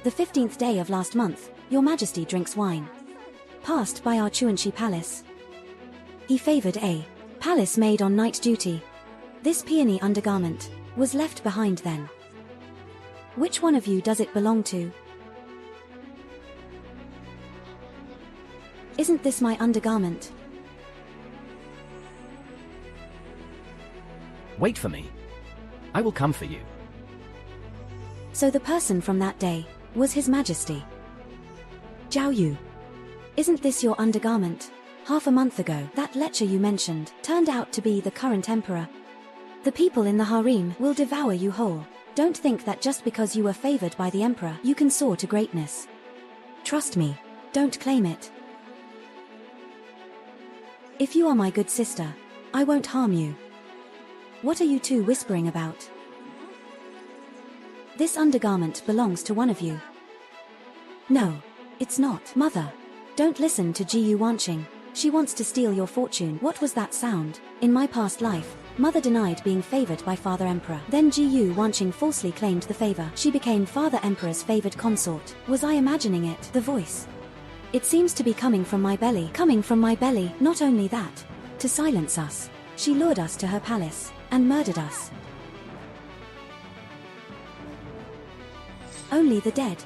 The 15th day of last month, your majesty drinks wine. Passed by our Chuanxi palace. He favored a palace maid on night duty. This peony undergarment was left behind then. Which one of you does it belong to? Isn't this my undergarment? Wait for me. I will come for you. So the person from that day was His Majesty. Zhao Yu. Isn't this your undergarment? Half a month ago, that lecher you mentioned turned out to be the current emperor. The people in the harem will devour you whole. Don't think that just because you were favored by the emperor, you can soar to greatness. Trust me, don't claim it. If you are my good sister, I won't harm you. What are you two whispering about? This undergarment belongs to one of you. No, it's not. Mother, don't listen to Ji Yu Wanqing. She wants to steal your fortune. What was that sound? In my past life, Mother denied being favored by Father Emperor. Then Ji Yu Wanqing falsely claimed the favor. She became Father Emperor's favored consort. Was I imagining it? The voice. It seems to be coming from my belly. Coming from my belly. Not only that, to silence us, she lured us to her palace and murdered us. Only the dead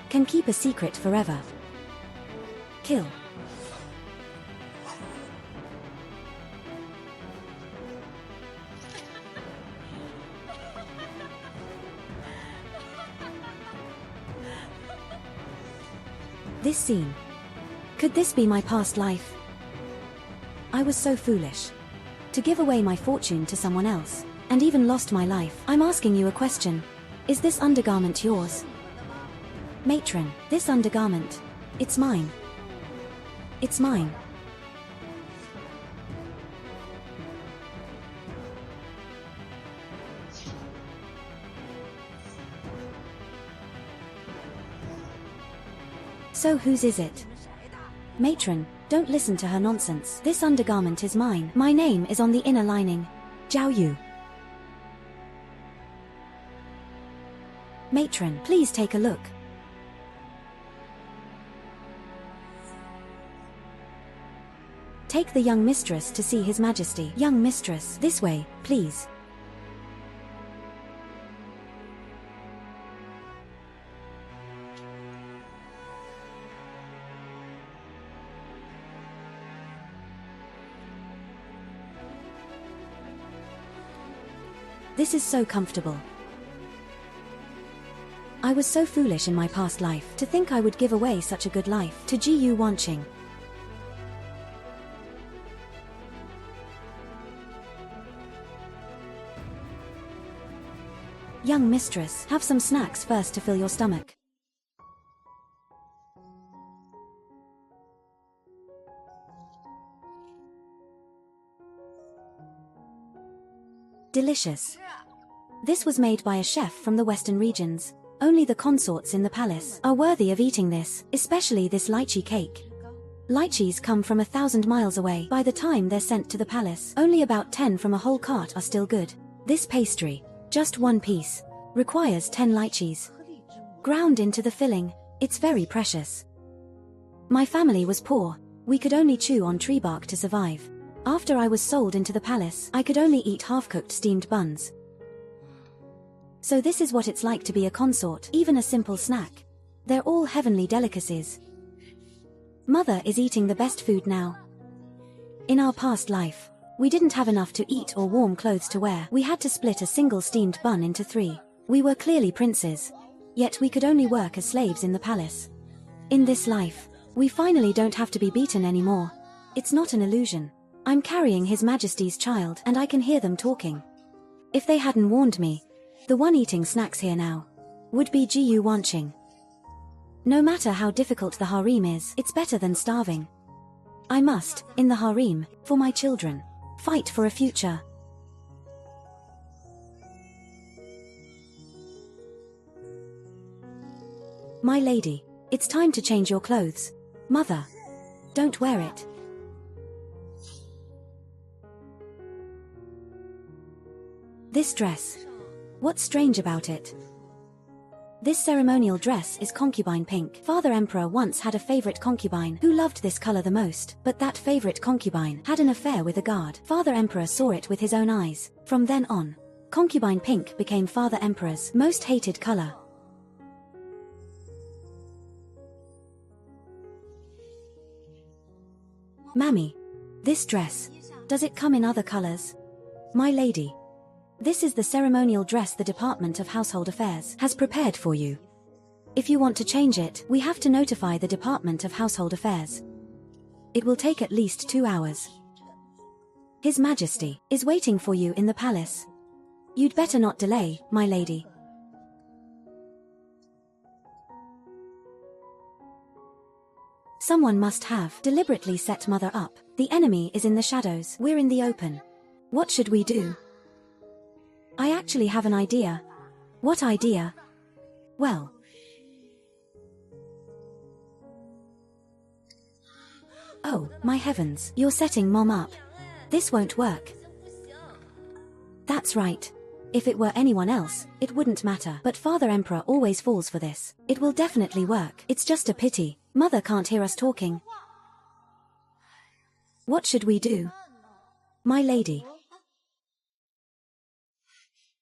can keep a secret forever. Kill. This scene. Could this be my past life? I was so foolish to give away my fortune to someone else, and even lost my life. I'm asking you a question. Is this undergarment yours? Matron, this undergarment. It's mine. It's mine. So whose is it? Matron, don't listen to her nonsense. This undergarment is mine. My name is on the inner lining. Zhao Yu. Matron, please take a look. Take the young mistress to see His Majesty. Young mistress, this way, please. This is so comfortable. I was so foolish in my past life to think I would give away such a good life to Ji Yu Wanqing. Young mistress, have some snacks first to fill your stomach. Delicious. This was made by a chef from the western regions. Only the consorts in the palace are worthy of eating this, especially this lychee cake. Lychees come from 1,000 miles away. By the time they're sent to the palace, only about 10 from a whole cart are still good. This pastry, just one piece, requires 10 lychees. Ground into the filling, it's very precious. My family was poor. We could only chew on tree bark to survive. After I was sold into the palace, I could only eat half-cooked steamed buns. So this is what it's like to be a consort, even a simple snack. They're all heavenly delicacies. Mother is eating the best food now. In our past life, we didn't have enough to eat or warm clothes to wear. We had to split a single steamed bun into 3. We were clearly princes, yet we could only work as slaves in the palace. In this life, we finally don't have to be beaten anymore. It's not an illusion. I'm carrying His Majesty's child, and I can hear them talking. If they hadn't warned me, the one eating snacks here now would be Ji Yu Wanqing. No matter how difficult the harem is, it's better than starving. I must, in the harem, for my children, fight for a future. My lady, it's time to change your clothes. Mother, don't wear it. This dress. What's strange about it? This ceremonial dress is concubine pink. Father Emperor once had a favorite concubine who loved this color the most, but that favorite concubine had an affair with a guard. Father Emperor saw it with his own eyes. From then on, concubine pink became Father Emperor's most hated color. Mammy, this dress, does it come in other colors? My lady, this is the ceremonial dress the Department of Household Affairs has prepared for you. If you want to change it, we have to notify the Department of Household Affairs. It will take at least 2 hours. His Majesty is waiting for you in the palace. You'd better not delay, my lady. Someone must have deliberately set Mother up. The enemy is in the shadows. We're in the open. What should we do? I actually have an idea. What idea? Well, oh, my heavens, you're setting Mom up. This won't work. That's right. If it were anyone else, it wouldn't matter. But Father Emperor always falls for this. It will definitely work. It's just a pity Mother can't hear us talking. What should we do? My lady.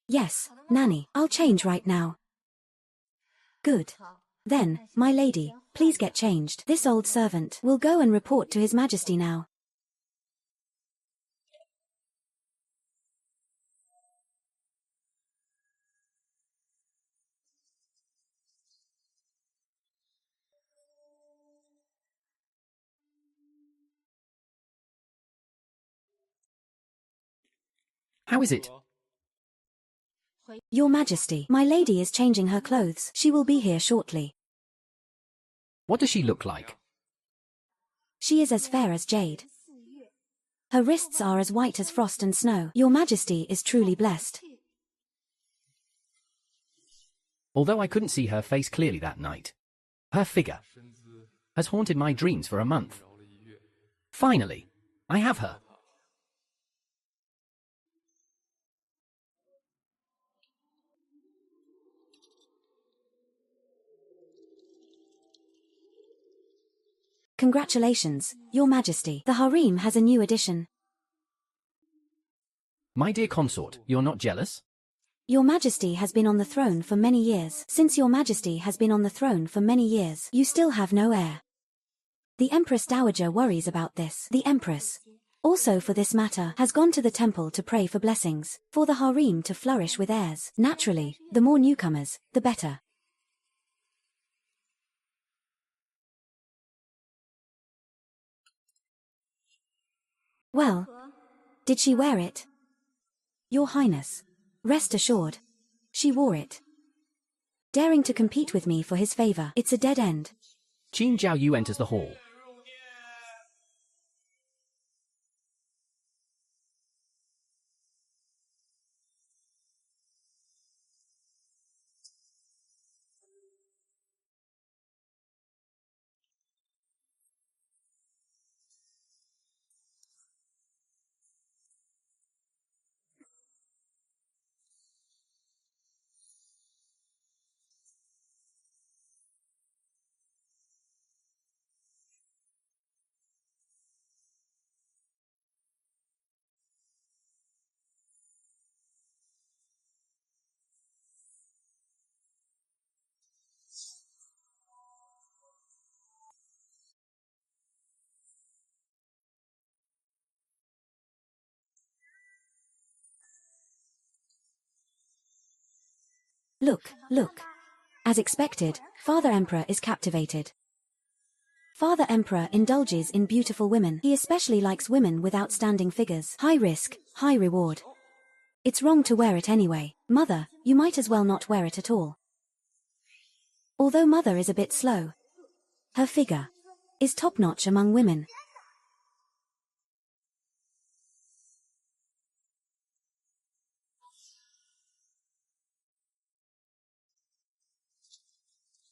Yes, Nanny, I'll change right now. Good. Then, my lady, please get changed. This old servant will go and report to His Majesty now. How is it? Your Majesty, my lady is changing her clothes. She will be here shortly. What does she look like? She is as fair as jade. Her wrists are as white as frost and snow. Your Majesty is truly blessed. Although I couldn't see her face clearly that night, her figure has haunted my dreams for a month. Finally, I have her. Congratulations, Your Majesty. The harem has a new addition. My dear consort, you're not jealous? Your Majesty has been on the throne for many years. Since Your Majesty has been on the throne for many years, you still have no heir. The Empress Dowager worries about this. The Empress, also for this matter, has gone to the temple to pray for blessings, for the harem to flourish with heirs. Naturally, the more newcomers, the better. Well, did she wear it? Your Highness, rest assured, she wore it. Daring to compete with me for his favor, it's a dead end. Qin Jiao Yu enters the hall. Look, look. As expected, Father Emperor is captivated. Father Emperor indulges in beautiful women. He especially likes women with outstanding figures. High risk, high reward. It's wrong to wear it anyway. Mother, you might as well not wear it at all. Although Mother is a bit slow, her figure is top-notch among women.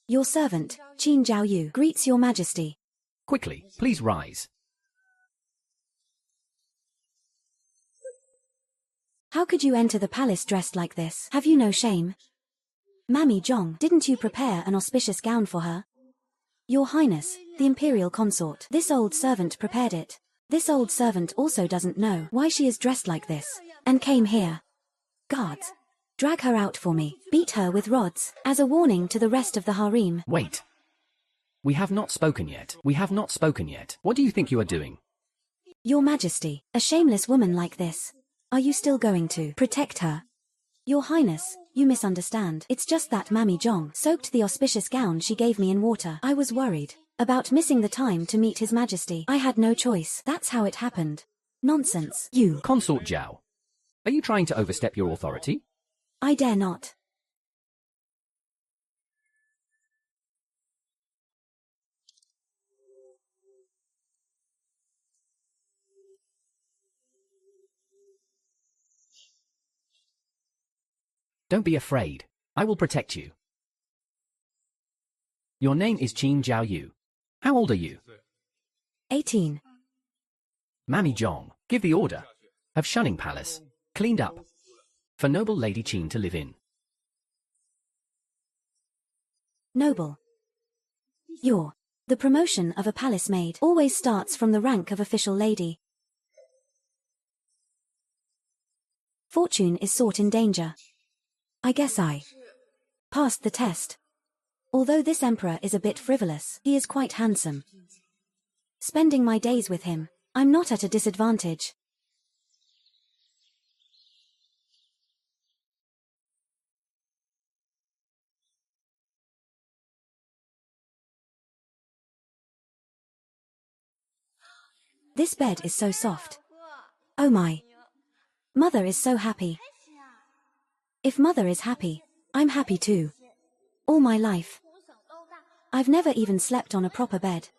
Your servant, Qin Jiao Yu, greets Your Majesty. Quickly, please rise. How could you enter the palace dressed like this? Have you no shame? Mammy Zhong, didn't you prepare an auspicious gown for her? Your Highness, the imperial consort. This old servant prepared it. This old servant also doesn't know why she is dressed like this, and came here. Guards, drag her out for me. Beat her with rods, as a warning to the rest of the harem. Wait. We have not spoken yet. We have not spoken yet. What do you think you are doing? Your Majesty, a shameless woman like this. Are you still going to protect her? Your Highness, you misunderstand. It's just that Mammy Zhong soaked the auspicious gown she gave me in water. I was worried about missing the time to meet His Majesty. I had no choice. That's how it happened. Nonsense. You. Consort Zhao. Are you trying to overstep your authority? I dare not. Don't be afraid. I will protect you. Your name is Qin Zhao Yu. How old are you? 18. Mammy Zhong, give the order. Have Shunning Palace cleaned up for noble Lady Qin to live in. Noble. The promotion of a palace maid always starts from the rank of official lady. Fortune is sought in danger. I guess I passed the test. Although this emperor is a bit frivolous, he is quite handsome. Spending my days with him, I'm not at a disadvantage. This bed is so soft. Oh my. Mother is so happy. If Mother is happy, I'm happy too. All my life, I've never even slept on a proper bed.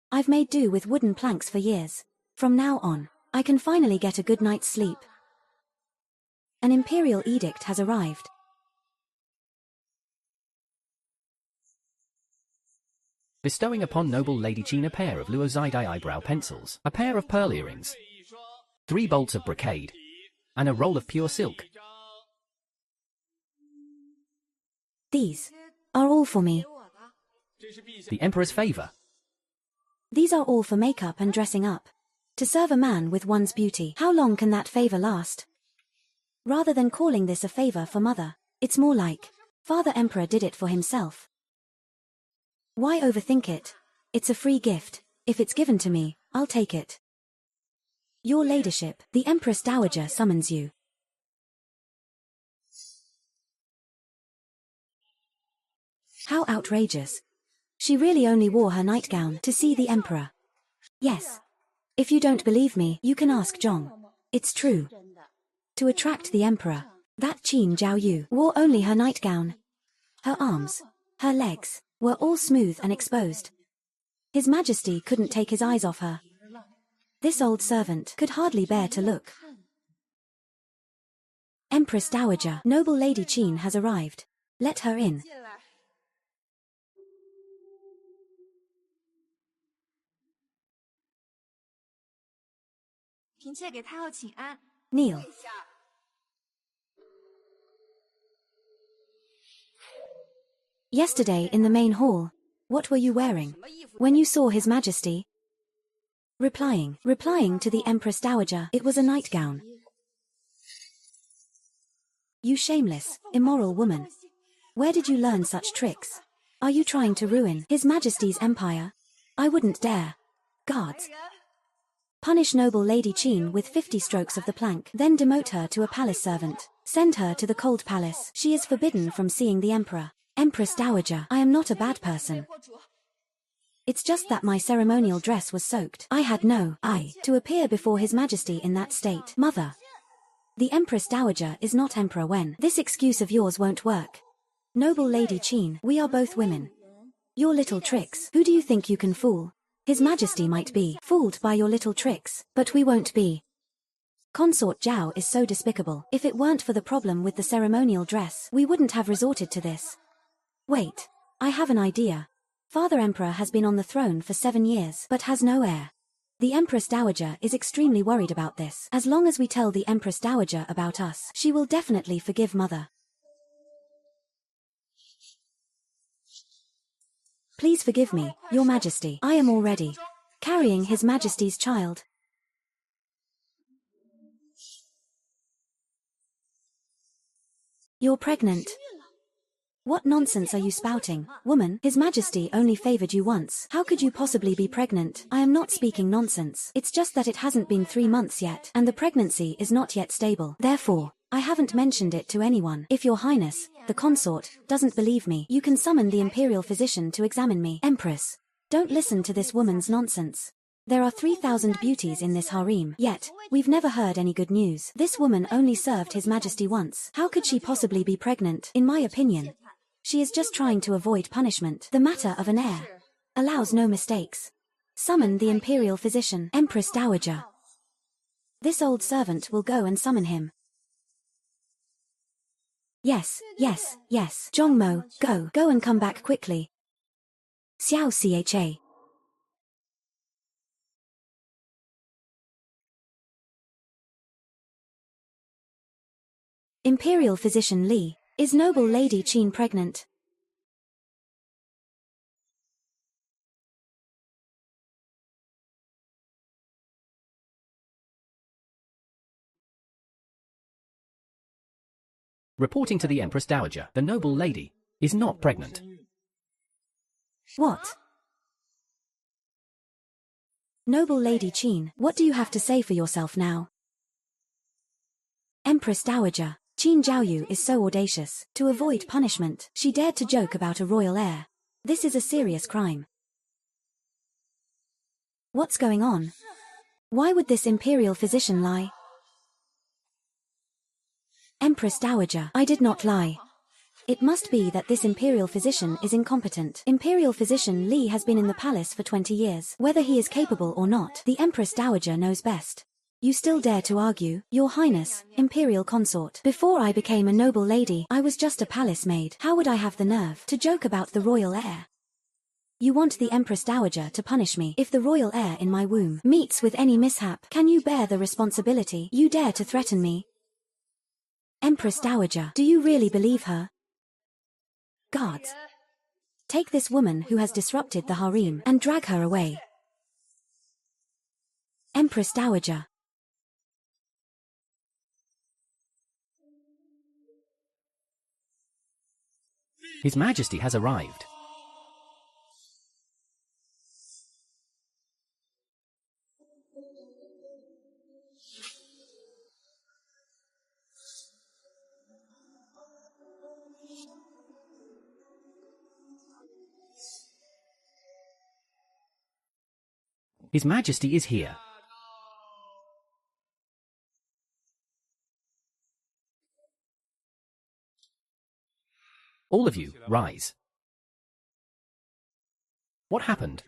I've made do with wooden planks for years. From now on, I can finally get a good night's sleep. An imperial edict has arrived. Bestowing upon noble Lady Qin a pair of luozide eyebrow pencils, a pair of pearl earrings, 3 bolts of brocade, and a roll of pure silk. These are all for me. The Emperor's favor. These are all for makeup and dressing up. To serve a man with one's beauty. How long can that favor last? Rather than calling this a favor for Mother, it's more like, Father Emperor did it for himself. Why overthink it? It's a free gift. If it's given to me, I'll take it. Your Ladyship, the Empress Dowager summons you. How outrageous. She really only wore her nightgown to see the Emperor. Yes. If you don't believe me, you can ask Zhong. It's true. To attract the Emperor, that Qin Zhao Yu wore only her nightgown. Her arms, her legs, were all smooth and exposed. His Majesty couldn't take his eyes off her. This old servant could hardly bear to look. Empress Dowager, noble Lady Qin has arrived. Let her in. Kneel. Yesterday in the main hall, what were you wearing when you saw His Majesty? Replying to the Empress Dowager, it was a nightgown. You shameless, immoral woman. Where did you learn such tricks? Are you trying to ruin His Majesty's empire? I wouldn't dare. Guards. Punish noble Lady Qin with 50 strokes of the plank, then demote her to a palace servant. Send her to the cold palace. She is forbidden from seeing the Emperor. Empress Dowager, I am not a bad person. It's just that my ceremonial dress was soaked. I had no eye to appear before His Majesty in that state. Mother. The Empress Dowager is not Emperor when. This excuse of yours won't work. Noble Lady Qin, we are both women. Your little tricks, who do you think you can fool? His Majesty might be fooled by your little tricks, but we won't be. Consort Zhao is so despicable. If it weren't for the problem with the ceremonial dress, we wouldn't have resorted to this. Wait, I have an idea. Father Emperor has been on the throne for 7 years, but has no heir. The Empress Dowager is extremely worried about this. As long as we tell the Empress Dowager about us, she will definitely forgive Mother. Please forgive me, Your Majesty. I am already carrying His Majesty's child. You're pregnant. What nonsense are you spouting, woman? His Majesty only favored you once. How could you possibly be pregnant? I am not speaking nonsense. It's just that it hasn't been 3 months yet, and the pregnancy is not yet stable. Therefore, I haven't mentioned it to anyone. If Your Highness, the consort, doesn't believe me, you can summon the imperial physician to examine me. Empress, don't listen to this woman's nonsense. There are 3,000 beauties in this harem, yet, we've never heard any good news. This woman only served His Majesty once. How could she possibly be pregnant? In my opinion, she is just trying to avoid punishment. The matter of an heir allows no mistakes. Summon the imperial physician. Empress Dowager. This old servant will go and summon him. Yes, yes, yes. Zhongmo, go. Go and come back quickly. Xiao Cha. Imperial physician Li. Is noble Lady Qin pregnant? Reporting to the Empress Dowager, the noble lady is not pregnant. What? Noble Lady Qin, what do you have to say for yourself now? Empress Dowager, Qin Zhaoyu is so audacious. To avoid punishment, she dared to joke about a royal heir. This is a serious crime. What's going on? Why would this imperial physician lie? Empress Dowager, I did not lie. It must be that this imperial physician is incompetent. Imperial physician Li has been in the palace for 20 years. Whether he is capable or not, the Empress Dowager knows best. You still dare to argue, Your Highness, imperial consort. Before I became a noble lady, I was just a palace maid. How would I have the nerve to joke about the royal heir? You want the Empress Dowager to punish me if the royal heir in my womb meets with any mishap. Can you bear the responsibility? You dare to threaten me? Empress Dowager, do you really believe her? Guards, take this woman who has disrupted the harem and drag her away. Empress Dowager. His Majesty has arrived. His Majesty is here. All of you, rise. What happened?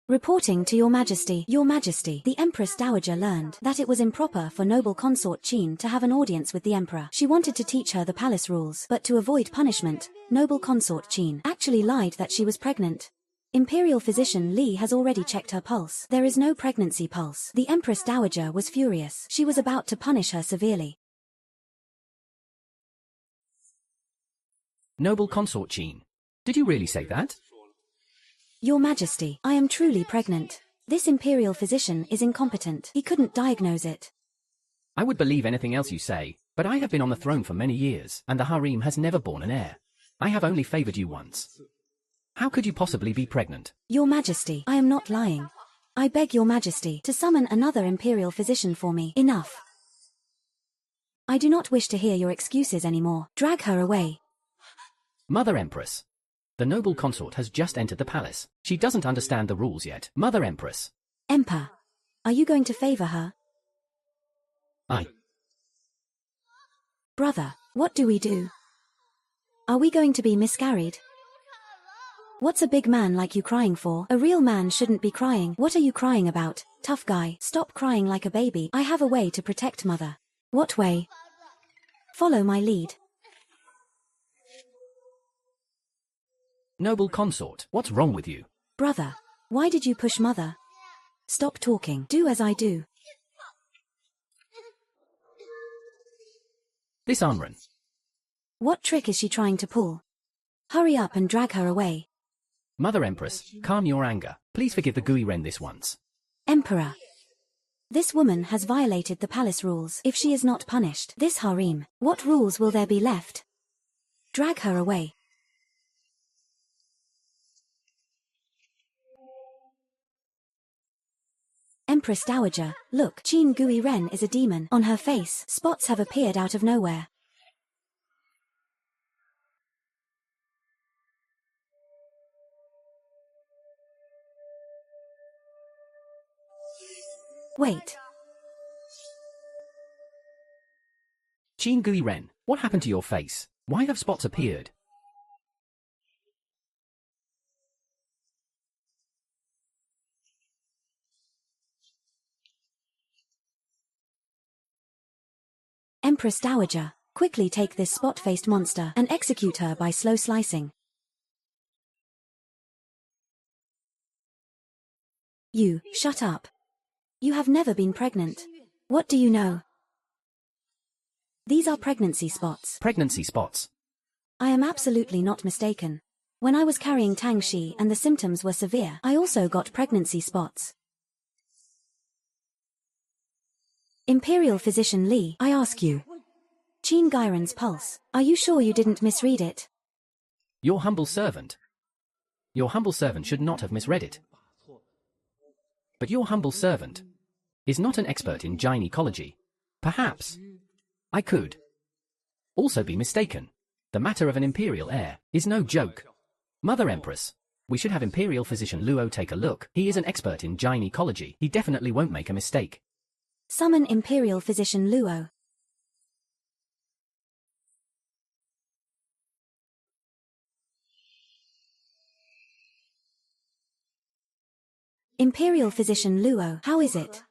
Reporting to Your Majesty. Your Majesty, the Empress Dowager learned that it was improper for noble consort Qin to have an audience with the Emperor. She wanted to teach her the palace rules, but to avoid punishment, noble consort Qin actually lied that she was pregnant. Imperial physician Li has already checked her pulse. There is no pregnancy pulse. The Empress Dowager was furious. She was about to punish her severely. Noble consort Qin, did you really say that? Your Majesty, I am truly pregnant. This imperial physician is incompetent. He couldn't diagnose it. I would believe anything else you say, but I have been on the throne for many years, and the harem has never borne an heir. I have only favored you once. How could you possibly be pregnant? Your Majesty, I am not lying. I beg Your Majesty to summon another imperial physician for me. Enough. I do not wish to hear your excuses anymore. Drag her away. Mother Empress. The noble consort has just entered the palace. She doesn't understand the rules yet. Mother Empress. Emperor, are you going to favor her? Brother, what do we do? Are we going to be miscarried? What's a big man like you crying for? A real man shouldn't be crying. What are you crying about? Tough guy, stop crying like a baby. I have a way to protect mother. What way? Follow my lead. Noble consort, what's wrong with you? Brother, why did you push mother? Stop talking. Do as I do. This Unren. What trick is she trying to pull? Hurry up and drag her away. Mother Empress, calm your anger. Please forgive the gooey wren this once. Emperor. This woman has violated the palace rules. If she is not punished, this harem, what rules will there be left? Drag her away. Empress Dowager, look, Qin Gui Ren is a demon. On her face, spots have appeared out of nowhere. Wait. Qin Gui Ren, what happened to your face? Why have spots appeared? Empress Dowager, quickly take this spot-faced monster and execute her by slow slicing. You, shut up. You have never been pregnant. What do you know? These are pregnancy spots. Pregnancy spots. I am absolutely not mistaken. When I was carrying Tang Shi and the symptoms were severe, I also got pregnancy spots. Imperial Physician Li, I ask you. Qin Gairen's pulse, are you sure you didn't misread it? Your humble servant. Your humble servant should not have misread it. But your humble servant is not an expert in gynecology. Perhaps I could also be mistaken. The matter of an imperial heir is no joke. Mother Empress, we should have Imperial Physician Luo take a look. He is an expert in gynecology. He definitely won't make a mistake. Summon Imperial Physician Luo. Imperial Physician Luo, how is it?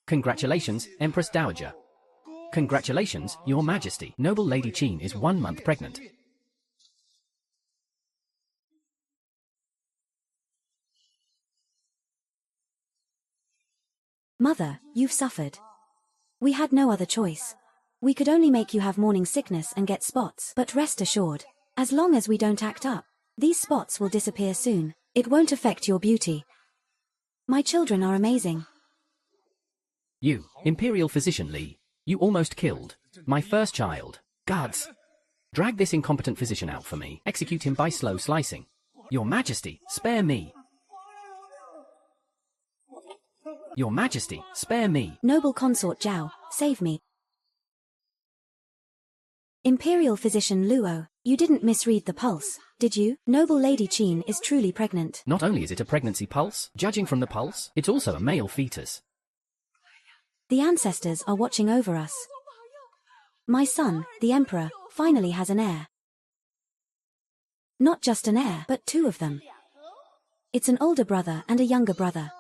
Congratulations, Empress Dowager. Congratulations, Your Majesty. Noble Lady Qin is 1 month pregnant. Mother, you've suffered. We had no other choice. We could only make you have morning sickness and get spots, but rest assured, as long as we don't act up, these spots will disappear soon. It won't affect your beauty. My children are amazing. You, Imperial Physician Li, you almost killed my first child. Guards, drag this incompetent physician out for me. Execute him by slow slicing. Your Majesty, spare me. Your Majesty, spare me. Noble Consort Zhao, save me. Imperial Physician Luo, you didn't misread the pulse, did you? Noble Lady Qin is truly pregnant. Not only is it a pregnancy pulse, judging from the pulse, it's also a male fetus. The ancestors are watching over us. My son, the Emperor, finally has an heir. Not just an heir, but 2 of them. It's an older brother and a younger brother.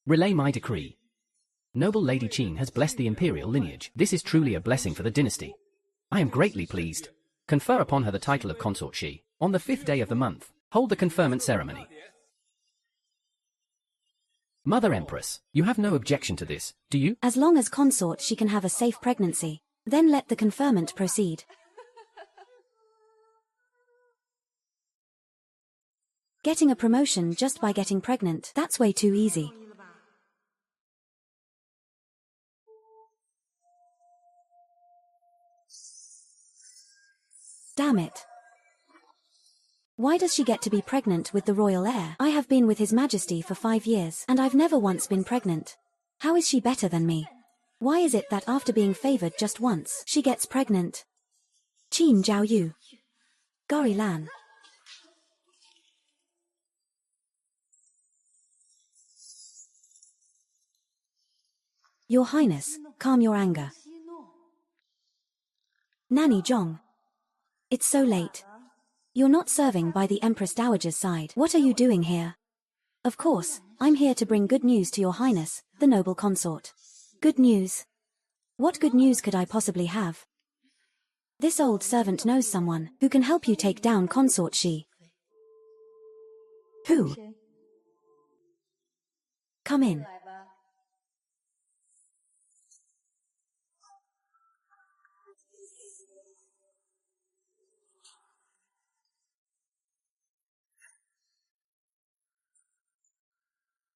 Relay my decree. Noble Lady Qin has blessed the imperial lineage. This is truly a blessing for the dynasty. I am greatly pleased. Confer upon her the title of Consort Shi. On the 5th day of the month, hold the conferment ceremony. Mother Empress, you have no objection to this, do you? As long as Consort she can have a safe pregnancy, then let the conferment proceed. Getting a promotion just by getting pregnant, that's way too easy. Damn it. Why does she get to be pregnant with the royal heir? I have been with His Majesty for 5 years, and I've never once been pregnant. How is she better than me? Why is it that after being favored just once, she gets pregnant? Qin Zhao Yu. Gori Lan. Your Highness, calm your anger. Nanny Zhong. It's so late. You're not serving by the Empress Dowager's side. What are you doing here? Of course, I'm here to bring good news to Your Highness, the noble consort. Good news? What good news could I possibly have? This old servant knows someone who can help you take down Consort Shi. Who? Come in.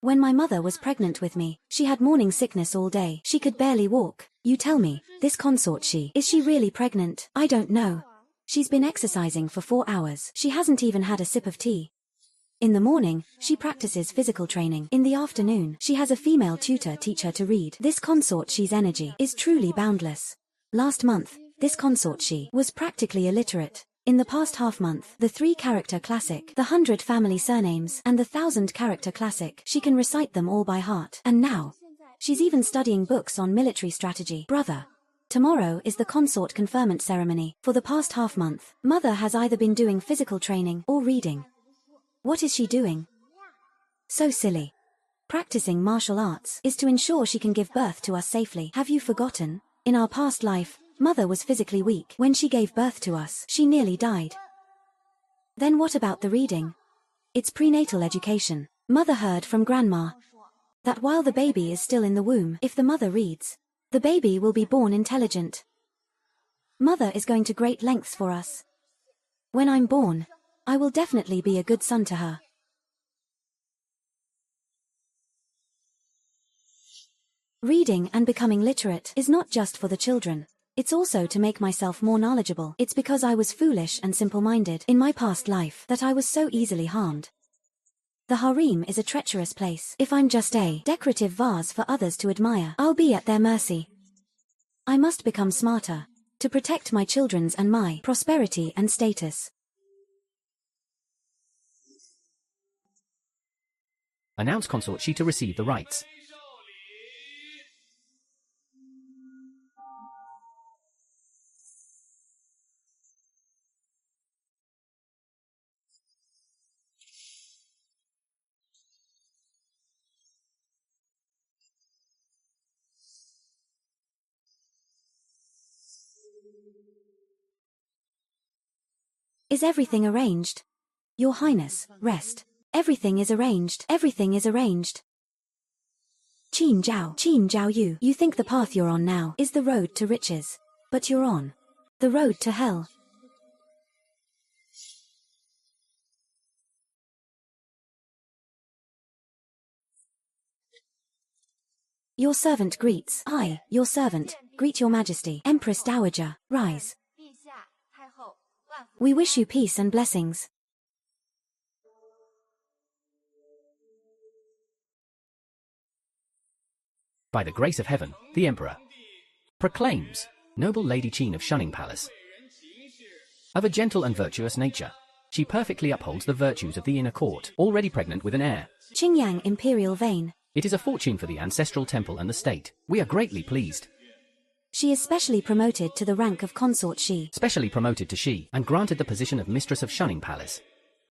When my mother was pregnant with me, she had morning sickness all day. She could barely walk. You tell me, this consort is she really pregnant? I don't know. She's been exercising for 4 hours. She hasn't even had a sip of tea. In the morning, she practices physical training. In the afternoon, she has a female tutor teach her to read. This consort she's energy is truly boundless. Last month, this consort she was practically illiterate. In the past half month, the 3-character classic, the 100 family surnames, and the 1,000-character classic, she can recite them all by heart. And now, she's even studying books on military strategy. Brother, tomorrow is the consort conferment ceremony. For the past half month, mother has either been doing physical training or reading. What is she doing? So silly. Practicing martial arts is to ensure she can give birth to us safely. Have you forgotten? In our past life, mother was physically weak. When she gave birth to us, she nearly died. Then what about the reading? It's prenatal education. Mother heard from grandma that while the baby is still in the womb, if the mother reads, the baby will be born intelligent. Mother is going to great lengths for us. When I'm born, I will definitely be a good son to her. Reading and becoming literate is not just for the children. It's also to make myself more knowledgeable. It's because I was foolish and simple-minded in my past life that I was so easily harmed. The harem is a treacherous place. If I'm just a decorative vase for others to admire, I'll be at their mercy. I must become smarter to protect my children's and my prosperity and status. Announce consort she to receive the rites. Is everything arranged? Your Highness, rest. Everything is arranged. Everything is arranged. Qin Jiao you think the path you're on now is the road to riches. But you're on the road to hell. Your servant greets. I, your servant, greet your majesty. Empress Dowager, rise. We wish you peace and blessings. By the grace of heaven, the Emperor proclaims, noble Lady Qin of Shunning Palace. Of a gentle and virtuous nature, she perfectly upholds the virtues of the inner court, already pregnant with an heir. Qingyang imperial vein. It is a fortune for the ancestral temple and the state. We are greatly pleased. She is specially promoted to the rank of consort she. Specially promoted to she, and granted the position of mistress of Shunning Palace.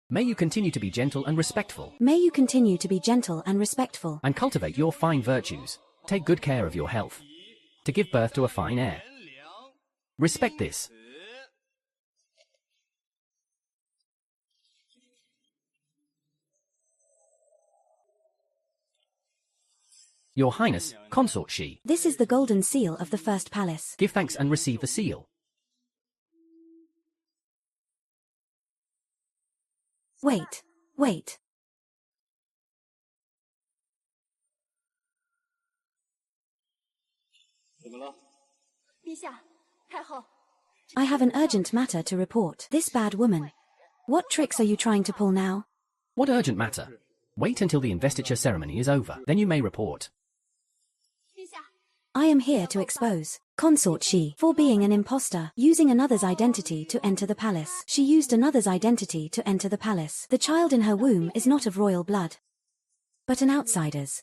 May you continue to be gentle and respectful. May you continue to be gentle and respectful. And cultivate your fine virtues. Take good care of your health. To give birth to a fine heir. Respect this. Your Highness, consort she. This is the golden seal of the first palace. Give thanks and receive the seal. Wait. I have an urgent matter to report. This bad woman. What tricks are you trying to pull now? What urgent matter? Wait until the investiture ceremony is over, then you may report. I am here to expose consort she for being an imposter, using another's identity to enter the palace. She used another's identity to enter the palace. The child in her womb is not of royal blood, but an outsider's.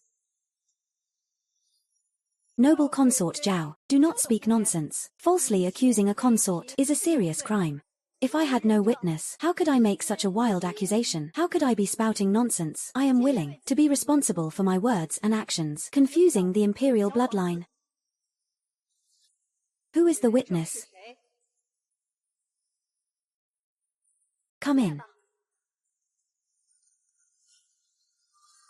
Noble consort Zhao, do not speak nonsense. Falsely accusing a consort is a serious crime. If I had no witness, how could I make such a wild accusation? How could I be spouting nonsense? I am willing to be responsible for my words and actions, confusing the imperial bloodline. Who is the witness? Come in.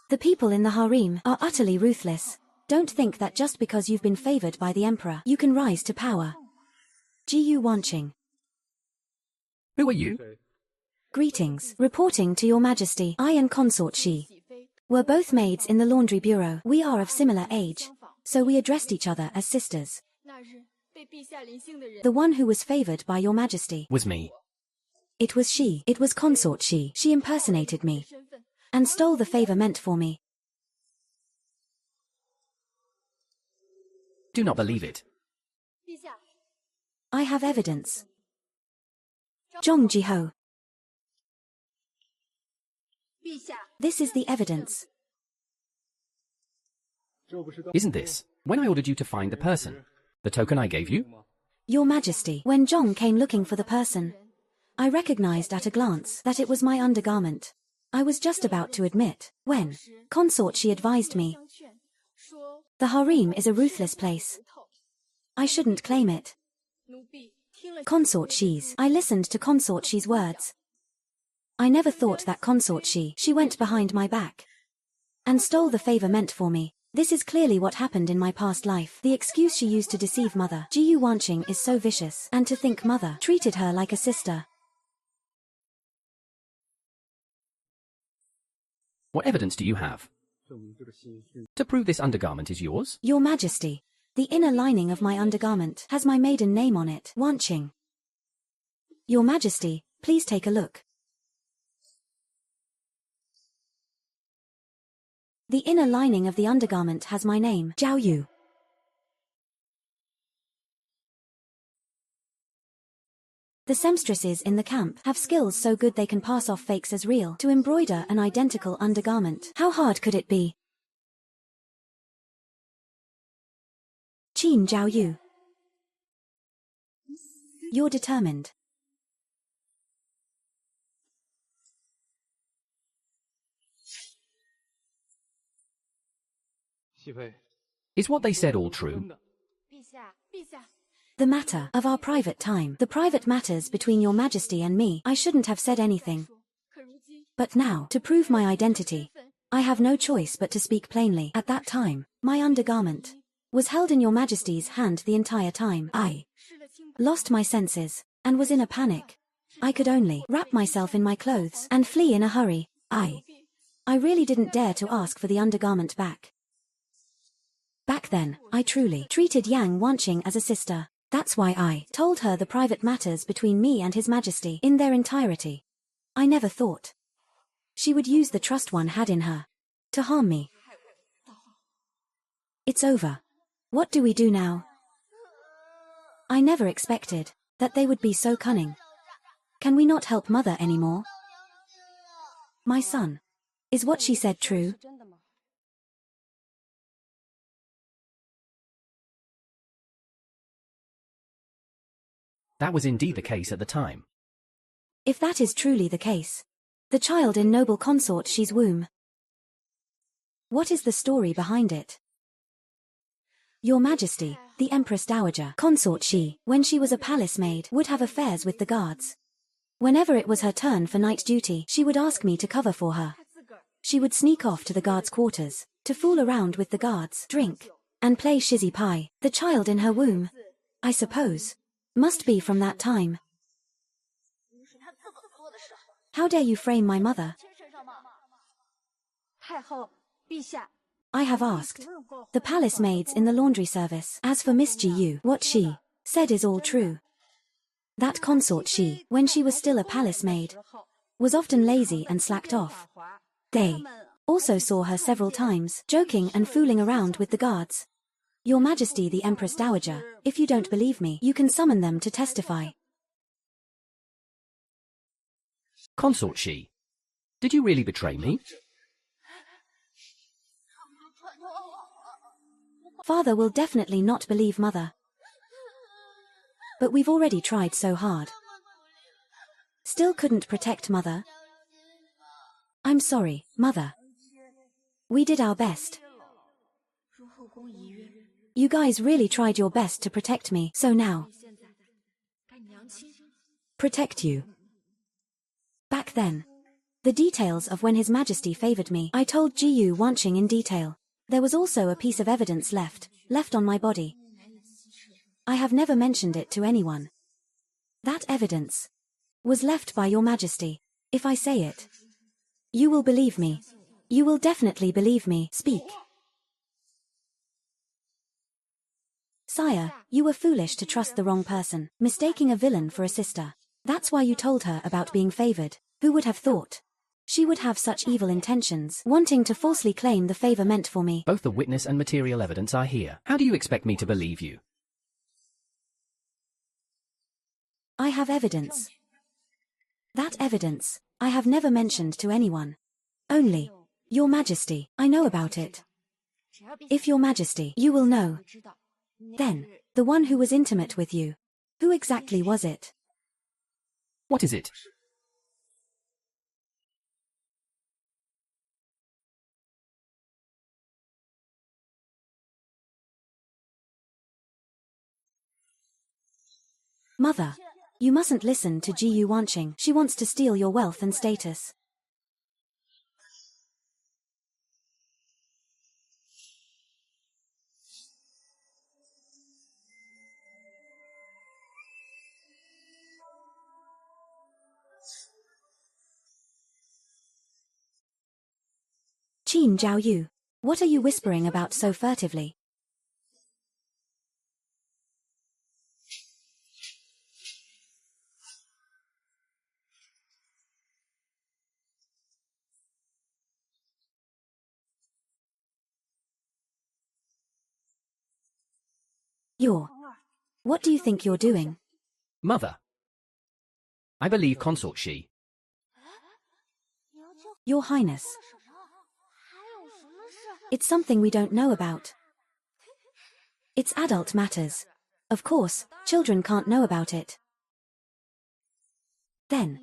The people in the harem are utterly ruthless. Don't think that just because you've been favored by the emperor, you can rise to power. Gu Wanqing. Who are you? Greetings. Reporting to your majesty, I and Consort Shi were both maids in the laundry bureau. We are of similar age, so we addressed each other as sisters. The one who was favored by your majesty Was me. It was she. It was Consort Shi. She impersonated me and stole the favor meant for me. Do not believe it. I have evidence. Zhong Jiho. This is the evidence. Isn't this, when I ordered you to find the person, the token I gave you? Your Majesty, when Zhong came looking for the person, I recognized at a glance that it was my undergarment. I was just about to admit, when Consort Shi advised me. The harem is a ruthless place. I shouldn't claim it. Consort Shi's. I listened to Consort Shi's words. I never thought that Consort Shi went behind my back and stole the favor meant for me. This is clearly what happened in my past life. The excuse she used to deceive Mother Gu Wanqing is so vicious, and to think Mother treated her like a sister. What evidence do you have to prove this undergarment is yours? Your Majesty, the inner lining of my undergarment has my maiden name on it, Wanqing. Your Majesty, please take a look. The inner lining of the undergarment has my name, Zhao Yu. The seamstresses in the camp have skills so good they can pass off fakes as real to embroider an identical undergarment. How hard could it be? Qin Zhao Yu. You're determined. Is what they said all true? The matter of our private time, the private matters between your Majesty and me, I shouldn't have said anything. But now, to prove my identity, I have no choice but to speak plainly. At that time, my undergarment was held in your Majesty's hand the entire time. I lost my senses and was in a panic. I could only wrap myself in my clothes and flee in a hurry. I really didn't dare to ask for the undergarment back. Back then, I truly treated Yang Wanqing as a sister. That's why I told her the private matters between me and His Majesty in their entirety. I never thought she would use the trust one had in her to harm me. It's over. What do we do now? I never expected that they would be so cunning. Can we not help Mother anymore? My son. Is what she said true? That was indeed the case at the time. If that is truly the case, the child in noble Consort Shi's womb. What is the story behind it? Your Majesty, the Empress Dowager Consort Shi, when she was a palace maid, would have affairs with the guards. Whenever it was her turn for night duty, she would ask me to cover for her. She would sneak off to the guards' quarters to fool around with the guards, drink, and play shizzy pie. The child in her womb, I suppose, must be from that time. How dare you frame my mother? I have asked the palace maids in the laundry service. As for Miss Gu, what she said is all true. That Consort Shi, when she was still a palace maid, was often lazy and slacked off. They also saw her several times, joking and fooling around with the guards. Your Majesty the Empress Dowager, if you don't believe me, you can summon them to testify. Consort Shi, did you really betray me? Father will definitely not believe Mother. But we've already tried so hard. Still couldn't protect Mother. I'm sorry, Mother. We did our best. You guys really tried your best to protect me, so now. Protect you. Back then, The details of when His Majesty favored me. I told Jiyu Wanqing in detail. There was also a piece of evidence left on my body. I have never mentioned it to anyone. That evidence was left by Your Majesty. If I say it, you will believe me. You will definitely believe me. Speak. Sire, you were foolish to trust the wrong person, mistaking a villain for a sister. That's why you told her about being favored. Who would have thought she would have such evil intentions, wanting to falsely claim the favor meant for me? Both the witness and material evidence are here. How do you expect me to believe you? I have evidence. That evidence, I have never mentioned to anyone. Only Your Majesty. I know about it. If Your Majesty, you will know. Then, the one who was intimate with you. Who exactly was it? What is it? Mother, you mustn't listen to Jiyu Wanqing. She wants to steal your wealth and status. Qin Zhaoyu, what are you whispering about so furtively? What do you think you're doing? Mother. I believe Consort she. Your Highness. It's something we don't know about. It's adult matters. Of course, children can't know about it. Then,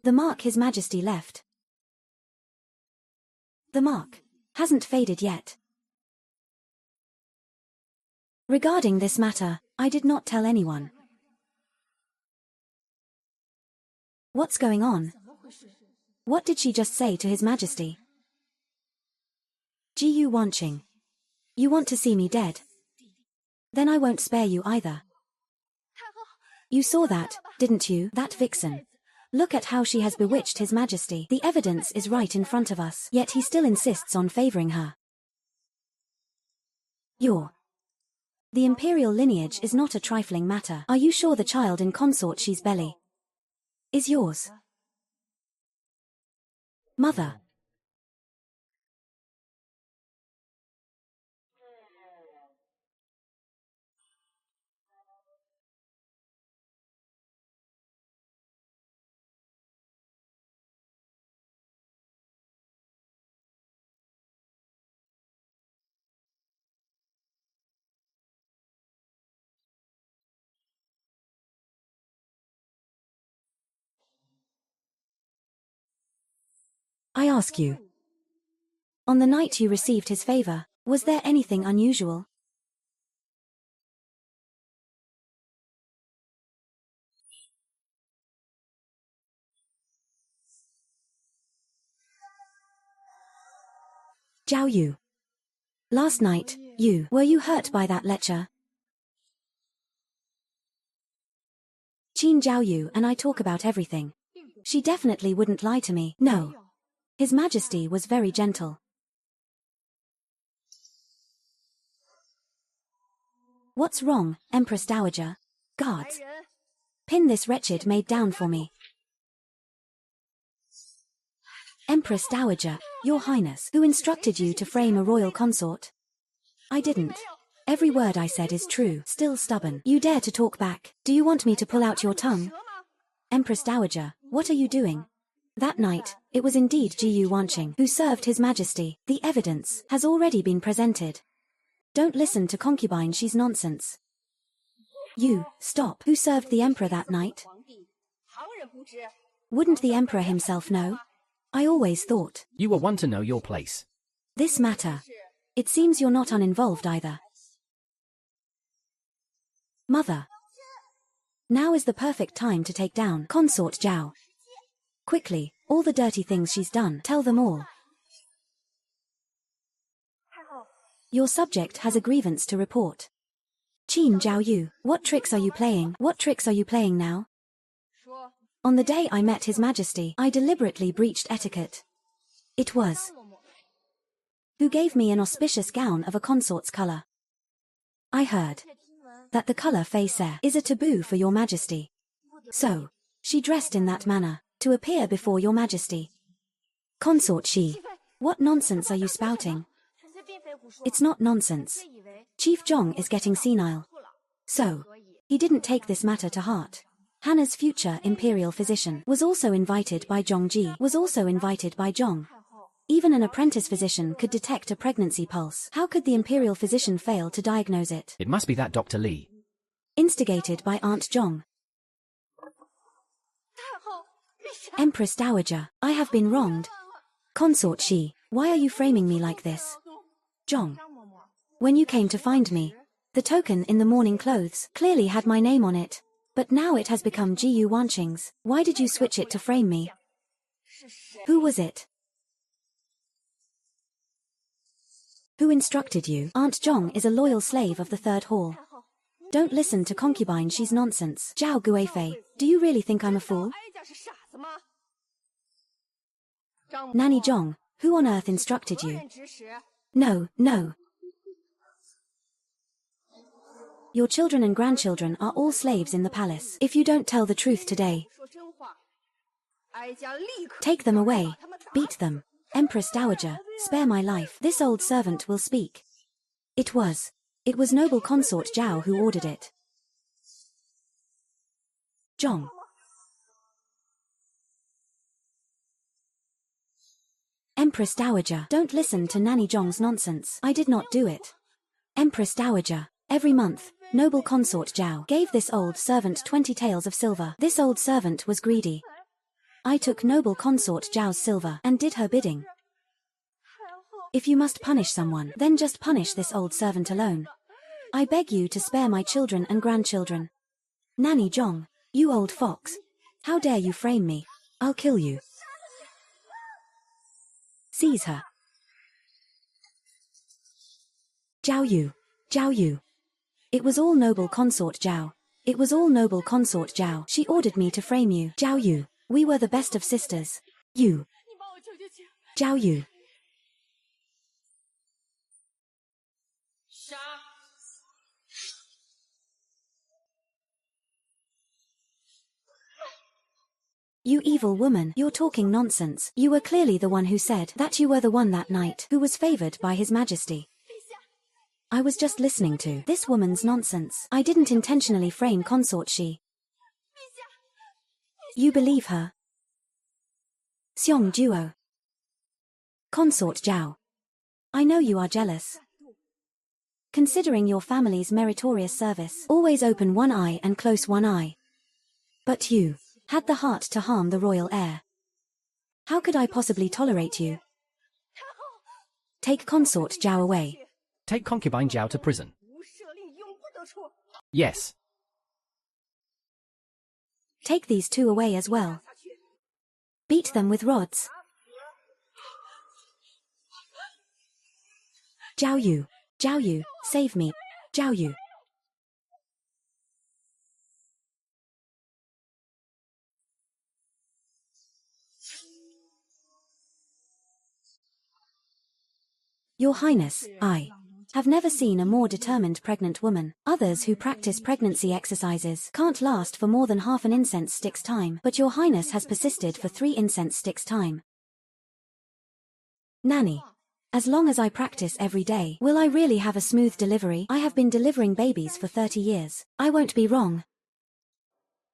the mark His Majesty left. The mark hasn't faded yet. Regarding this matter, I did not tell anyone. What's going on? What did she just say to His Majesty? Jiyu Wanqing. You want to see me dead? Then I won't spare you either. You saw that, didn't you, that vixen? Look at how she has bewitched His Majesty. The evidence is right in front of us, yet he still insists on favoring her. The imperial lineage is not a trifling matter. Are you sure the child in Consort she's belly is yours? Mother. I ask you. On the night you received his favor, was there anything unusual? Zhao Yu. Last night, were you hurt by that lecture? Qin Zhao Yu and I talk about everything. She definitely wouldn't lie to me. No. His Majesty was very gentle. What's wrong, Empress Dowager? Guards. Pin this wretched maid down for me. Empress Dowager, Your Highness, who instructed you to frame a royal consort? I didn't. Every word I said is true. Still stubborn. You dare to talk back. Do you want me to pull out your tongue? Empress Dowager, what are you doing? That night, it was indeed Jiyu Wanqing who served His Majesty. The evidence has already been presented. Don't listen to concubine, she's nonsense. You, stop. Who served the Emperor that night? Wouldn't the Emperor himself know? I always thought. You were one to know your place. This matter. It seems you're not uninvolved either. Mother. Now is the perfect time to take down Consort Zhao. Quickly, All the dirty things she's done, tell them all. Your subject has a grievance to report. Qin Zhao Yu, what tricks are you playing? What tricks are you playing now? On the day I met His Majesty, I deliberately breached etiquette. It was who gave me an auspicious gown of a consort's color. I heard that the color fei se is a taboo for your majesty. So, she dressed in that manner, to appear before your majesty. Consort she, what nonsense are you spouting? It's not nonsense. Chief Zhong is getting senile. So, he didn't take this matter to heart. Hannah's future imperial physician was also invited by Zhong Ji, was also invited by Zhong. Even an apprentice physician could detect a pregnancy pulse. How could the imperial physician fail to diagnose it? It must be that Dr. Li. Instigated by Aunt Zhong. Empress Dowager, I have been wronged. Consort she, why are you framing me like this? Zhong. When you came to find me, the token in the mourning clothes clearly had my name on it. But now it has become Jiyu Wanqing's. Why did you switch it to frame me? Who was it? Who instructed you? Aunt Zhong is a loyal slave of the third hall. Don't listen to concubine, she's nonsense. Zhao Guifei, do you really think I'm a fool? Nanny Zhong, who on earth instructed you? No, no. Your children and grandchildren are all slaves in the palace. If you don't tell the truth today, take them away, beat them. Empress Dowager, spare my life. This old servant will speak. It was noble consort Zhao who ordered it. Zhong. Empress Dowager, don't listen to Nanny Zhong's nonsense. I did not do it. Empress Dowager, every month, noble consort Zhao gave this old servant 20 taels of silver. This old servant was greedy. I took noble consort Zhao's silver and did her bidding. If you must punish someone, then just punish this old servant alone. I beg you to spare my children and grandchildren. Nanny Zhong, you old fox. How dare you frame me? I'll kill you. Seize her. Zhao Yu. Zhao Yu. It was all noble consort Zhao. It was all noble consort Zhao. She ordered me to frame you. Zhao Yu. We were the best of sisters. You. Zhao Yu. You evil woman, you're talking nonsense. You were clearly the one who said that you were the one that night who was favored by His Majesty. I was just listening to this woman's nonsense. I didn't intentionally frame consort she. You believe her? Xiong Duo. Consort Zhao. I know you are jealous. Considering your family's meritorious service, always open one eye and close one eye. But you had the heart to harm the royal heir. How could I possibly tolerate you? Take consort Zhao away. Take concubine Zhao to prison. Yes. Take these two away as well. Beat them with rods. Zhao Yu, save me. Zhao Yu. Your Highness, I have never seen a more determined pregnant woman. Others who practice pregnancy exercises can't last for more than half an incense stick's time, but Your Highness has persisted for 3 incense sticks' time. Nanny. As long as I practice every day, will I really have a smooth delivery? I have been delivering babies for 30 years. I won't be wrong.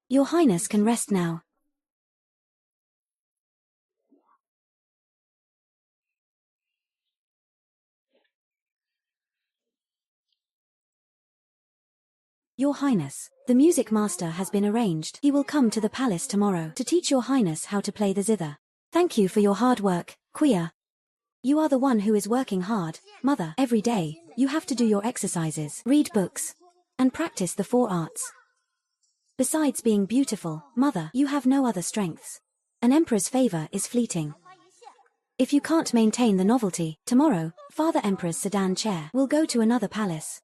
Your Highness can rest now. Your Highness, the music master has been arranged. He will come to the palace tomorrow to teach Your Highness how to play the zither. Thank you for your hard work, Quia. You are the one who is working hard, Mother. Every day, you have to do your exercises, read books, and practice the 4 arts. Besides being beautiful, Mother, you have no other strengths. An emperor's favor is fleeting. If you can't maintain the novelty, tomorrow, Father Emperor's sedan chair will go to another palace.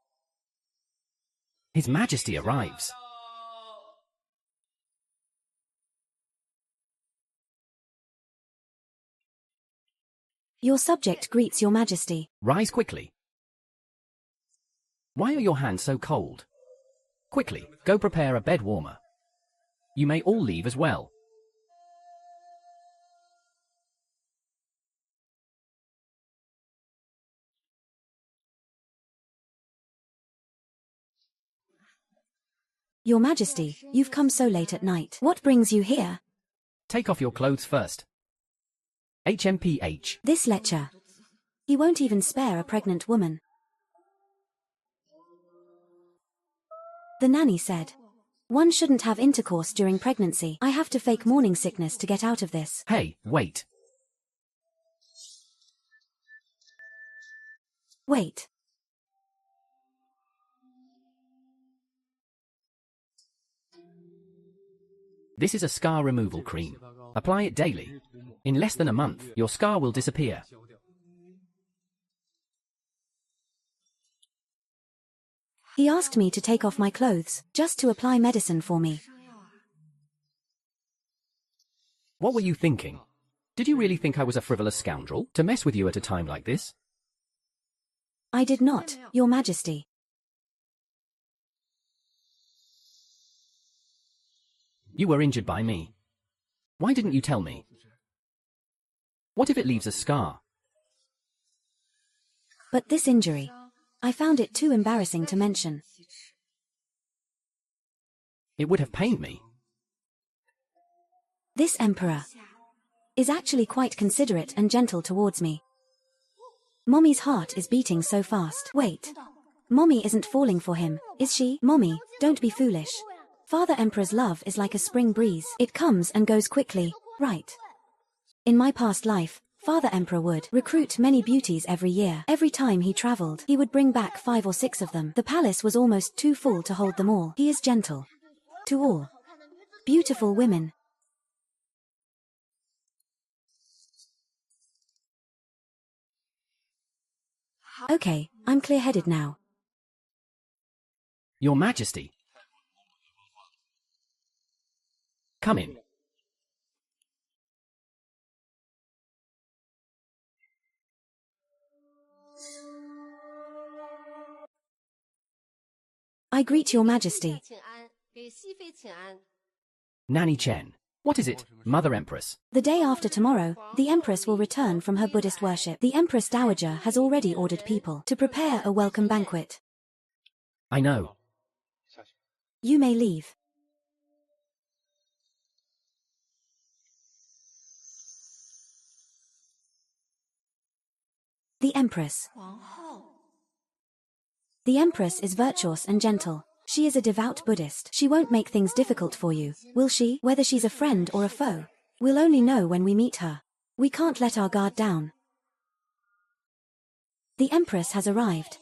His Majesty arrives. Your subject greets your Majesty. Rise quickly. Why are your hands so cold? Quickly, go prepare a bed warmer. You may all leave as well. Your Majesty, you've come so late at night. What brings you here? Take off your clothes first. HMPH. This lecher. He won't even spare a pregnant woman. The nanny said, one shouldn't have intercourse during pregnancy. I have to fake morning sickness to get out of this. Hey, wait. Wait. This is a scar removal cream. Apply it daily. In less than a month, your scar will disappear. He asked me to take off my clothes, just to apply medicine for me. What were you thinking? Did you really think I was a frivolous scoundrel to mess with you at a time like this? I did not, Your Majesty. You were injured by me. Why didn't you tell me? What if it leaves a scar? But this injury, I found it too embarrassing to mention. It would have pained me. This emperor is actually quite considerate and gentle towards me. Mommy's heart is beating so fast. Wait. Mommy isn't falling for him, is she? Mommy, don't be foolish. Father Emperor's love is like a spring breeze. It comes and goes quickly, right? In my past life, Father Emperor would recruit many beauties every year. Every time he traveled, he would bring back 5 or 6 of them. The palace was almost too full to hold them all. He is gentle to all beautiful women. Okay, I'm clear-headed now. Your Majesty. Come in. I greet your Majesty. Nanny Chen. What is it, Mother Empress? The day after tomorrow, the Empress will return from her Buddhist worship. The Empress Dowager has already ordered people to prepare a welcome banquet. I know. You may leave. The Empress. The Empress is virtuous and gentle. She is a devout Buddhist. She won't make things difficult for you, will she? Whether she's a friend or a foe, we'll only know when we meet her. We can't let our guard down. The Empress has arrived.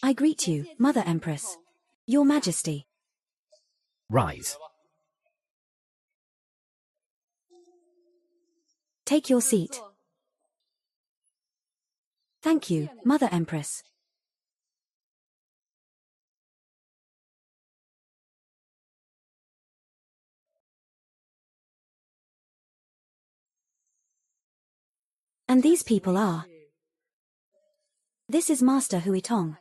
I greet you, Mother Empress. Your Majesty. Rise. Take your seat. Thank you, Mother Empress. And these people are... This is Master Huitong.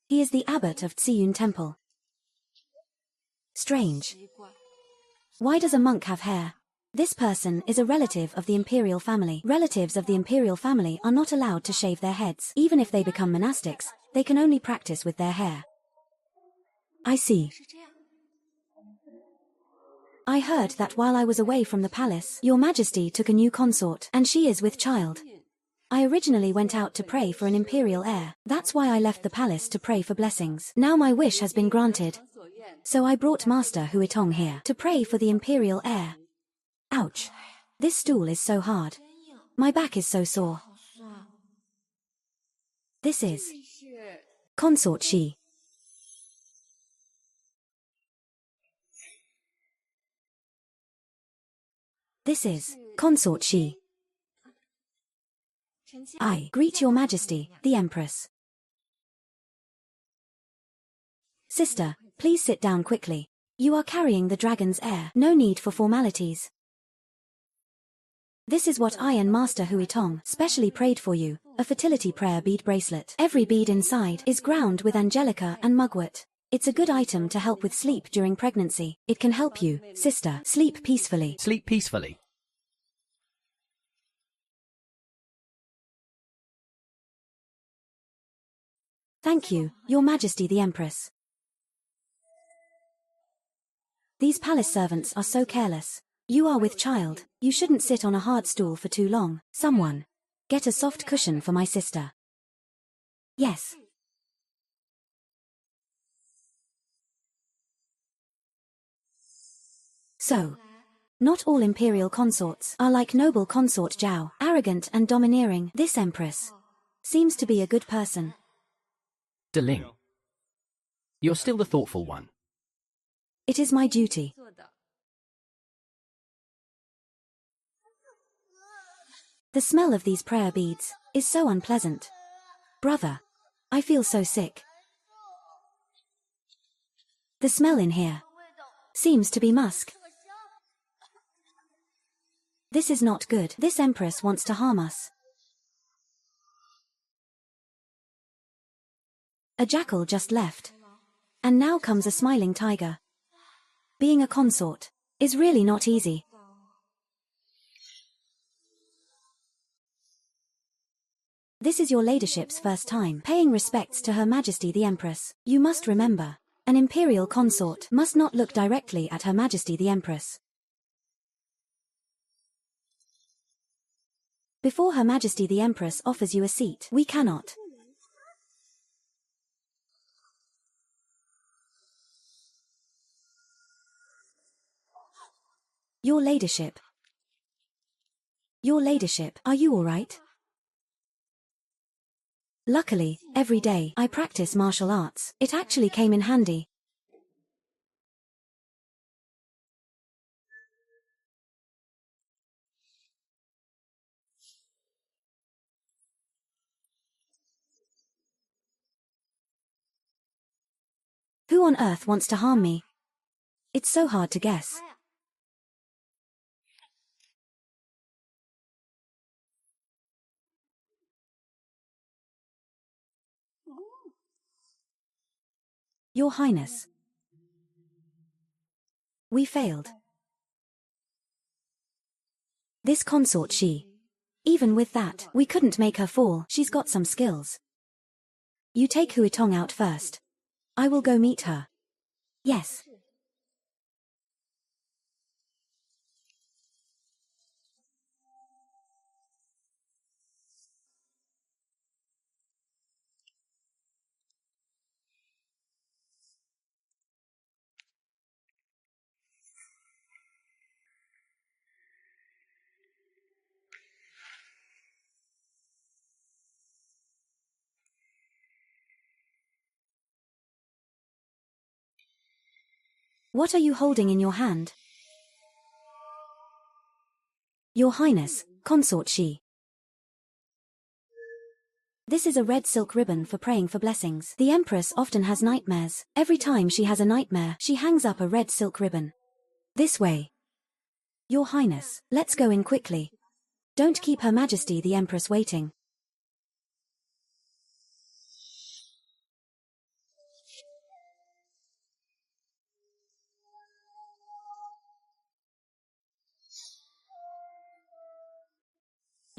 He is the abbot of Tsiyun Temple. Strange. Why does a monk have hair? This person is a relative of the imperial family. Relatives of the imperial family are not allowed to shave their heads. Even if they become monastics, they can only practice with their hair. I see. I heard that while I was away from the palace, Your Majesty took a new consort, and she is with child. I originally went out to pray for an imperial heir. That's why I left the palace to pray for blessings. Now my wish has been granted. So I brought Master Huitong here to pray for the imperial heir. Ouch. This stool is so hard. My back is so sore. This is Consort she. This is Consort she. I greet your majesty, the empress. Sister, please sit down quickly. You are carrying the dragon's heir. No need for formalities. This is what I and Master Huitong specially prayed for you, a fertility prayer bead bracelet. Every bead inside is ground with angelica and mugwort. It's a good item to help with sleep during pregnancy. It can help you, sister, sleep peacefully. Sleep peacefully. Thank you, Your Majesty the Empress. These palace servants are so careless. You are with child. You shouldn't sit on a hard stool for too long. Someone, get a soft cushion for my sister. Yes. So, not all imperial consorts are like noble consort Zhao, arrogant and domineering. This empress seems to be a good person. Deling. You're still the thoughtful one. It is my duty. The smell of these prayer beads is so unpleasant. Brother, I feel so sick. The smell in here seems to be musk. This is not good. This empress wants to harm us. A jackal just left. And now comes a smiling tiger. Being a consort is really not easy. This is your ladyship's first time paying respects to Her Majesty the Empress. You must remember, an imperial consort must not look directly at Her Majesty the Empress. Before Her Majesty the Empress offers you a seat, we cannot. Your ladyship. Your ladyship, are you all right? Luckily, every day I practice martial arts. It actually came in handy. Who on earth wants to harm me? It's so hard to guess. Your Highness. We failed. This consort she. Even with that, we couldn't make her fall. She's got some skills. You take Huitong out first. I will go meet her. Yes. What are you holding in your hand? Your Highness, consort she. This is a red silk ribbon for praying for blessings. The Empress often has nightmares. Every time she has a nightmare, she hangs up a red silk ribbon. This way. Your Highness, let's go in quickly. Don't keep Her Majesty the Empress waiting.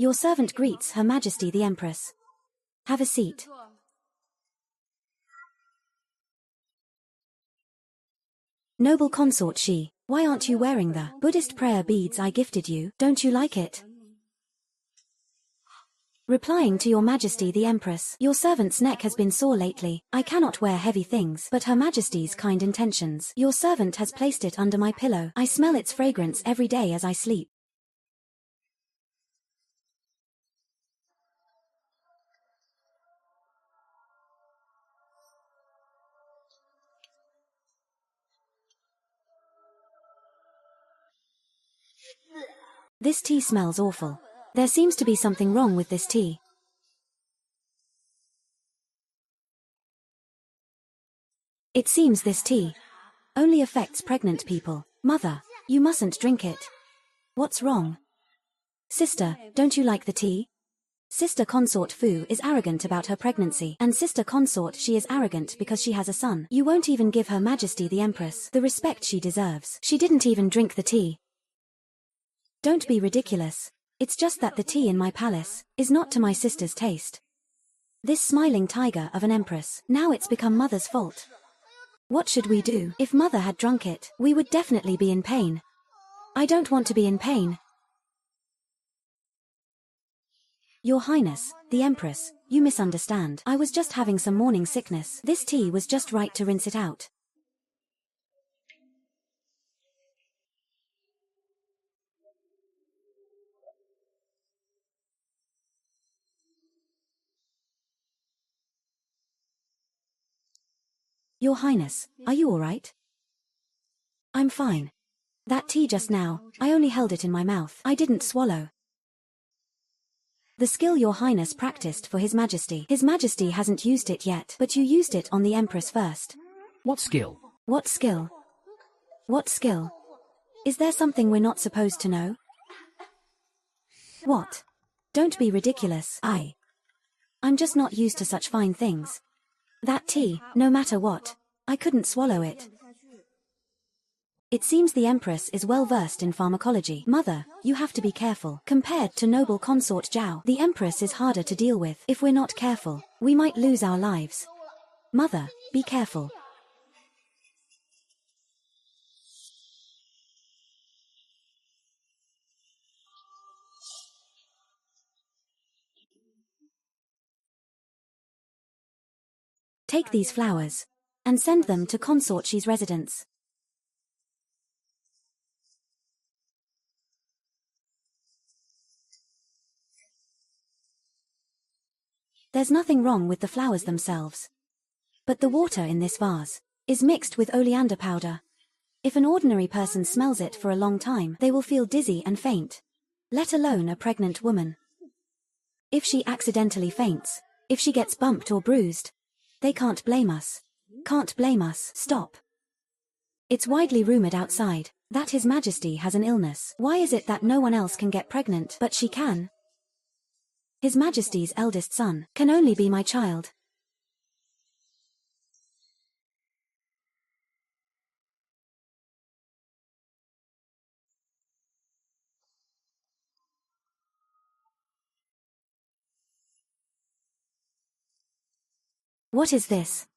Your servant greets Her Majesty the Empress. Have a seat. Noble consort she, why aren't you wearing the Buddhist prayer beads I gifted you? Don't you like it? Replying to Your Majesty the Empress, your servant's neck has been sore lately. I cannot wear heavy things, but Her Majesty's kind intentions. Your servant has placed it under my pillow. I smell its fragrance every day as I sleep. This tea smells awful. There seems to be something wrong with this tea. It seems this tea only affects pregnant people. Mother, you mustn't drink it. What's wrong? Sister, don't you like the tea? Sister Consort Fu is arrogant about her pregnancy, and Sister Consort she is arrogant because she has a son. You won't even give Her Majesty the Empress the respect she deserves. She didn't even drink the tea. Don't be ridiculous. It's just that the tea in my palace is not to my sister's taste. This smiling tiger of an empress, now it's become Mother's fault. What should we do? If Mother had drunk it, we would definitely be in pain. I don't want to be in pain. Your Highness, the Empress, you misunderstand. I was just having some morning sickness. This tea was just right to rinse it out. Your Highness, are you all right? I'm fine. That tea just now, I only held it in my mouth. I didn't swallow. The skill Your Highness practiced for His Majesty. His Majesty hasn't used it yet, but you used it on the Empress first. What skill? What skill? What skill? Is there something we're not supposed to know? What? Don't be ridiculous. I'm just not used to such fine things. That tea, no matter what, I couldn't swallow it. It seems the Empress is well versed in pharmacology. Mother, you have to be careful. Compared to noble consort Zhao, the Empress is harder to deal with. If we're not careful, we might lose our lives. Mother, be careful. Take these flowers and send them to Consort Xi's residence. There's nothing wrong with the flowers themselves. But the water in this vase is mixed with oleander powder. If an ordinary person smells it for a long time, they will feel dizzy and faint. Let alone a pregnant woman. If she accidentally faints, if she gets bumped or bruised, they can't blame us. Can't blame us. Stop. It's widely rumored outside that His Majesty has an illness. Why is it that no one else can get pregnant, but she can? His Majesty's eldest son can only be my child. What is this?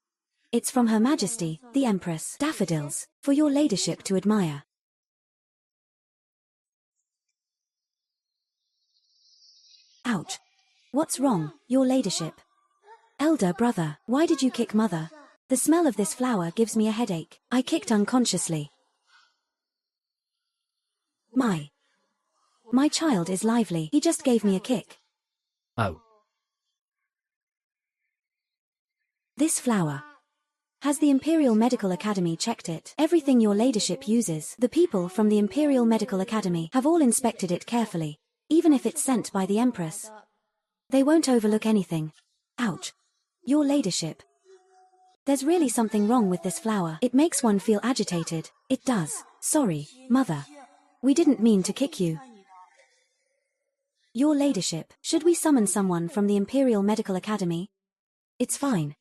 It's from Her Majesty, the Empress. Daffodils, for your ladyship to admire. Ouch. What's wrong, your ladyship? Elder brother, why did you kick Mother? The smell of this flower gives me a headache. I kicked unconsciously. My child is lively. He just gave me a kick. Oh. This flower. Has the Imperial Medical Academy checked it? Everything your ladyship uses, the people from the Imperial Medical Academy have all inspected it carefully. Even if it's sent by the Empress, they won't overlook anything. Ouch. Your ladyship. There's really something wrong with this flower. It makes one feel agitated. It does. Sorry, Mother. We didn't mean to kick you. Your ladyship, should we summon someone from the Imperial Medical Academy? It's fine.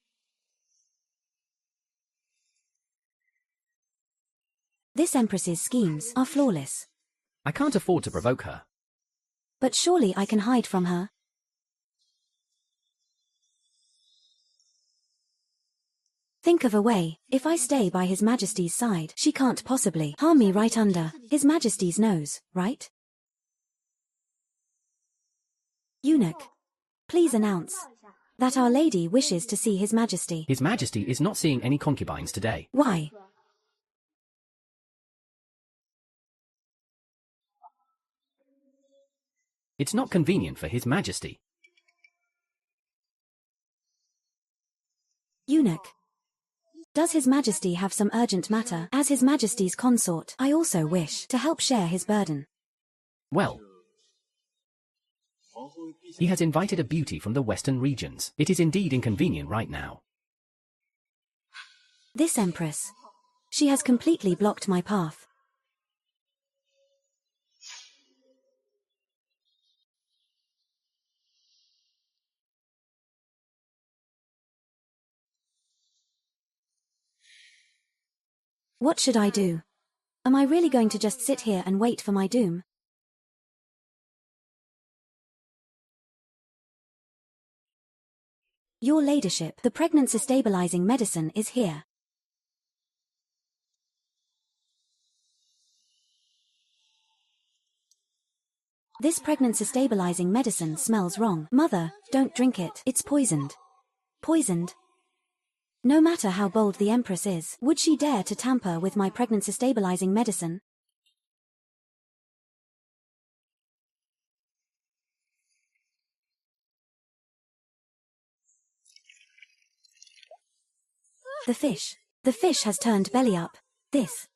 This Empress's schemes are flawless. I can't afford to provoke her. But surely I can hide from her. Think of a way. If I stay by His Majesty's side, she can't possibly harm me right under His Majesty's nose, right? Eunuch, please announce that Our Lady wishes to see His Majesty. His Majesty is not seeing any concubines today. Why? It's not convenient for His Majesty. Eunuch, does His Majesty have some urgent matter? As His Majesty's consort, I also wish to help share his burden. Well, he has invited a beauty from the western regions. It is indeed inconvenient right now. This Empress. She has completely blocked my path. What should I do? Am I really going to just sit here and wait for my doom? Your Ladyship, the pregnancy stabilizing medicine is here. This pregnancy stabilizing medicine smells wrong. Mother, don't drink it. It's poisoned. Poisoned? No matter how bold the Empress is, would she dare to tamper with my pregnancy stabilizing medicine? The fish. The fish has turned belly up. This.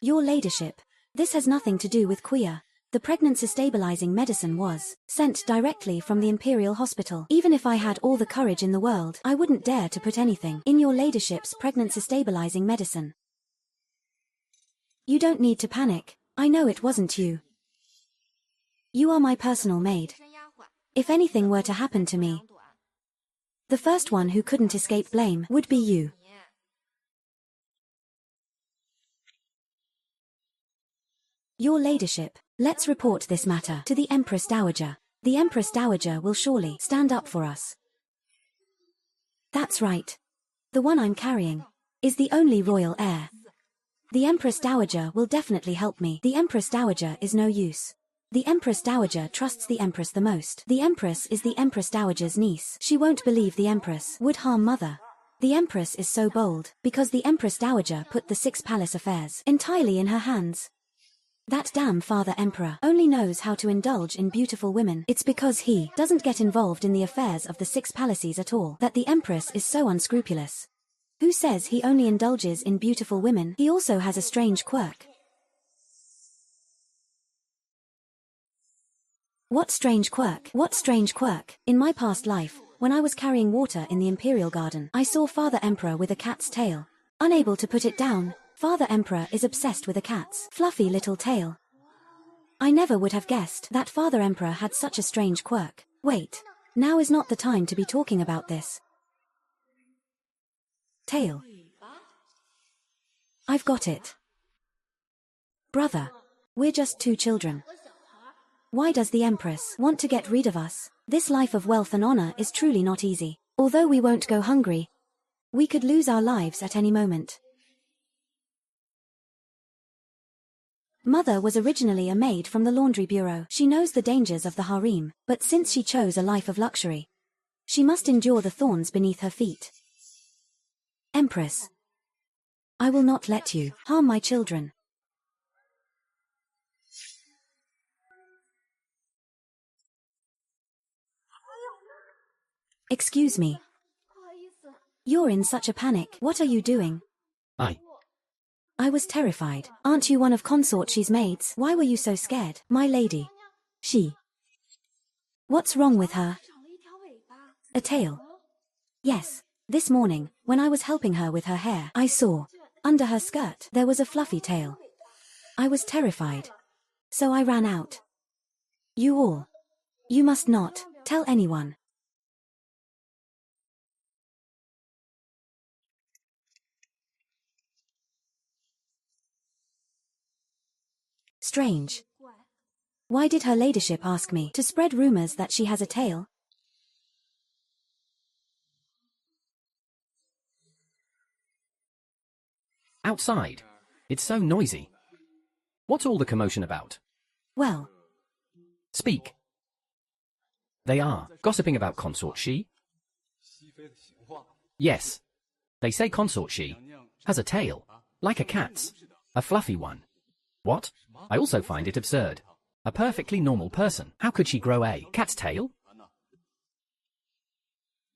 Your Ladyship. This has nothing to do with queer. The pregnancy stabilizing medicine was sent directly from the Imperial Hospital. Even if I had all the courage in the world, I wouldn't dare to put anything in your Ladyship's pregnancy stabilizing medicine. You don't need to panic. I know it wasn't you. You are my personal maid. If anything were to happen to me, the first one who couldn't escape blame would be you. Your Ladyship, let's report this matter to the Empress Dowager. The Empress Dowager will surely stand up for us. That's right. The one I'm carrying is the only royal heir. The Empress Dowager will definitely help me. The Empress Dowager is no use. The Empress Dowager trusts the Empress the most. The Empress is the Empress Dowager's niece. She won't believe the Empress would harm Mother. The Empress is so bold because the Empress Dowager put the 6 palace affairs entirely in her hands. That damn Father Emperor only knows how to indulge in beautiful women. It's because he doesn't get involved in the affairs of the 6 palaces at all that the Empress is so unscrupulous. Who says he only indulges in beautiful women? He also has a strange quirk. What strange quirk? What strange quirk? In my past life, when I was carrying water in the Imperial Garden, I saw Father Emperor with a cat's tail. Unable to put it down, Father Emperor is obsessed with a cat's fluffy little tail. I never would have guessed that Father Emperor had such a strange quirk. Wait, now is not the time to be talking about this. Tail. I've got it. Brother, we're just 2 children. Why does the Empress want to get rid of us? This life of wealth and honor is truly not easy. Although we won't go hungry, we could lose our lives at any moment. Mother was originally a maid from the laundry bureau. She knows the dangers of the harem, but since she chose a life of luxury, she must endure the thorns beneath her feet. Empress, I will not let you harm my children. Excuse me. You're in such a panic. What are you doing? I was terrified. Aren't you one of Consort she's maids? Why were you so scared? My lady. She. What's wrong with her? A tail. Yes. This morning, when I was helping her with her hair, I saw, under her skirt, there was a fluffy tail. I was terrified. So I ran out. You must not tell anyone. Strange. Why did her ladyship ask me to spread rumors that she has a tail? Outside. It's so noisy. What's all the commotion about? Well. Speak. They are gossiping about Consort she? Yes. They say Consort she has a tail, like a cat's, a fluffy one. What? I also find it absurd. A perfectly normal person. How could she grow a cat's tail?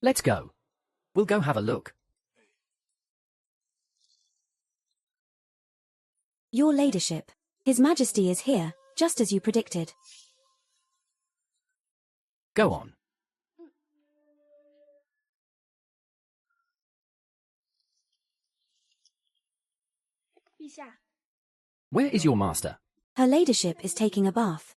Let's go. We'll go have a look. Your ladyship. His Majesty is here. just as you predicted. Go on. Where is your master? Her ladyship is taking a bath.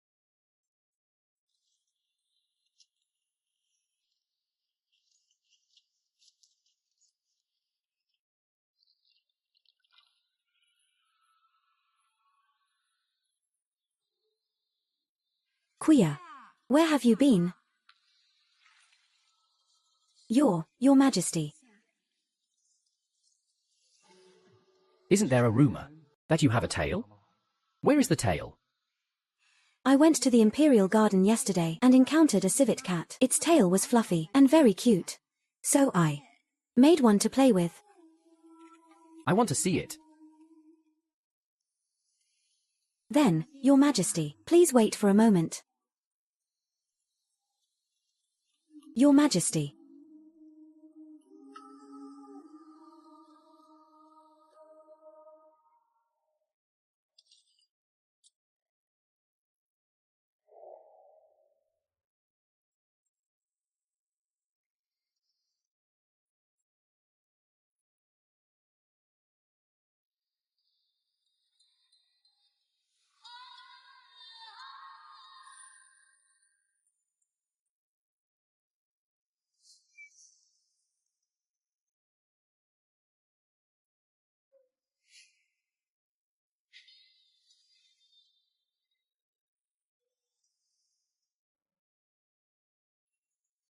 Quia, where have you been? Your Majesty. Isn't there a rumor that you have a tail? Where is the tail? I went to the imperial garden yesterday and encountered a civet cat. Its tail was fluffy and very cute. So I made one to play with. I want to see it. Then, Your Majesty, please wait for a moment. Your Majesty.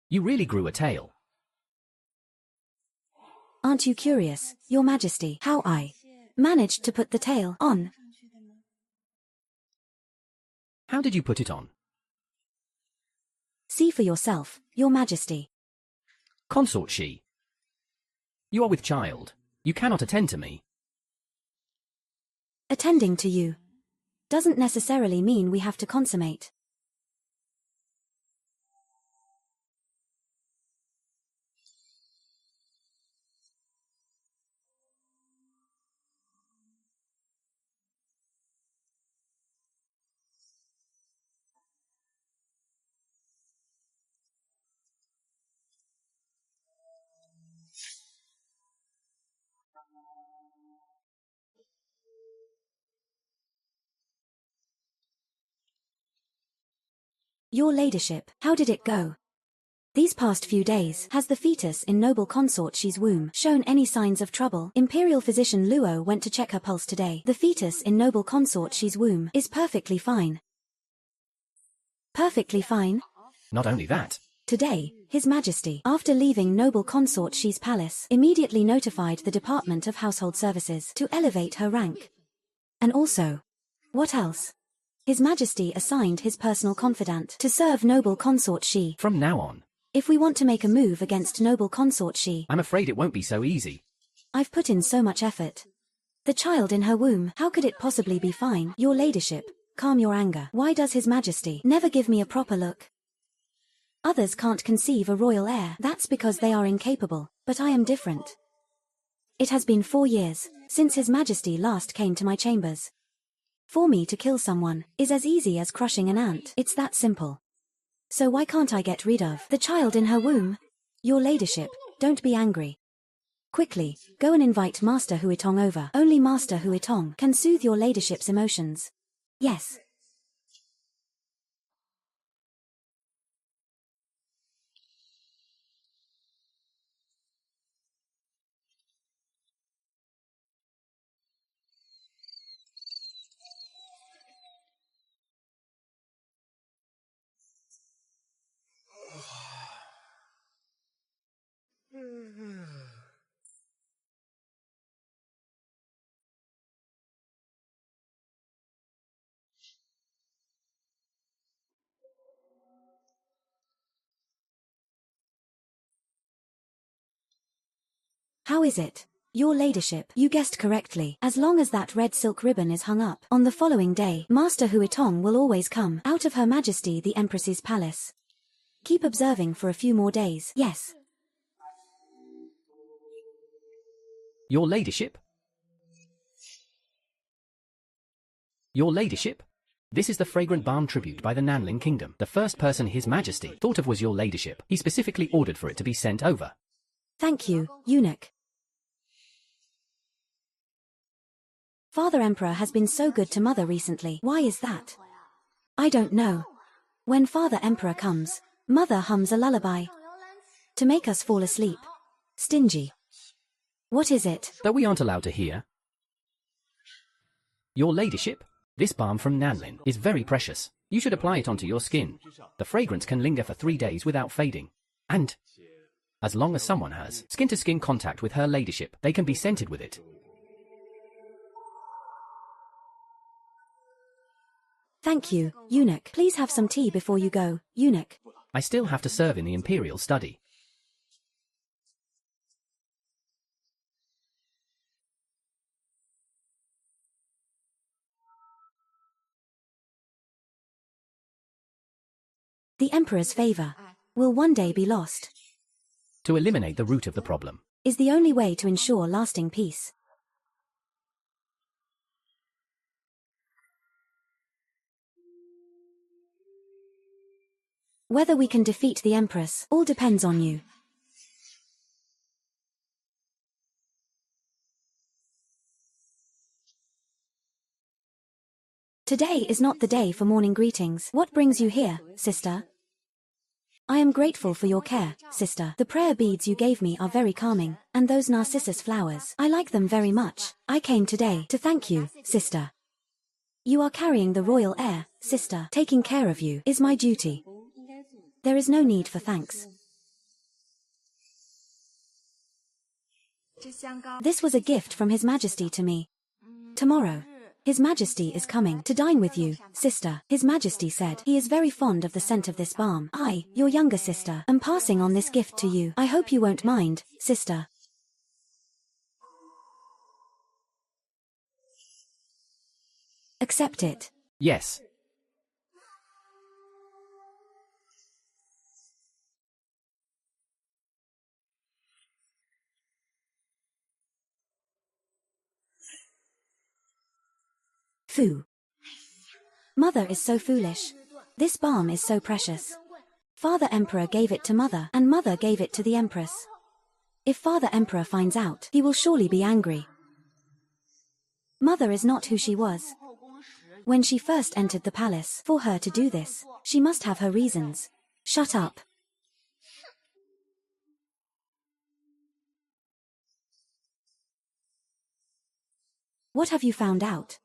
You really grew a tail. Aren't you curious, Your Majesty, how I managed to put the tail on? How did you put it on? See for yourself, Your Majesty. Consort she. You are with child. You cannot attend to me. Attending to you doesn't necessarily mean we have to consummate. Your Ladyship, how did it go? These past few days, has the fetus in noble consort she's womb shown any signs of trouble? Imperial physician Luo went to check her pulse today. The fetus in noble consort she's womb is perfectly fine. Perfectly fine? Not only that. Today, His Majesty, after leaving noble consort she's palace, immediately notified the Department of Household Services to elevate her rank. And also, what else? His Majesty assigned his personal confidant to serve noble consort she. From now on. If we want to make a move against noble consort she. I'm afraid it won't be so easy. I've put in so much effort. The child in her womb, how could it possibly be fine? Your Ladyship, calm your anger. Why does His Majesty never give me a proper look? Others can't conceive a royal heir. That's because they are incapable, but I am different. It has been 4 years since His Majesty last came to my chambers. For me to kill someone is as easy as crushing an ant. It's that simple. So why can't I get rid of the child in her womb? Your Ladyship, don't be angry. Quickly, go and invite Master Huitong over. Only Master Huitong can soothe your Ladyship's emotions. Yes. How is it? Your Ladyship, you guessed correctly. As long as that red silk ribbon is hung up, on the following day, Master Huitong will always come out of Her Majesty the Empress's palace. Keep observing for a few more days. Yes. Your Ladyship? Your Ladyship? This is the fragrant balm tribute by the Nanling Kingdom. The first person His Majesty thought of was your ladyship. He specifically ordered for it to be sent over. Thank you, eunuch. Father Emperor has been so good to Mother recently. Why is that? I don't know. When Father Emperor comes, Mother hums a lullaby to make us fall asleep. Stingy. What is it? That we aren't allowed to hear. Your ladyship? This balm from Nanlin is very precious. You should apply it onto your skin. The fragrance can linger for 3 days without fading. And as long as someone has skin-to-skin contact with her ladyship, they can be scented with it. Thank you, eunuch. Please have some tea before you go, eunuch. I still have to serve in the imperial study. The Emperor's favor will one day be lost. To eliminate the root of the problem Is the only way to ensure lasting peace. Whether we can defeat the Empress all depends on you. Today is not the day for morning greetings. What brings you here, sister? I am grateful for your care, sister. The prayer beads you gave me are very calming, and those narcissus flowers, I like them very much. I came today to thank you, sister. You are carrying the royal heir, sister. Taking care of you is my duty. There is no need for thanks. This was a gift from His Majesty to me. Tomorrow, His Majesty is coming to dine with you, sister. His Majesty said he is very fond of the scent of this balm. I, your younger sister, am passing on this gift to you. I hope you won't mind, sister. Accept it. Yes. Foo. Mother is so foolish. This balm is so precious. Father Emperor gave it to Mother, and Mother gave it to the Empress. If Father Emperor finds out, he will surely be angry. Mother is not who she was when she first entered the palace. For her to do this, she must have her reasons. Shut up. What have you found out?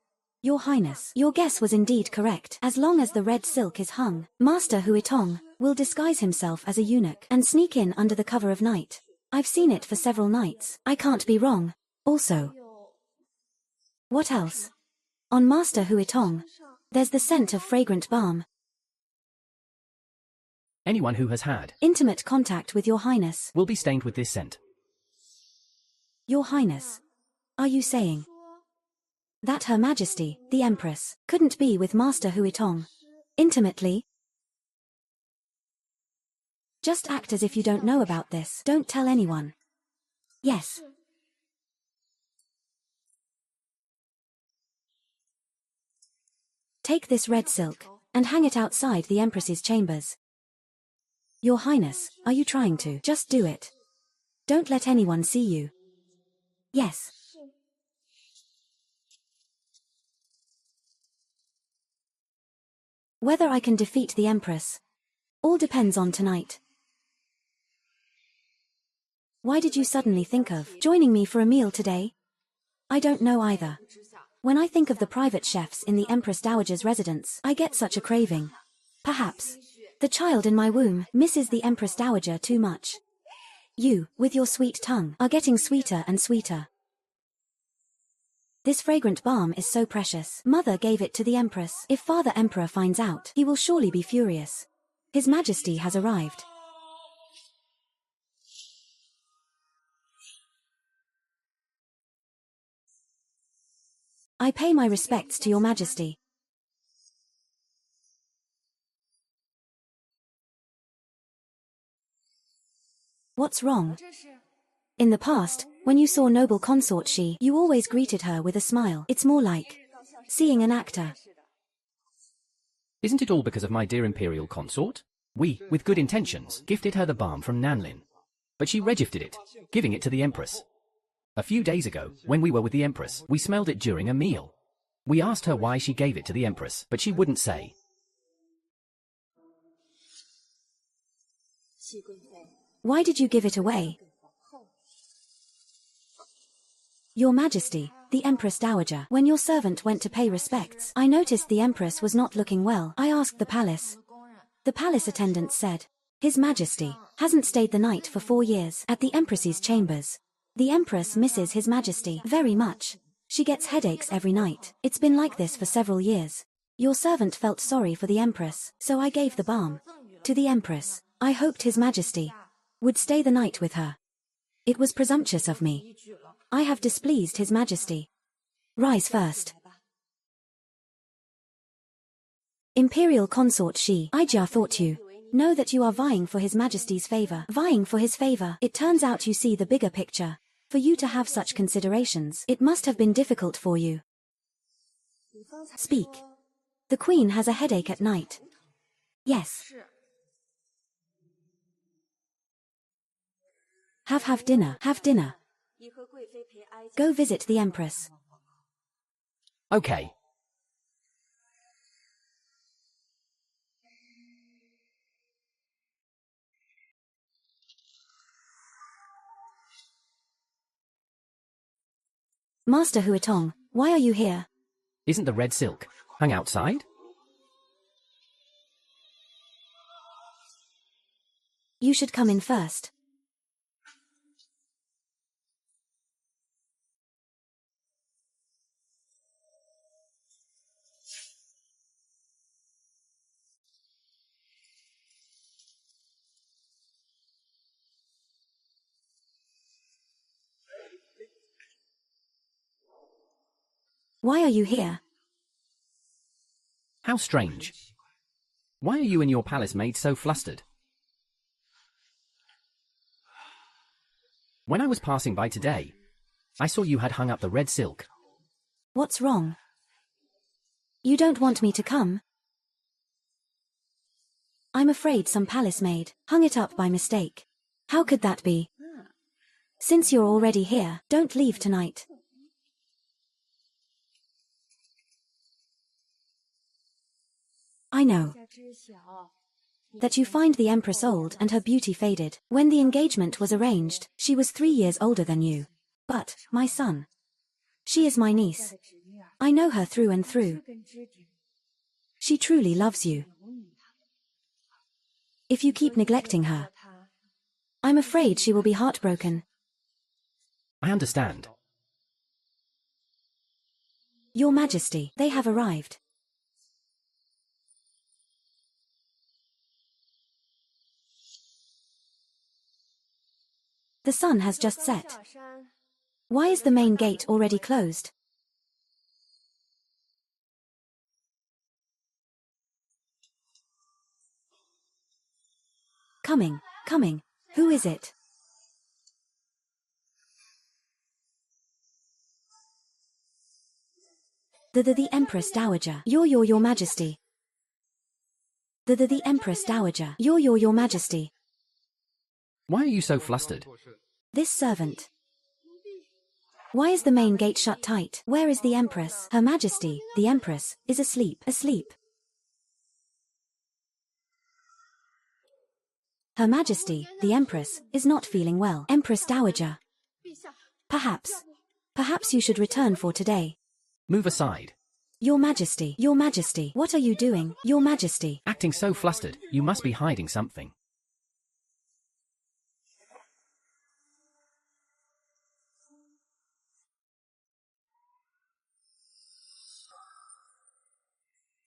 Your Highness, your guess was indeed correct. As long as the red silk is hung, Master Huitong will disguise himself as a eunuch and sneak in under the cover of night. I've seen it for several nights. I can't be wrong. Also, what else? On Master Huitong, there's the scent of fragrant balm. Anyone who has had Intimate contact with Your Highness will be stained with this scent. Your Highness, are you saying that Her Majesty, the Empress, couldn't be with Master Huitong intimately? Just act as if you don't know about this. Don't tell anyone. Yes. Take this red silk and hang it outside the Empress's chambers. Your Highness, are you trying to? Just do it. Don't let anyone see you. Yes. Whether I can defeat the Empress all depends on tonight. Why did you suddenly think of joining me for a meal today? I don't know either. When I think of the private chefs in the Empress Dowager's residence, I get such a craving. Perhaps the child in my womb misses the Empress Dowager too much. You, with your sweet tongue, are getting sweeter and sweeter. This fragrant balm is so precious. Mother gave it to the Empress. If Father Emperor finds out, he will surely be furious. His Majesty has arrived. I pay my respects to Your Majesty. What's wrong? In the past, when you saw noble consort you always greeted her with a smile. It's more like seeing an actor. Isn't it all because of my dear imperial consort? We, with good intentions, gifted her the balm from Nanlin. But she regifted it, giving it to the Empress. A few days ago, when we were with the Empress, we smelled it during a meal. We asked her why she gave it to the Empress, but she wouldn't say. Why did you give it away? Your Majesty, the Empress Dowager, when your servant went to pay respects, I noticed the Empress was not looking well. I asked the palace. The palace attendant said, His Majesty hasn't stayed the night for 4 years at the Empress's chambers. The Empress misses His Majesty very much. She gets headaches every night. It's been like this for several years. Your servant felt sorry for the Empress, so I gave the balm to the Empress. I hoped His Majesty would stay the night with her. It was presumptuous of me. I have displeased His Majesty. Rise first. Imperial consort she, Ija thought you know that you are vying for His Majesty's favor. Vying for his favor. It turns out you see the bigger picture. For you to have such considerations, it must have been difficult for you. Speak. The Queen has a headache at night. Yes. Have dinner. Have dinner. Go visit the Empress. Okay. Master Huatong, why are you here? Isn't the red silk hung outside? You should come in first. Why are you here? How strange. Why are you and your palace maid so flustered? When I was passing by today, I saw you had hung up the red silk. What's wrong? You don't want me to come? I'm afraid some palace maid hung it up by mistake. How could that be? Since you're already here, don't leave tonight. I know that you find the Empress old and her beauty faded. When the engagement was arranged, she was 3 years older than you. But, my son, she is my niece. I know her through and through. She truly loves you. If you keep neglecting her, I'm afraid she will be heartbroken. I understand. Your Majesty, they have arrived. The sun has just set. Why is the main gate already closed? Coming. Who is it? The Empress Dowager. Your Majesty. The Empress Dowager. Your Majesty. Why are you so flustered? This servant. Why is the main gate shut tight? Where is the Empress? Her Majesty, the Empress, is asleep. Her Majesty, the Empress, is not feeling well. Empress Dowager. Perhaps you should return for today. Move aside. Your Majesty, what are you doing? Your Majesty. Acting so flustered, you must be hiding something.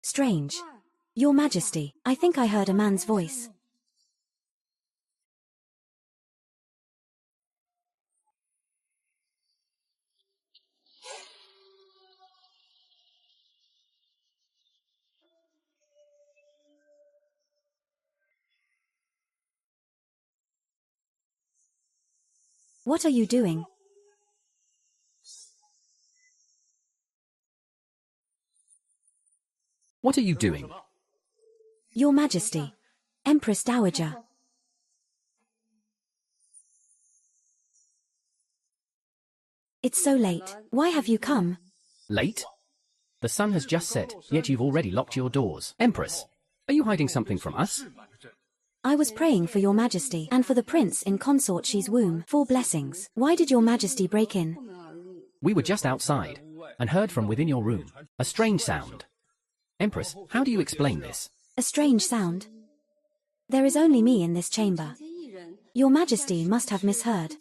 Strange. Your Majesty, I think I heard a man's voice. What are you doing? What are you doing? Your Majesty. Empress Dowager. It's so late. Why have you come? Late? The sun has just set, yet you've already locked your doors. Empress, are you hiding something from us? I was praying for your Majesty and for the prince in Consort she's womb for blessings. Why did your Majesty break in? We were just outside, and heard from within your room a strange sound. Empress, how do you explain this? A strange sound? There is only me in this chamber. Your Majesty must have misheard.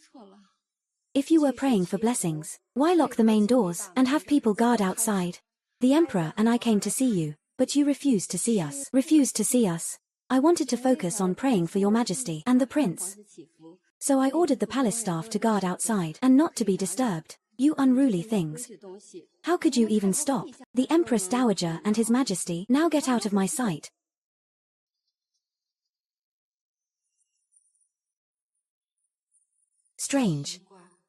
If you were praying for blessings, why lock the main doors and have people guard outside? The Emperor and I came to see you, but you refused to see us. Refused to see us. I wanted to focus on praying for your Majesty and the prince. So I ordered the palace staff to guard outside and not to be disturbed. You unruly things. How could you even stop? The Empress Dowager and His Majesty now get out of my sight. Strange.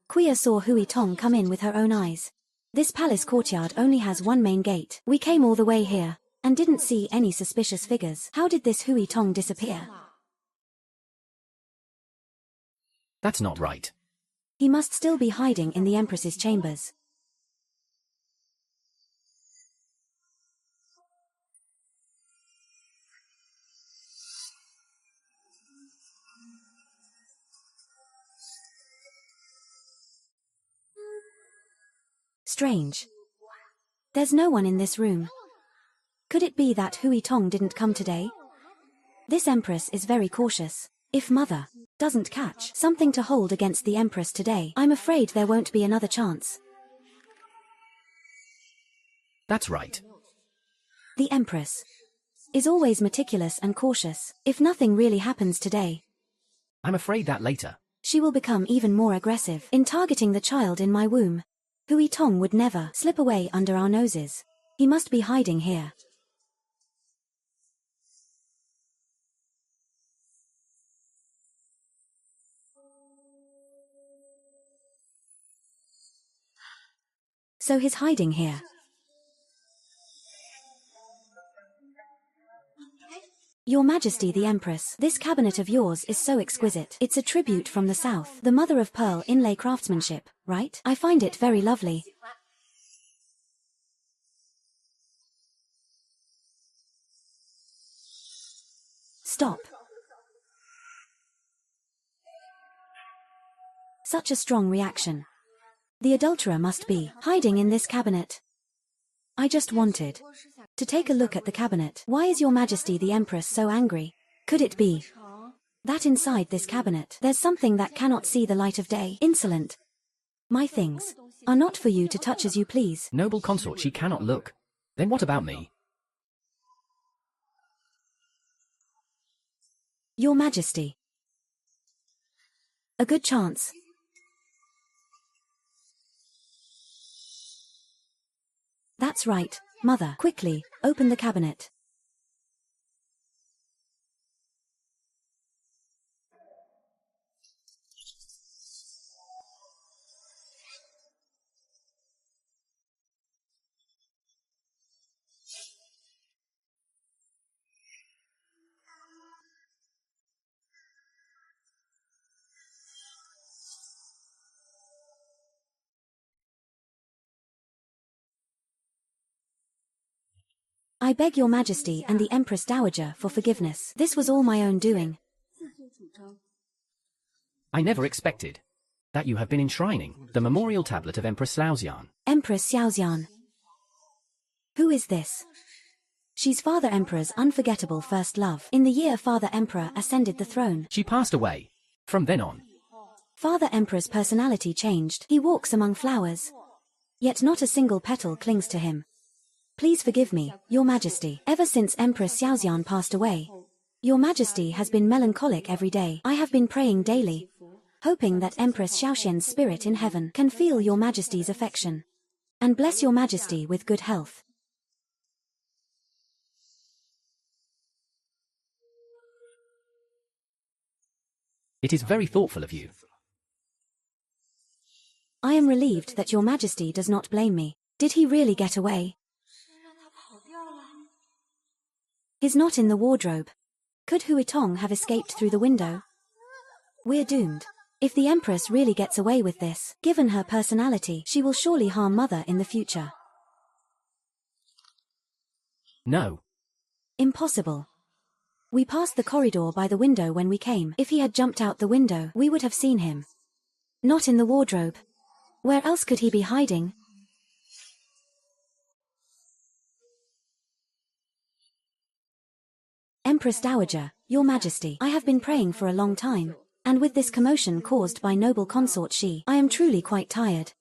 Quia saw Hui Tong come in with her own eyes. This palace courtyard only has one main gate. We came all the way here and didn't see any suspicious figures. How did this Hui Tong disappear? That's not right. He must still be hiding in the Empress's chambers. Strange. There's no one in this room. Could it be that Hui Tong didn't come today? This Empress is very cautious. If Mother doesn't catch something to hold against the Empress today, I'm afraid there won't be another chance. That's right. The Empress is always meticulous and cautious. If nothing really happens today, I'm afraid that later. she will become even more aggressive in targeting the child in my womb. Hui Tong would never slip away under our noses. He must be hiding here. So he's hiding here. Your Majesty the Empress, this cabinet of yours is so exquisite. It's a tribute from the south, the mother of pearl inlay craftsmanship, right? I find it very lovely. Stop. Such a strong reaction. The adulterer must be hiding in this cabinet. I just wanted to take a look at the cabinet. Why is Your Majesty the Empress so angry? Could it be that inside this cabinet there's something that cannot see the light of day? Insolent. My things are not for you to touch as you please. Noble consort, she cannot look. Then what about me? Your Majesty. A good chance. That's right, Mother. Quickly, open the cabinet. I beg Your Majesty and the Empress Dowager for forgiveness. This was all my own doing. I never expected that you have been enshrining the memorial tablet of Empress Xiaoxian. Empress Xiaoxian. Who is this? She's Father Emperor's unforgettable first love. In the year Father Emperor ascended the throne, She passed away. From then on, Father Emperor's personality changed. He walks among flowers, yet not a single petal clings to him. Please forgive me, Your Majesty. Ever since Empress Xiaoxian passed away, Your Majesty has been melancholic every day. I have been praying daily, hoping that Empress Xiaoxian's spirit in heaven can feel Your Majesty's affection and bless Your Majesty with good health. it is very thoughtful of you. I am relieved that Your Majesty does not blame me. Did he really get away? He's not in the wardrobe. Could Huitong have escaped through the window? We're doomed. If the Empress really gets away with this, given her personality, she will surely harm Mother in the future. No. Impossible. We passed the corridor by the window when we came. If he had jumped out the window, we would have seen him. Not in the wardrobe. Where else could he be hiding? Empress Dowager, Your Majesty, I have been praying for a long time, and with this commotion caused by noble consort Shi, I am truly quite tired.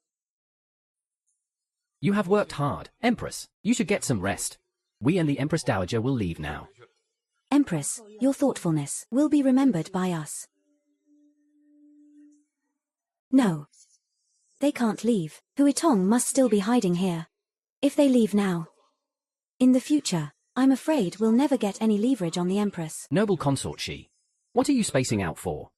You have worked hard, Empress. You should get some rest. We and the Empress Dowager will leave now. Empress, your thoughtfulness will be remembered by us. No. They can't leave. Huitong must still be hiding here. If they leave now, in the future, I'm afraid we'll never get any leverage on the Empress. Noble consort Shi, what are you spacing out for?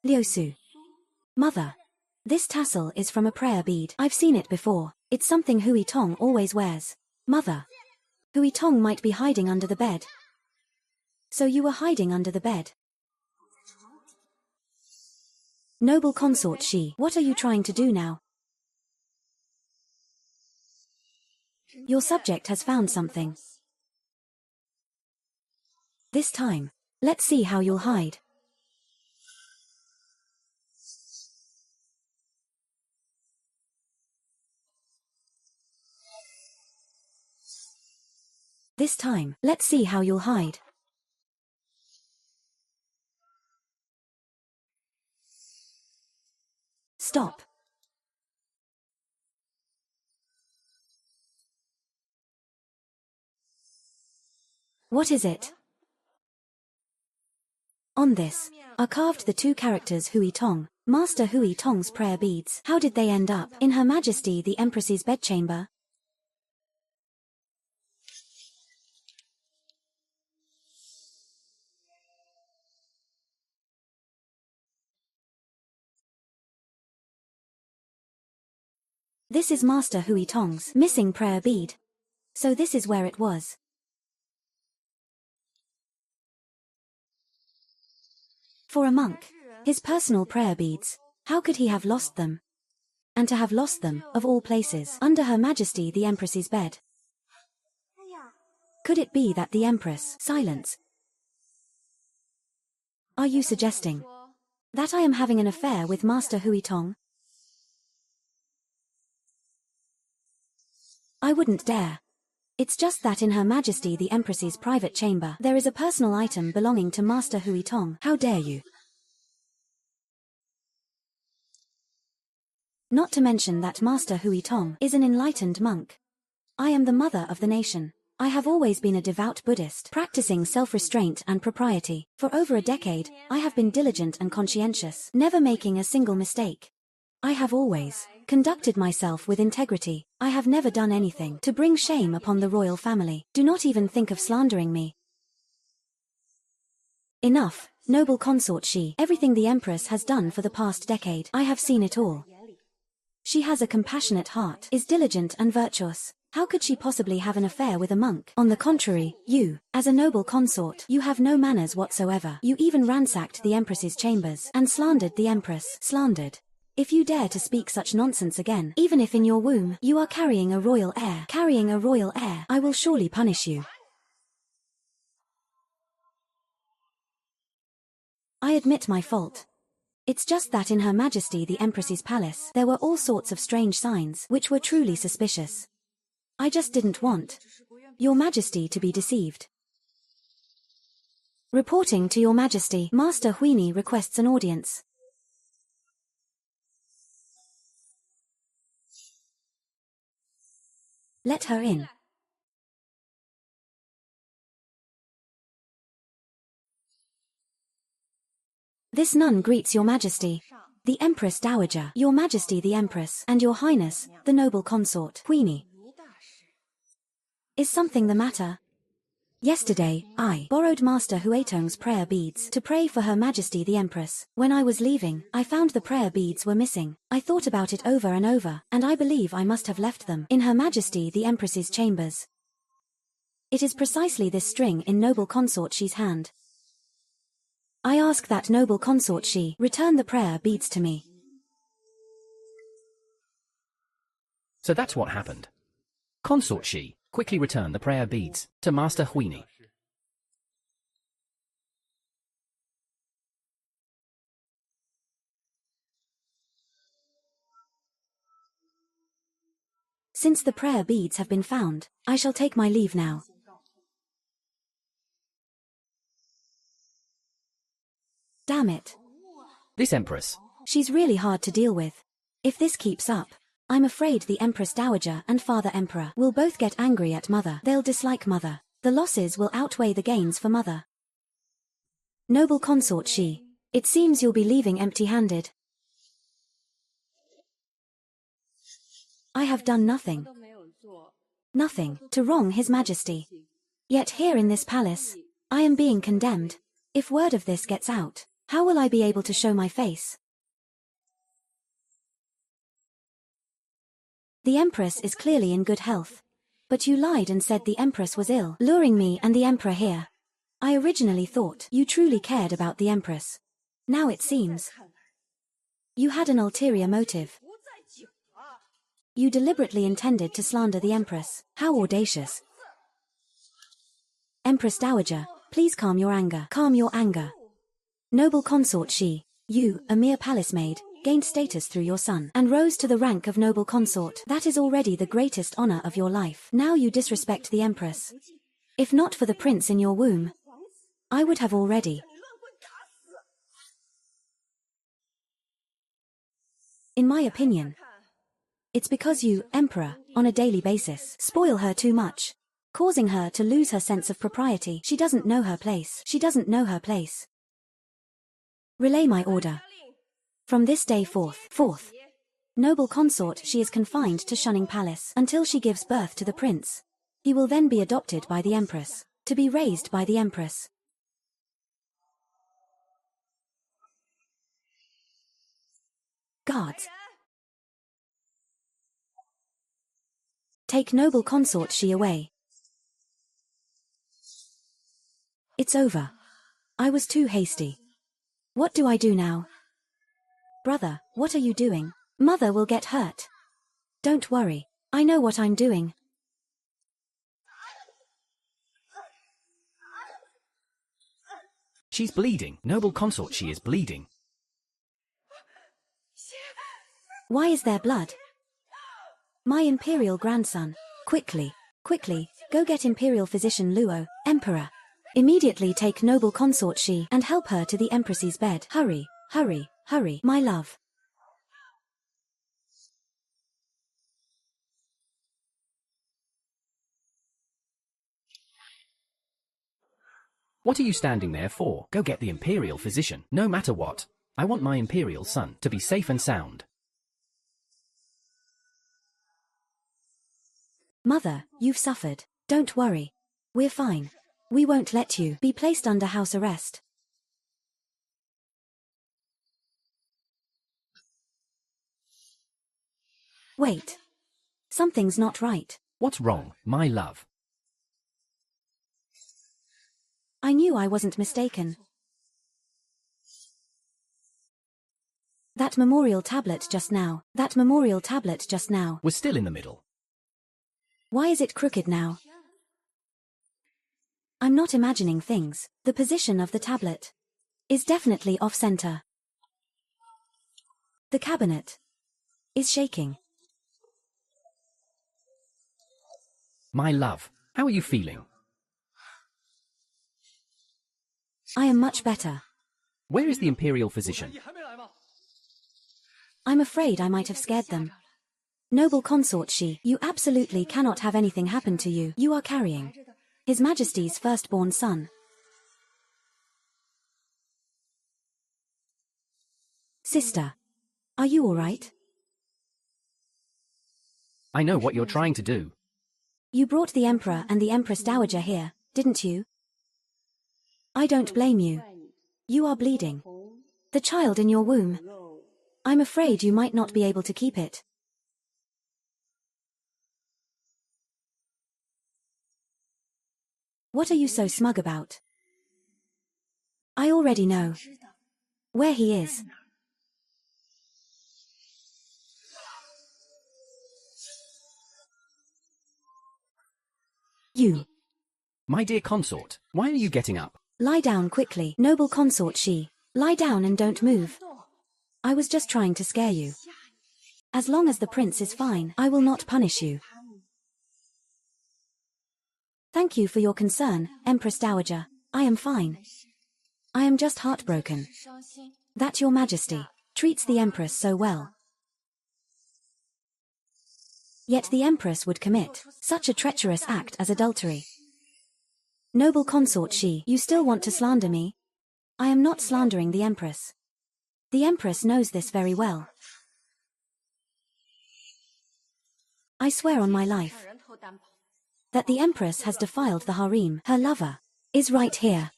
Liusu. Mother. This tassel is from a prayer bead. I've seen it before. It's something Huitong always wears. Mother. Huitong might be hiding under the bed. So you were hiding under the bed. Noble consort Shi, what are you trying to do now? Your subject has found something. This time, let's see how you'll hide. This time, let's see how you'll hide. Stop. What is it? On this are carved the two characters Huitong, Master Huitong's prayer beads. How did they end up in Her Majesty the Empress's bedchamber? This is Master Huitong's missing prayer bead. So this is where it was. For a monk, his personal prayer beads, how could he have lost them? And to have lost them, of all places, under Her Majesty the Empress's bed. Could it be that the Empress, silence? Are you suggesting that I am having an affair with Master Huitong? I wouldn't dare. It's just that in Her Majesty the Empress's private chamber, there is a personal item belonging to Master Huitong. How dare you? Not to mention that Master Huitong is an enlightened monk. I am the mother of the nation. I have always been a devout Buddhist, practicing self-restraint and propriety. For over a decade, I have been diligent and conscientious, never making a single mistake. I have always conducted myself with integrity. I have never done anything to bring shame upon the royal family. Do not even think of slandering me. Enough, noble consort Shi. Everything the Empress has done for the past decade, I have seen it all. She has a compassionate heart, is diligent and virtuous. How could she possibly have an affair with a monk? On the contrary, you, as a noble consort, you have no manners whatsoever. You even ransacked the Empress's chambers and slandered the Empress. Slandered. If you dare to speak such nonsense again, even if in your womb you are carrying a royal heir, I will surely punish you. I admit my fault. It's just that in Her Majesty the Empress's palace, there were all sorts of strange signs, which were truly suspicious. I just didn't want Your Majesty to be deceived. Reporting to Your Majesty, Master Huini requests an audience. Let her in. This nun greets Your Majesty, the Empress Dowager, Your Majesty the Empress, and Your Highness, the noble consort, Huini. Is something the matter? Yesterday, I borrowed Master Huetong's prayer beads to pray for Her Majesty the Empress. When I was leaving, I found the prayer beads were missing. I thought about it over and over, and I believe I must have left them in Her Majesty the Empress's chambers. It is precisely this string in noble consort Shi's hand. I ask that noble consort Shi return the prayer beads to me. So that's what happened. Consort Shi quickly returned the prayer beads to Master Huini. Since the prayer beads have been found, I shall take my leave now. Damn it. This Empress. She's really hard to deal with. If this keeps up, I'm afraid the Empress Dowager and Father Emperor will both get angry at Mother. They'll dislike Mother. The losses will outweigh the gains for Mother. Noble consort Shi, it seems you'll be leaving empty-handed. I have done nothing. Nothing to wrong His Majesty. Yet here in this palace, I am being condemned. If word of this gets out, how will I be able to show my face? The Empress is clearly in good health. But you lied and said the Empress was ill, luring me and the Emperor here. I originally thought you truly cared about the Empress. Now it seems you had an ulterior motive. You deliberately intended to slander the Empress. How audacious. Empress Dowager, please calm your anger. Calm your anger. Noble consort Shi, you, a mere palace maid, gained status through your son, and rose to the rank of noble consort. That is already the greatest honor of your life. Now you disrespect the Empress. If not for the prince in your womb, I would have already. In my opinion, it's because you, Emperor, on a daily basis, spoil her too much, causing her to lose her sense of propriety. She doesn't know her place. She doesn't know her place. Relay my order. From this day forth, noble consort Shi is confined to Shunning Palace until she gives birth to the prince. He will then be adopted by the Empress, to be raised by the Empress. Guards, take noble consort Shi away. It's over. I was too hasty. What do I do now? Brother, what are you doing? Mother will get hurt. Don't worry. I know what I'm doing. She's bleeding. Noble consort Shi is bleeding. Why is there blood? My imperial grandson. Quickly, go get imperial physician Luo, Emperor. Immediately take noble consort Shi and help her to the Empress's bed. Hurry, my love. What are you standing there for? Go get the imperial physician. No matter what, I want my imperial son to be safe and sound. Mother, you've suffered. Don't worry. We're fine. We won't let you be placed under house arrest. Wait. Something's not right. What's wrong, my love? I knew I wasn't mistaken. That memorial tablet just now Was still in the middle. Why is it crooked now? I'm not imagining things. The position of the tablet is definitely off-center. The cabinet is shaking. My love, how are you feeling? I am much better. Where is the imperial physician? I'm afraid I might have scared them. Noble consort Shi, you absolutely cannot have anything happen to you. You are carrying His Majesty's firstborn son. Sister, are you all right? I know what you're trying to do. You brought the Emperor and the Empress Dowager here, didn't you? I don't blame you. You are bleeding. The child in your womb. I'm afraid you might not be able to keep it. What are you so smug about? I already know where he is. You. My dear consort, why are you getting up? Lie down quickly, noble consort she. Lie down and don't move. I was just trying to scare you. As long as the prince is fine, I will not punish you. Thank you for your concern, Empress Dowager. I am fine. I am just heartbroken that your majesty treats the empress so well. Yet the empress would commit such a treacherous act as adultery. Noble consort she, you still want to slander me? I am not slandering the empress. The empress knows this very well. I swear on my life that the empress has defiled the harem. Her lover is right here.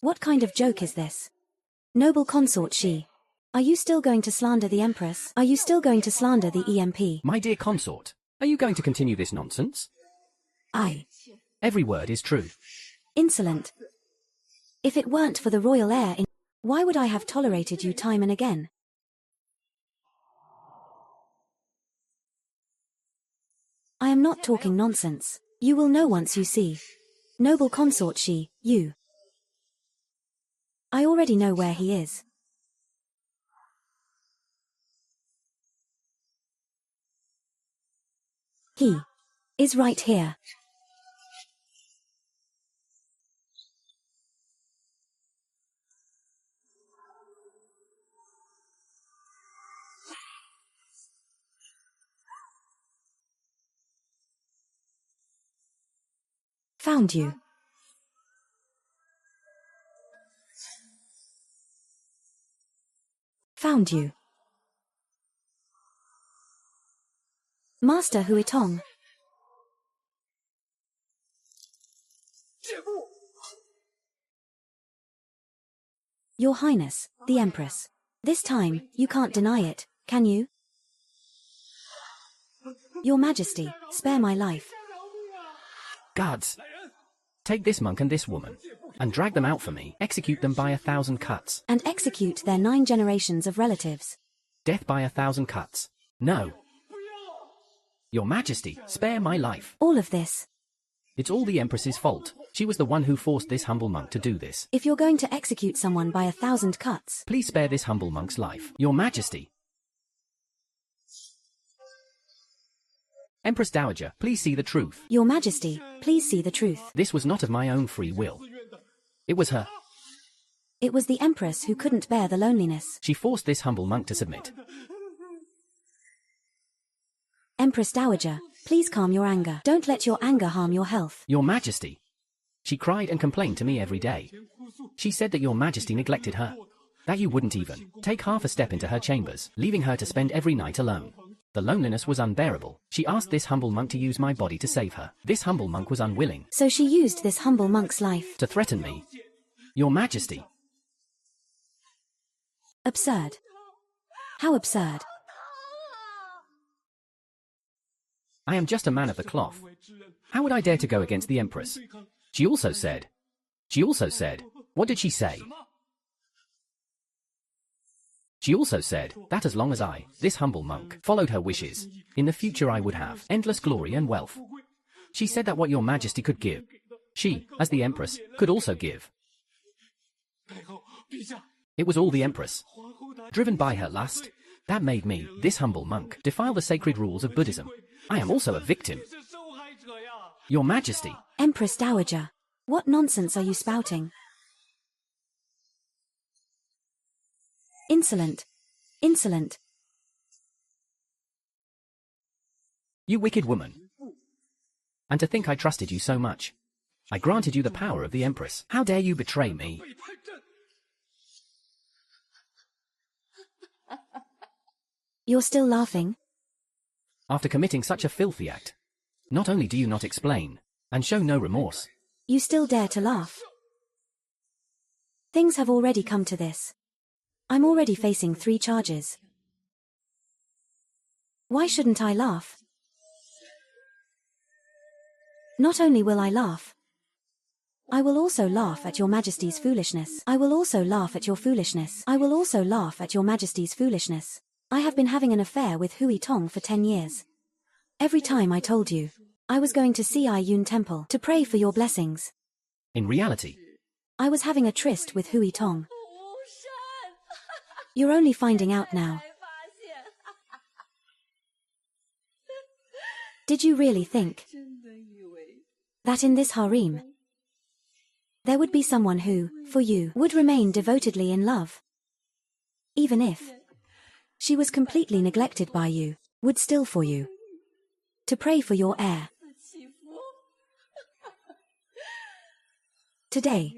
What kind of joke is this? Noble consort she, are you still going to slander the empress? Are you still going to slander the EMP? My dear consort, are you going to continue this nonsense? Every word is true. Insolent. If it weren't for the royal heir why would I have tolerated you time and again? I am not talking nonsense. You will know once you see. Noble consort she, you. I already know where he is. He is right here. Found you. Found you. Master Huitong. Your Highness, the Empress. This time, you can't deny it, can you? Your Majesty, spare my life. Guards, take this monk and this woman, and drag them out for me. Execute them by 1,000 cuts. And execute their 9 generations of relatives. Death by 1,000 cuts. No. Your Majesty, spare my life. All of this. It's all the Empress's fault. She was the one who forced this humble monk to do this. If you're going to execute someone by 1,000 cuts, please spare this humble monk's life. Your Majesty. Empress Dowager, please see the truth. Your Majesty, please see the truth. This was not of my own free will. It was her. It was the Empress who couldn't bear the loneliness. She forced this humble monk to submit. Empress Dowager, please calm your anger. Don't let your anger harm your health. Your Majesty. She cried and complained to me every day. She said that your Majesty neglected her. That you wouldn't even take half a step into her chambers, leaving her to spend every night alone. The loneliness was unbearable. She asked this humble monk to use my body to save her. This humble monk was unwilling. So she used this humble monk's life to threaten me. Your Majesty. Absurd. How absurd. I am just a man of the cloth. How would I dare to go against the Empress? She also said, what did she say? She also said that as long as I, this humble monk, followed her wishes, in the future I would have endless glory and wealth. She said that what your Majesty could give, she, as the Empress, could also give. It was all the Empress. Driven by her lust, that made me, this humble monk, defile the sacred rules of Buddhism. I am also a victim. Your Majesty. Empress Dowager, what nonsense are you spouting? Insolent. Insolent. You wicked woman. And to think I trusted you so much. I granted you the power of the Empress. How dare you betray me? You're still laughing? After committing such a filthy act, not only do you not explain, and show no remorse. You still dare to laugh? Things have already come to this. I'm already facing 3 charges. Why shouldn't I laugh? Not only will I laugh, I will also laugh at your Majesty's foolishness. I will also laugh at your foolishness. I will also laugh at your Majesty's foolishness. I have been having an affair with Hui Tong for 10 years. Every time I told you, I was going to Si Yun Temple to pray for your blessings. In reality, I was having a tryst with Hui Tong. You're only finding out now. Did you really think that in this harem, there would be someone who, for you, would remain devotedly in love? Even if she was completely neglected by you, would still for you, to pray for your heir. Today,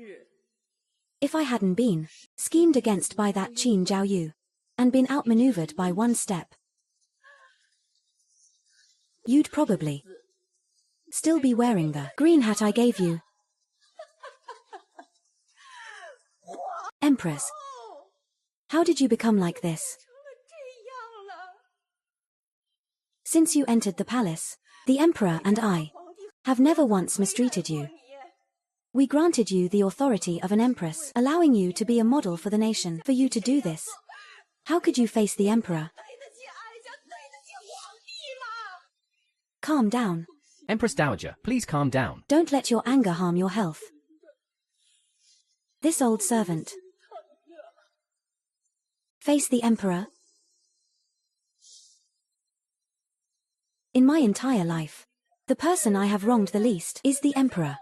if I hadn't been schemed against by that Qin Zhao Yu, and been outmaneuvered by 1 step, you'd probably still be wearing the green hat I gave you. Empress, how did you become like this? Since you entered the palace, the Emperor and I have never once mistreated you. We granted you the authority of an empress, allowing you to be a model for the nation. For you to do this, how could you face the Emperor? Calm down. Empress Dowager, please calm down. Don't let your anger harm your health. This old servant. Face the Emperor. In my entire life, the person I have wronged the least is the Emperor.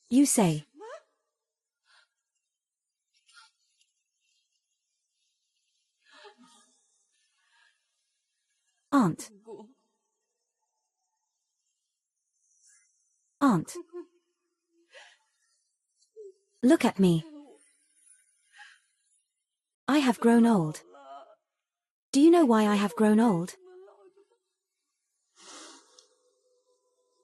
You say. Aunt. Aunt. Look at me. I have grown old. Do you know why I have grown old?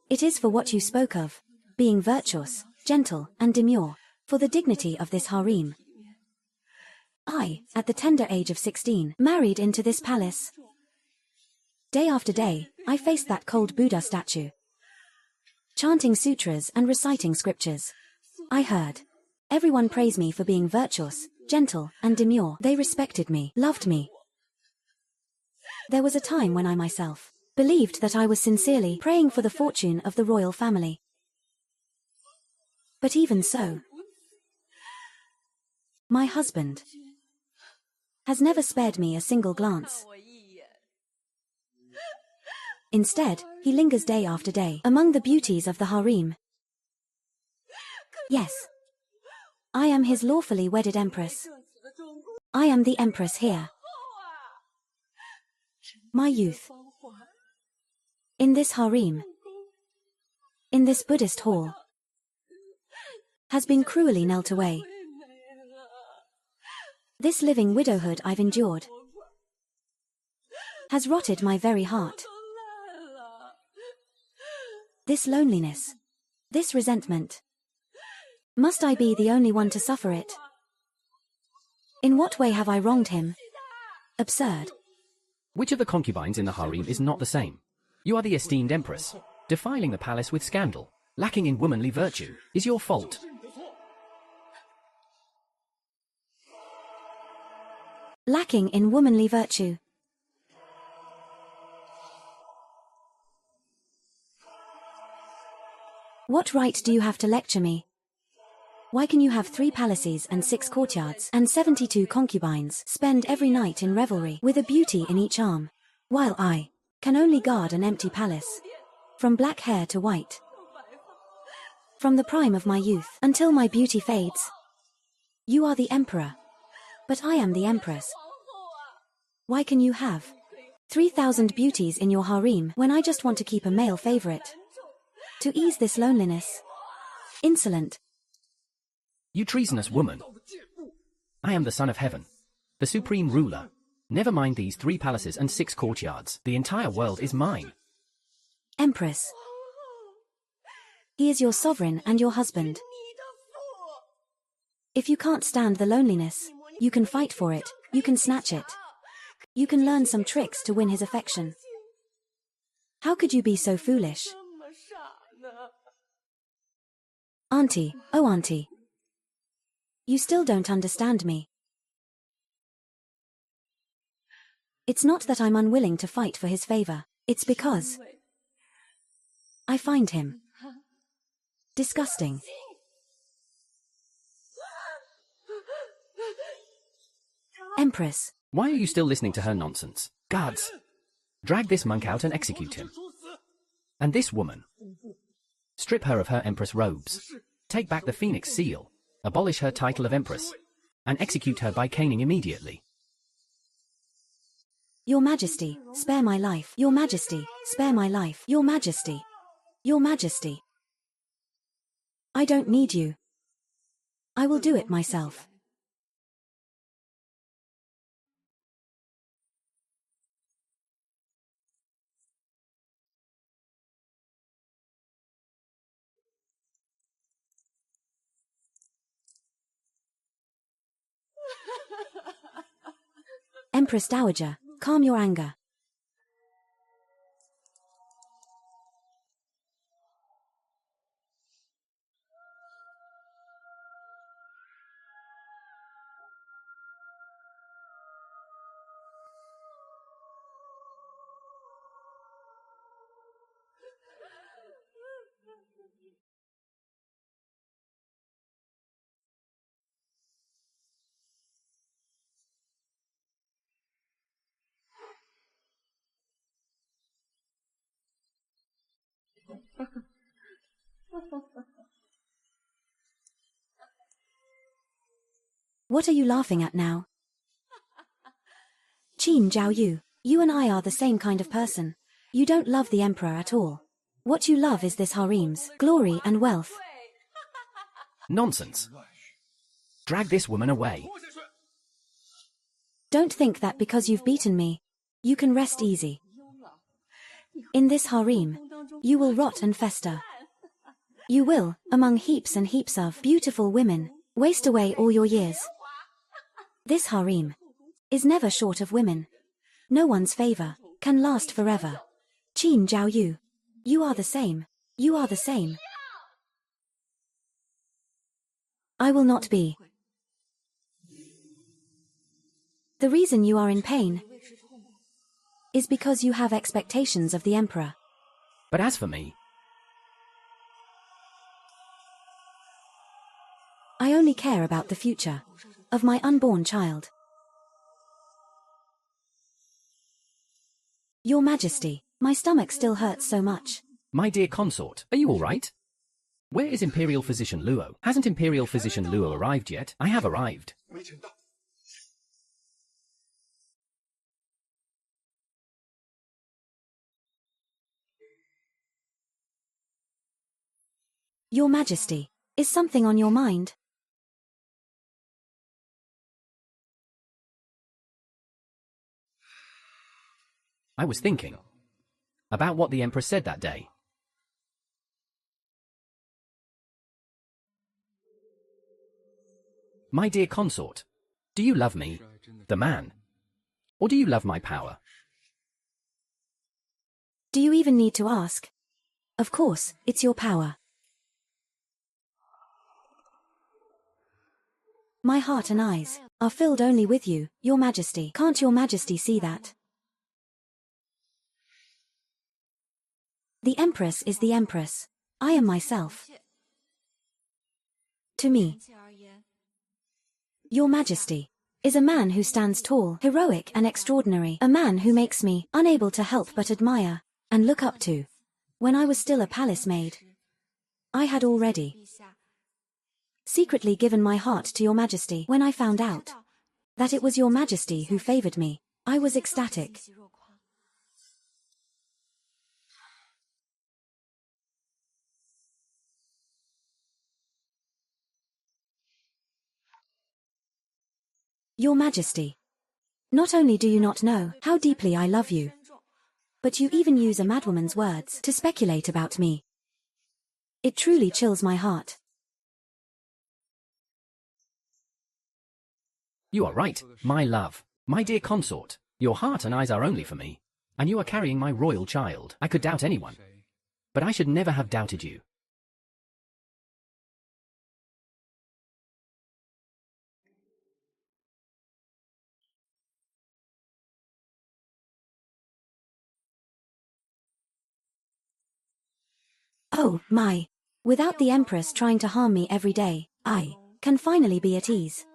It is for what you spoke of, being virtuous, gentle, and demure, for the dignity of this harem. I, at the tender age of 16, married into this palace. Day after day, I faced that cold Buddha statue, chanting sutras and reciting scriptures. I heard everyone praise me for being virtuous, gentle, and demure. They respected me, loved me. There was a time when I myself believed that I was sincerely praying for the fortune of the royal family. But even so, my husband has never spared me a single glance. Instead, he lingers day after day among the beauties of the harem. Yes, I am his lawfully wedded empress. I am the empress here. My youth. In this harem, in this Buddhist hall, has been cruelly knelt away. This living widowhood I've endured has rotted my very heart. This loneliness, this resentment. Must I be the only one to suffer it? In what way have I wronged him? Absurd. Which of the concubines in the harem is not the same? You are the esteemed empress. Defiling the palace with scandal, lacking in womanly virtue, is your fault. Lacking in womanly virtue. What right do you have to lecture me? Why can you have 3 palaces and 6 courtyards and 72 concubines, spend every night in revelry with a beauty in each arm, while I can only guard an empty palace, from black hair to white, from the prime of my youth until my beauty fades? You are the emperor, but I am the empress. Why can you have 3,000 beauties in your harem when I just want to keep a male favorite? To ease this loneliness. Insolent. You treasonous woman. I am the son of heaven, the supreme ruler. Never mind these 3 palaces and 6 courtyards. The entire world is mine. Empress. He is your sovereign and your husband. If you can't stand the loneliness, you can fight for it, you can snatch it. You can learn some tricks to win his affection. How could you be so foolish? Auntie, oh auntie. You still don't understand me. It's not that I'm unwilling to fight for his favor, it's because I find him disgusting. Empress. Why are you still listening to her nonsense? Guards! Drag this monk out and execute him. And this woman. Strip her of her empress robes. Take back the phoenix seal. Abolish her title of empress. And execute her by caning immediately. Your Majesty, spare my life. Your Majesty, spare my life. Your Majesty. Your Majesty. I don't need you. I will do it myself. Empress Dowager, calm your anger. What are you laughing at now? Qin Zhao Yu, you and I are the same kind of person. You don't love the emperor at all. What you love is this harem's glory and wealth. Nonsense. Drag this woman away. Don't think that because you've beaten me, you can rest easy. In this harem, you will rot and fester. You will, among heaps and heaps of beautiful women, waste away all your years. This harem is never short of women. No one's favor can last forever. Qin Zhao Yu, you are the same. You are the same. I will not be. The reason you are in pain is because you have expectations of the emperor. But as for me, I only care about the future of my unborn child. Your Majesty, my stomach still hurts so much. my dear consort, are you all right? Where is Imperial Physician Luo? Hasn't Imperial Physician Luo arrived yet? I have arrived. Your Majesty, is something on your mind? I was thinking about what the Emperor said that day. My dear consort, do you love me, the man? Or do you love my power? Do you even need to ask? Of course, it's your power. My heart and eyes are filled only with you, Your Majesty. Can't Your Majesty see that? The Empress is the Empress. I am myself. To me, Your Majesty is a man who stands tall, heroic and extraordinary. A man who makes me unable to help but admire and look up to. When I was still a palace maid, I had already secretly given my heart to Your Majesty. When I found out that it was Your Majesty who favored me, I was ecstatic. Your Majesty, Not only do you not know how deeply I love you, but you even use a madwoman's words to speculate about me. It truly chills my heart. You are right, my love. My dear consort, your heart and eyes are only for me. And you are carrying my royal child. I could doubt anyone. But I should never have doubted you. Oh, my. Without the Empress trying to harm me every day, I can finally be at ease.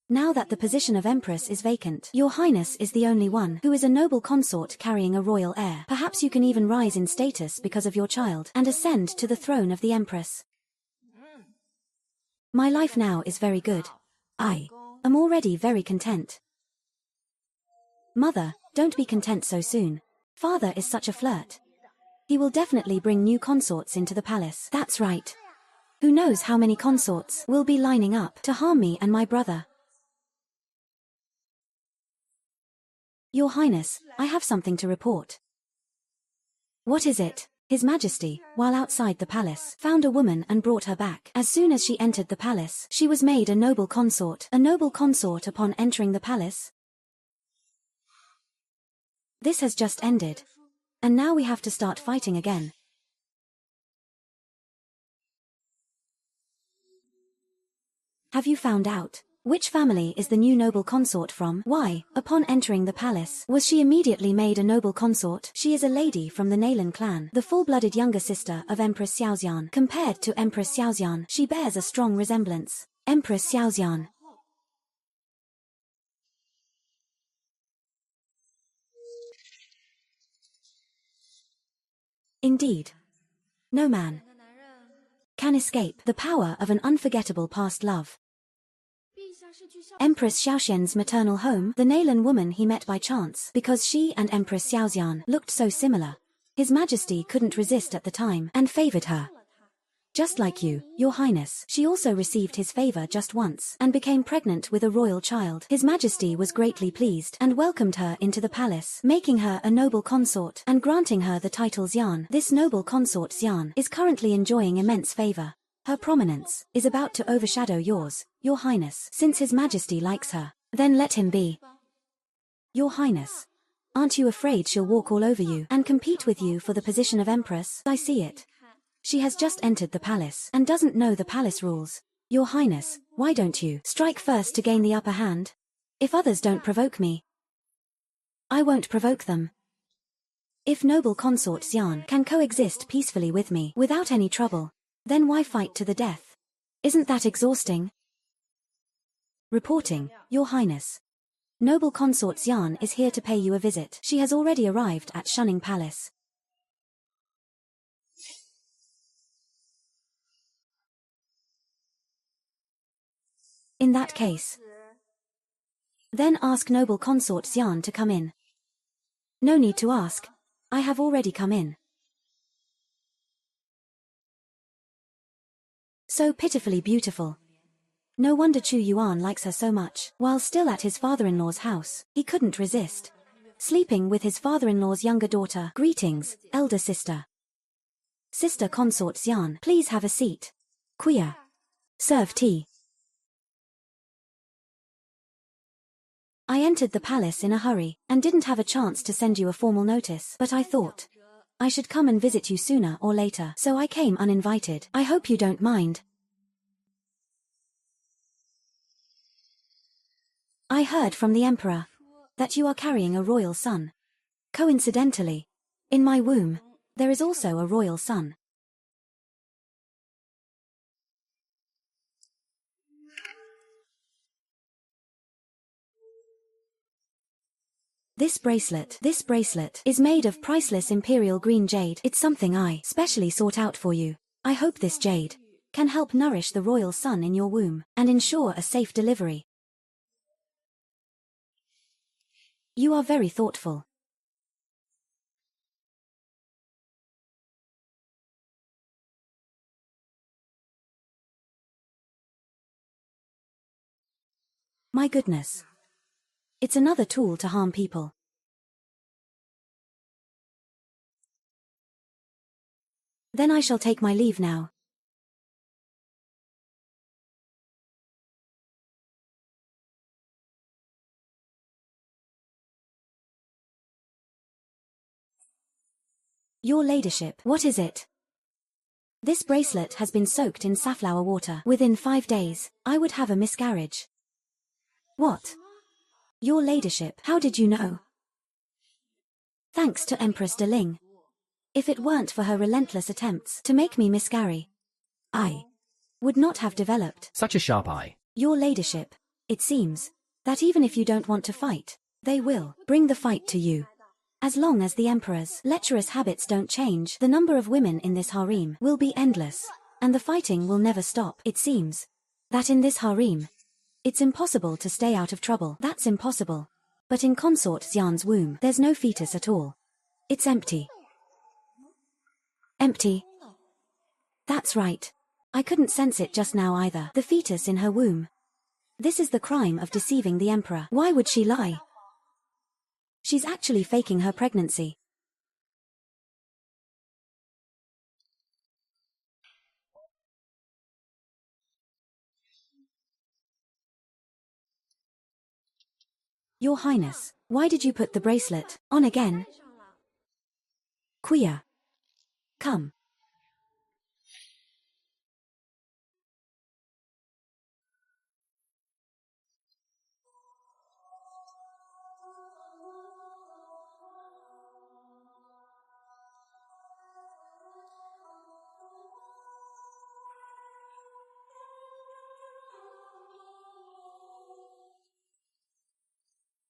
Now that the position of Empress is vacant, Your Highness is the only one who is a noble consort carrying a royal heir. Perhaps you can even rise in status because of your child and ascend to the throne of the Empress. My life now is very good. I am already very content. Mother, don't be content so soon. Father is such a flirt. He will definitely bring new consorts into the palace. That's right. Who knows how many consorts will be lining up to harm me and my brother. Your Highness, I have something to report. What is it? His Majesty, while outside the palace, found a woman and brought her back. As soon as she entered the palace, she was made a noble consort. A noble consort upon entering the palace. This has just ended. And now we have to start fighting again. Have you found out which family is the new noble consort from? Why, upon entering the palace, was she immediately made a noble consort? She is a lady from the Nalan clan, the full-blooded younger sister of Empress Xiaoxian. Compared to Empress Xiaoxian, she bears a strong resemblance. Empress Xiaoxian. Indeed. No man can escape the power of an unforgettable past love. Empress Xiaoxian's maternal home, the Nalan woman he met by chance, because she and Empress Xiaoxian looked so similar. His Majesty couldn't resist at the time and favored her. Just like you, Your Highness, she also received his favor just once and became pregnant with a royal child. His Majesty was greatly pleased and welcomed her into the palace, making her a noble consort and granting her the title Xian. This noble consort Xian is currently enjoying immense favor. Her prominence is about to overshadow yours, Your Highness. Since His Majesty likes her, then let him be. Your Highness, aren't you afraid she'll walk all over you and compete with you for the position of Empress? I see it. She has just entered the palace and doesn't know the palace rules. Your Highness, why don't you strike first to gain the upper hand? If others don't provoke me, I won't provoke them. If noble consort Xian can coexist peacefully with me without any trouble, then why fight to the death? Isn't that exhausting? Reporting, Your Highness. Noble consort Xian is here to pay you a visit. She has already arrived at Shunning Palace. In that case, then ask noble consort Xian to come in. No need to ask. I have already come in. So pitifully beautiful. No wonder Chu Yuan likes her so much. While still at his father-in-law's house, he couldn't resist sleeping with his father-in-law's younger daughter. Greetings, elder sister. Sister consort Xian, please have a seat. Queer. Serve tea. I entered the palace in a hurry, and didn't have a chance to send you a formal notice, but I thought I should come and visit you sooner or later, so I came uninvited. I hope you don't mind. I heard from the Emperor that you are carrying a royal son. Coincidentally, in my womb, there is also a royal son. This bracelet is made of priceless imperial green jade. It's something I specially sought out for you. I hope this jade can help nourish the royal son in your womb and ensure a safe delivery. You are very thoughtful. My goodness. It's another tool to harm people. Then I shall take my leave now. Your ladyship, what is it? This bracelet has been soaked in safflower water. Within 5 days, I would have a miscarriage. What? Your ladyship, how did you know? Thanks to Empress de Ling. If it weren't for her relentless attempts to make me miscarry, I would not have developed Such a sharp eye. Your ladyship. It seems that even if you don't want to fight, they will bring the fight to you. As long as the emperor's lecherous habits don't change, the number of women in this harem will be endless, and the fighting will never stop. It seems that in this harem, it's impossible to stay out of trouble. That's impossible. But in Consort Xian's womb, there's no fetus at all. It's empty. Empty. That's right. I couldn't sense it just now either. The fetus in her womb. This is the crime of deceiving the emperor. Why would she lie? She's actually faking her pregnancy. Your Highness, why did you put the bracelet on again? Queer. Come.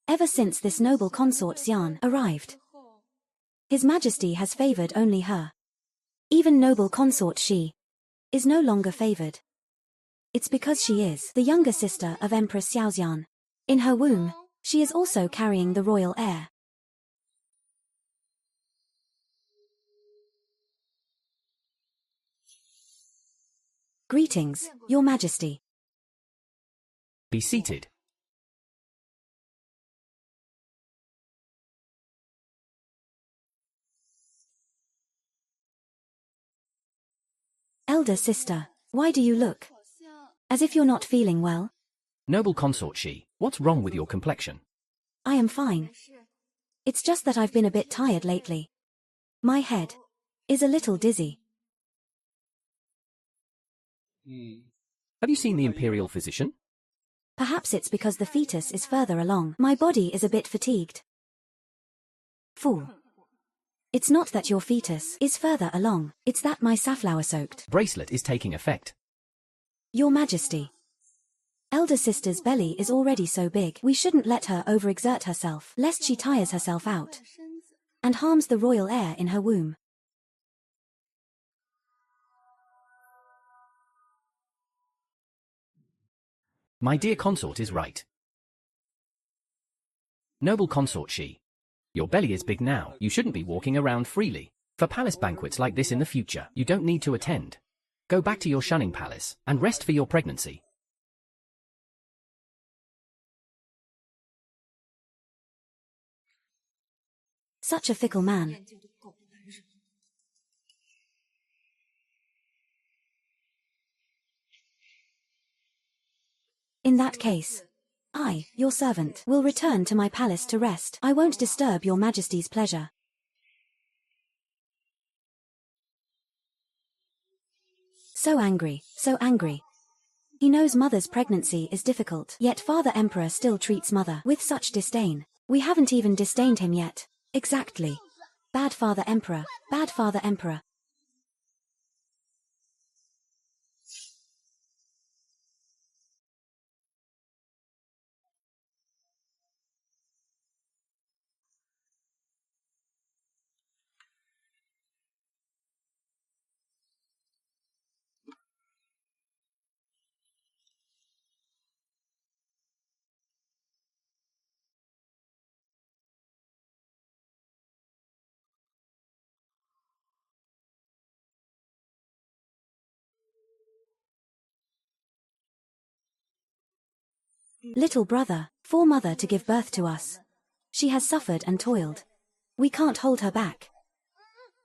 Ever since this noble consort Xian arrived, His Majesty has favored only her. Even noble consort she is no longer favored. It's because she is the younger sister of Empress Xiaoxian. In her womb, she is also carrying the royal heir. Greetings, Your Majesty. Be seated. Elder sister, why do you look as if you're not feeling well? Noble consort she, what's wrong with your complexion? I am fine. It's just that I've been a bit tired lately. My head is a little dizzy. Have you seen the imperial physician? Perhaps it's because the fetus is further along. My body is a bit fatigued. Fool. It's not that your fetus is further along, it's that my safflower-soaked Bracelet is taking effect. Your Majesty. Elder sister's belly is already so big, we shouldn't let her overexert herself, lest she tires herself out and harms the royal heir in her womb. My dear consort is right. Noble consort she. Your belly is big now, you shouldn't be walking around freely. For palace banquets like this in the future, you don't need to attend. Go back to your shunning palace, and rest for your pregnancy. Such a fickle man. In that case, I, your servant, will return to my palace to rest. I won't disturb your Majesty's pleasure. So angry, so angry. He knows mother's pregnancy is difficult, yet Father Emperor still treats mother with such disdain. We haven't even disdained him yet. Exactly. Bad Father Emperor, bad Father Emperor. Little brother, for mother to give birth to us. She has suffered and toiled. We can't hold her back.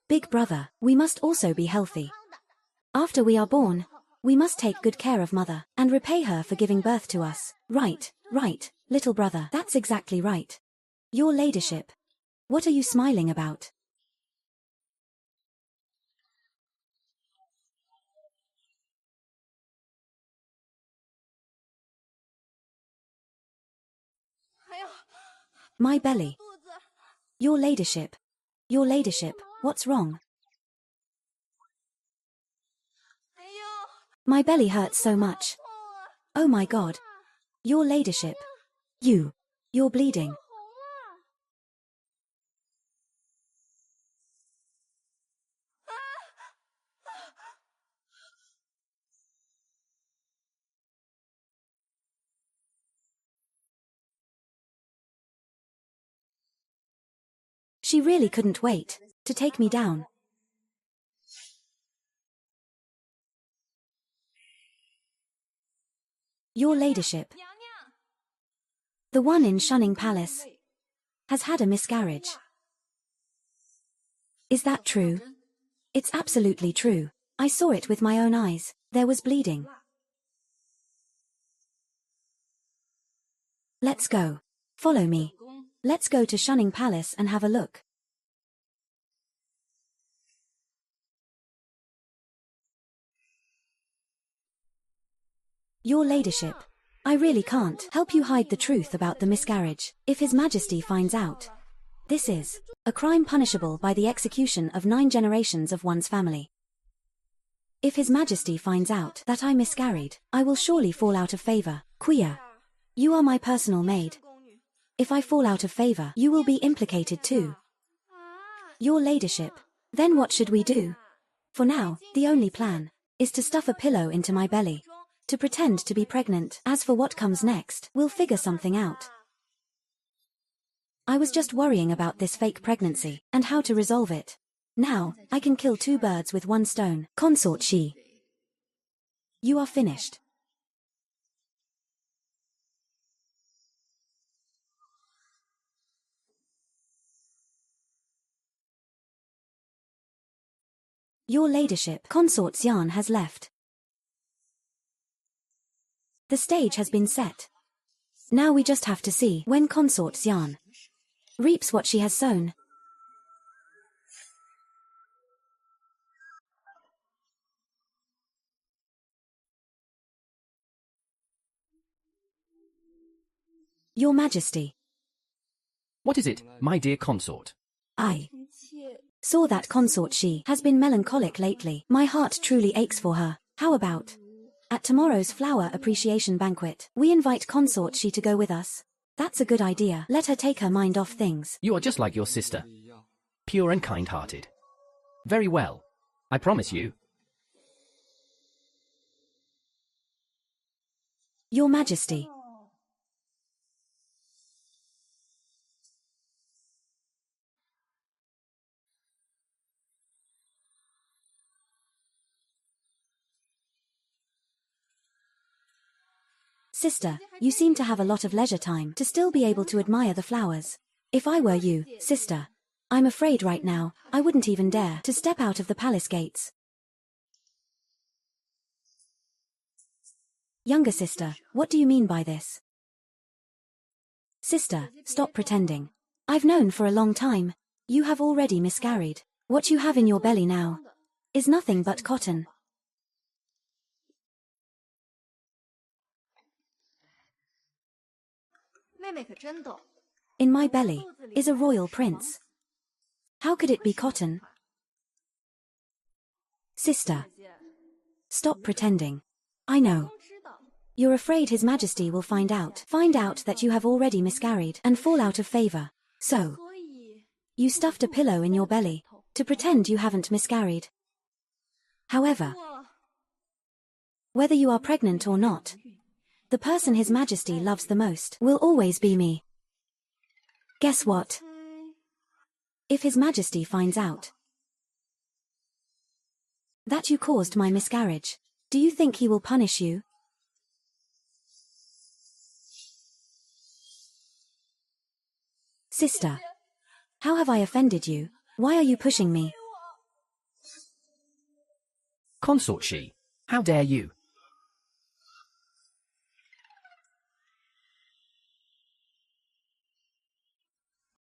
Big brother, we must also be healthy. After we are born, we must take good care of mother, and repay her for giving birth to us. Right, little brother, that's exactly right. Your ladyship. What are you smiling about? My belly. Your ladyship. Your ladyship, what's wrong? My belly hurts so much. Oh my God. Your ladyship. You're bleeding. She really couldn't wait to take me down. Your ladyship. The one in Shunning Palace has had a miscarriage. Is that true? It's absolutely true. I saw it with my own eyes. There was bleeding. Let's go. Follow me. Let's go to Shunning Palace and have a look. Your ladyship. I really can't help you hide the truth about the miscarriage. If His Majesty finds out, this is a crime punishable by the execution of 9 generations of one's family. If His Majesty finds out that I miscarried, I will surely fall out of favor. Quia, you are my personal maid. If I fall out of favor, you will be implicated too. Your ladyship. Then what should we do? For now, the only plan is to stuff a pillow into my belly, to pretend to be pregnant. As for what comes next, we'll figure something out. I was just worrying about this fake pregnancy, and how to resolve it. Now, I can kill 2 birds with 1 stone. Consort she. You are finished. Your ladyship. Consort Xian has left. The stage has been set. Now we just have to see when Consort Xian reaps what she has sown. Your Majesty. What is it, my dear consort? I saw that Consort she has been melancholic lately. My heart truly aches for her. How about at tomorrow's flower appreciation banquet, we invite Consort she to go with us? That's a good idea. Let her take her mind off things. You are just like your sister. Pure and kind-hearted. Very well. I promise you. Your Majesty. Sister, you seem to have a lot of leisure time to still be able to admire the flowers. If I were you, sister, I'm afraid right now, I wouldn't even dare to step out of the palace gates. Younger sister, what do you mean by this? Sister, stop pretending. I've known for a long time. You have already miscarried. What you have in your belly now is nothing but cotton. In my belly is a royal prince. How could it be cotton? Sister, stop pretending. I know. You're afraid His Majesty will find out that you have already miscarried and fall out of favor. So, you stuffed a pillow in your belly to pretend you haven't miscarried. However, whether you are pregnant or not, the person His Majesty loves the most will always be me. Guess what? If His Majesty finds out that you caused my miscarriage, do you think he will punish you? Sister. How have I offended you? Why are you pushing me? Consort she. How dare you?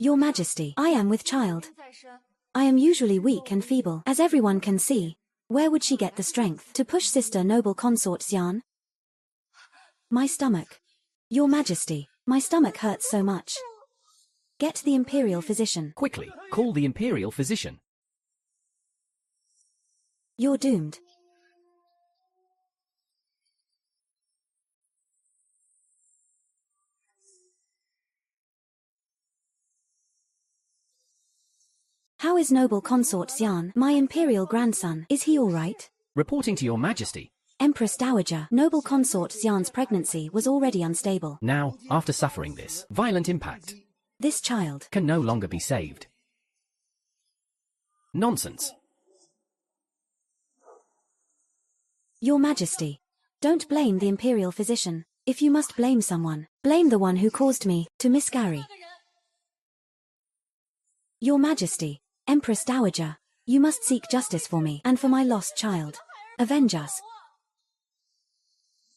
Your Majesty, I am with child. I am usually weak and feeble, as everyone can see. Where would she get the strength to push Sister Noble Consort Xian? My stomach. Your Majesty, my stomach hurts so much. Get the imperial physician. Quickly, call the imperial physician. You're doomed. How is Noble Consort Xian, my imperial grandson? Is he all right? Reporting to your Majesty. Empress Dowager, Noble Consort Xian's pregnancy was already unstable. Now, after suffering this violent impact, This child can no longer be saved. Nonsense. Your Majesty, don't blame the imperial physician. If you must blame someone, blame the one who caused me to miscarry. Your Majesty, Empress Dowager, you must seek justice for me and for my lost child. Avenge us.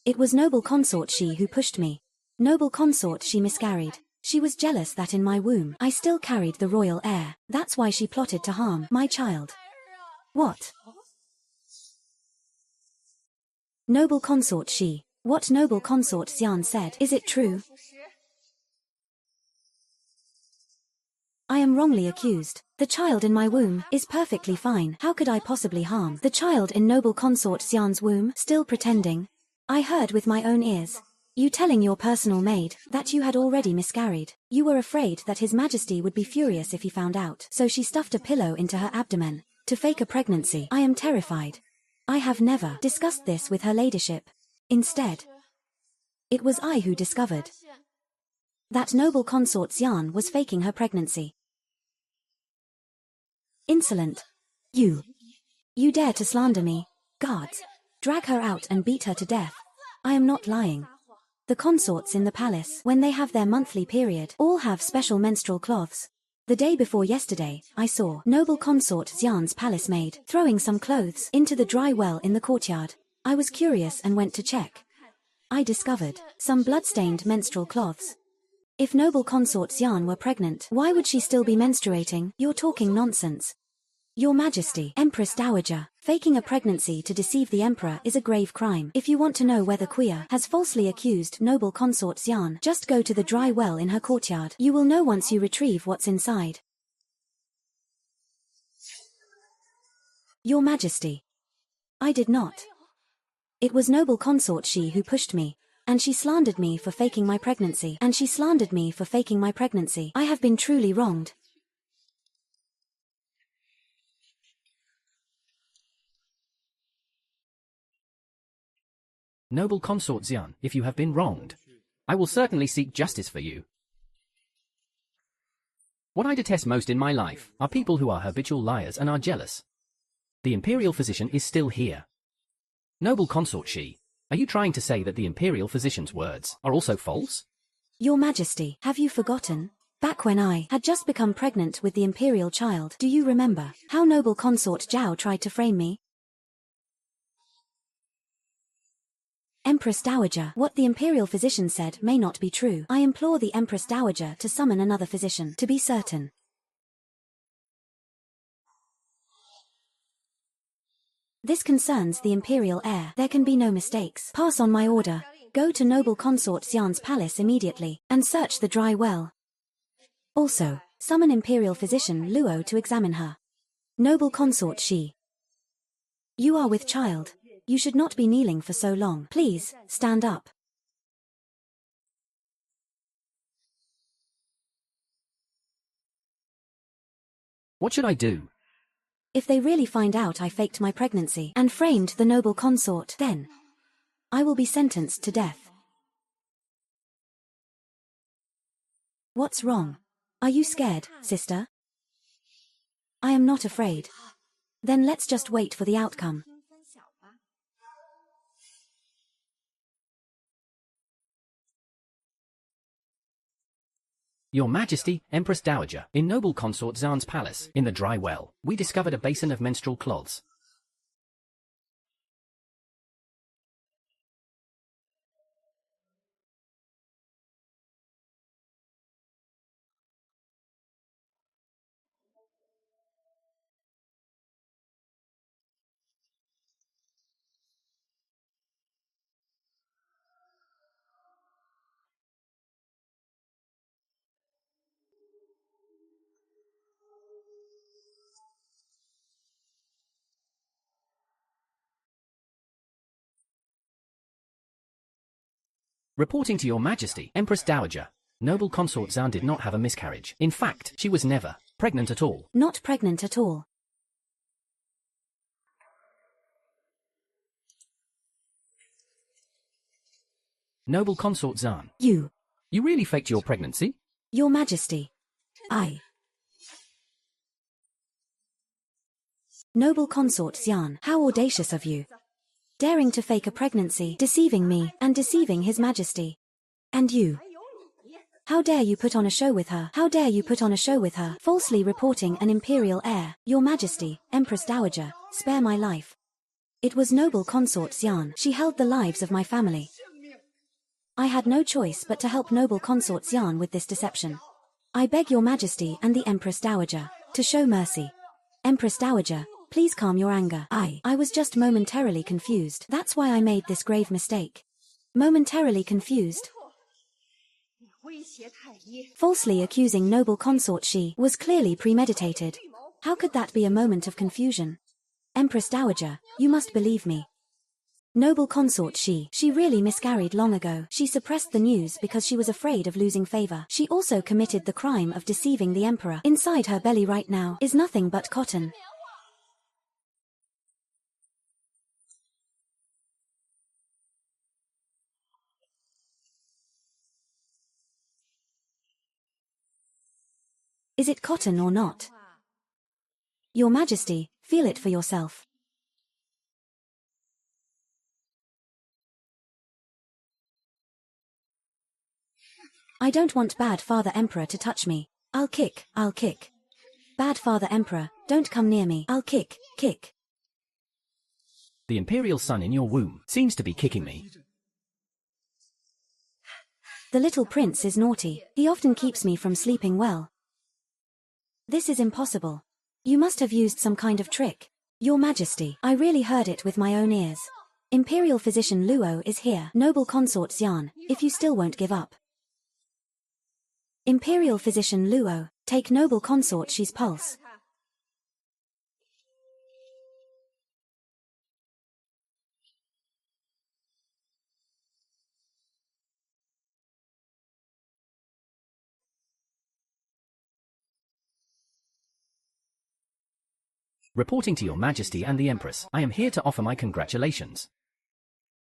It was Noble Consort she who pushed me. Noble Consort she miscarried. She was jealous that in my womb I still carried the royal heir. That's why she plotted to harm my child. What? Noble Consort she. What Noble Consort Xian said, is it true? I am wrongly accused. The child in my womb is perfectly fine. How could I possibly harm the child in Noble Consort Xian's womb? Still pretending? I heard with my own ears you telling your personal maid that you had already miscarried. You were afraid that His Majesty would be furious if he found out, so she stuffed a pillow into her abdomen to fake a pregnancy. I am terrified. I have never discussed this with her ladyship. Instead, it was I who discovered that Noble Consort Xian was faking her pregnancy. Insolent. You dare to slander me. Guards, drag her out and beat her to death. I am not lying. The consorts in the palace, when they have their monthly period, all have special menstrual cloths. The day before yesterday, I saw Noble Consort Xian's palace maid throwing some clothes into the dry well in the courtyard. I was curious and went to check. I discovered some blood-stained menstrual cloths. If Noble Consort Xian were pregnant, why would she still be menstruating? You're talking nonsense. Your Majesty, Empress Dowager, faking a pregnancy to deceive the Emperor is a grave crime. If you want to know whether Quia has falsely accused Noble Consort Xian, just go to the dry well in her courtyard. You will know once you retrieve what's inside. Your Majesty, I did not. It was Noble Consort she who pushed me, and she slandered me for faking my pregnancy, I have been truly wronged. Noble Consort Xian, if you have been wronged, I will certainly seek justice for you. What I detest most in my life are people who are habitual liars and are jealous. The imperial physician is still here. Noble Consort she, are you trying to say that the imperial physician's words are also false? Your Majesty, have you forgotten? Back when I had just become pregnant with the imperial child, do you remember how Noble Consort Zhao tried to frame me? Empress Dowager, what the imperial physician said may not be true. I implore the Empress Dowager to summon another physician, to be certain. This concerns the imperial heir. There can be no mistakes. Pass on my order. Go to Noble Consort Xian's palace immediately, and search the dry well. Also, summon imperial physician Luo to examine her. Noble Consort she. You are with child. You should not be kneeling for so long. Please, stand up. What should I do? If they really find out I faked my pregnancy and framed the noble consort, then I will be sentenced to death. What's wrong? Are you scared, sister? I am not afraid. Then let's just wait for the outcome. Your Majesty, Empress Dowager, in noble consort Zhan's palace, in the dry well, we discovered a basin of menstrual cloths. Reporting to your Majesty, Empress Dowager, noble consort Zhan did not have a miscarriage. In fact, she was never pregnant at all. Not pregnant at all. Noble consort Zhan. You really faked your pregnancy? Your Majesty. Noble consort Zhan, how audacious of you. Daring to fake a pregnancy, deceiving me, and deceiving His Majesty. And you. How dare you put on a show with her? How dare you put on a show with her? Falsely reporting an imperial heir. Your Majesty, Empress Dowager, spare my life. It was noble consort Zhan. She held the lives of my family. I had no choice but to help noble consort Zhan with this deception. I beg your Majesty and the Empress Dowager to show mercy. Empress Dowager, please calm your anger. I was just momentarily confused. That's why I made this grave mistake. Momentarily confused. Falsely accusing noble consort she was clearly premeditated. How could that be a moment of confusion? Empress Dowager, you must believe me. Noble consort she really miscarried long ago. She suppressed the news because she was afraid of losing favor. She also committed the crime of deceiving the emperor. Inside her belly right now is nothing but cotton. Is it cotton or not? Your Majesty, feel it for yourself. I don't want bad Father Emperor to touch me. I'll kick. Bad Father Emperor, don't come near me. I'll kick. The imperial son in your womb seems to be kicking me. The little prince is naughty. He often keeps me from sleeping well. This is impossible. You must have used some kind of trick. Your Majesty, I really heard it with my own ears. Imperial physician Luo is here. Noble consort Zhan, if you still won't give up. Imperial physician Luo, take noble consort she's pulse. Reporting to your Majesty and the Empress, I am here to offer my congratulations.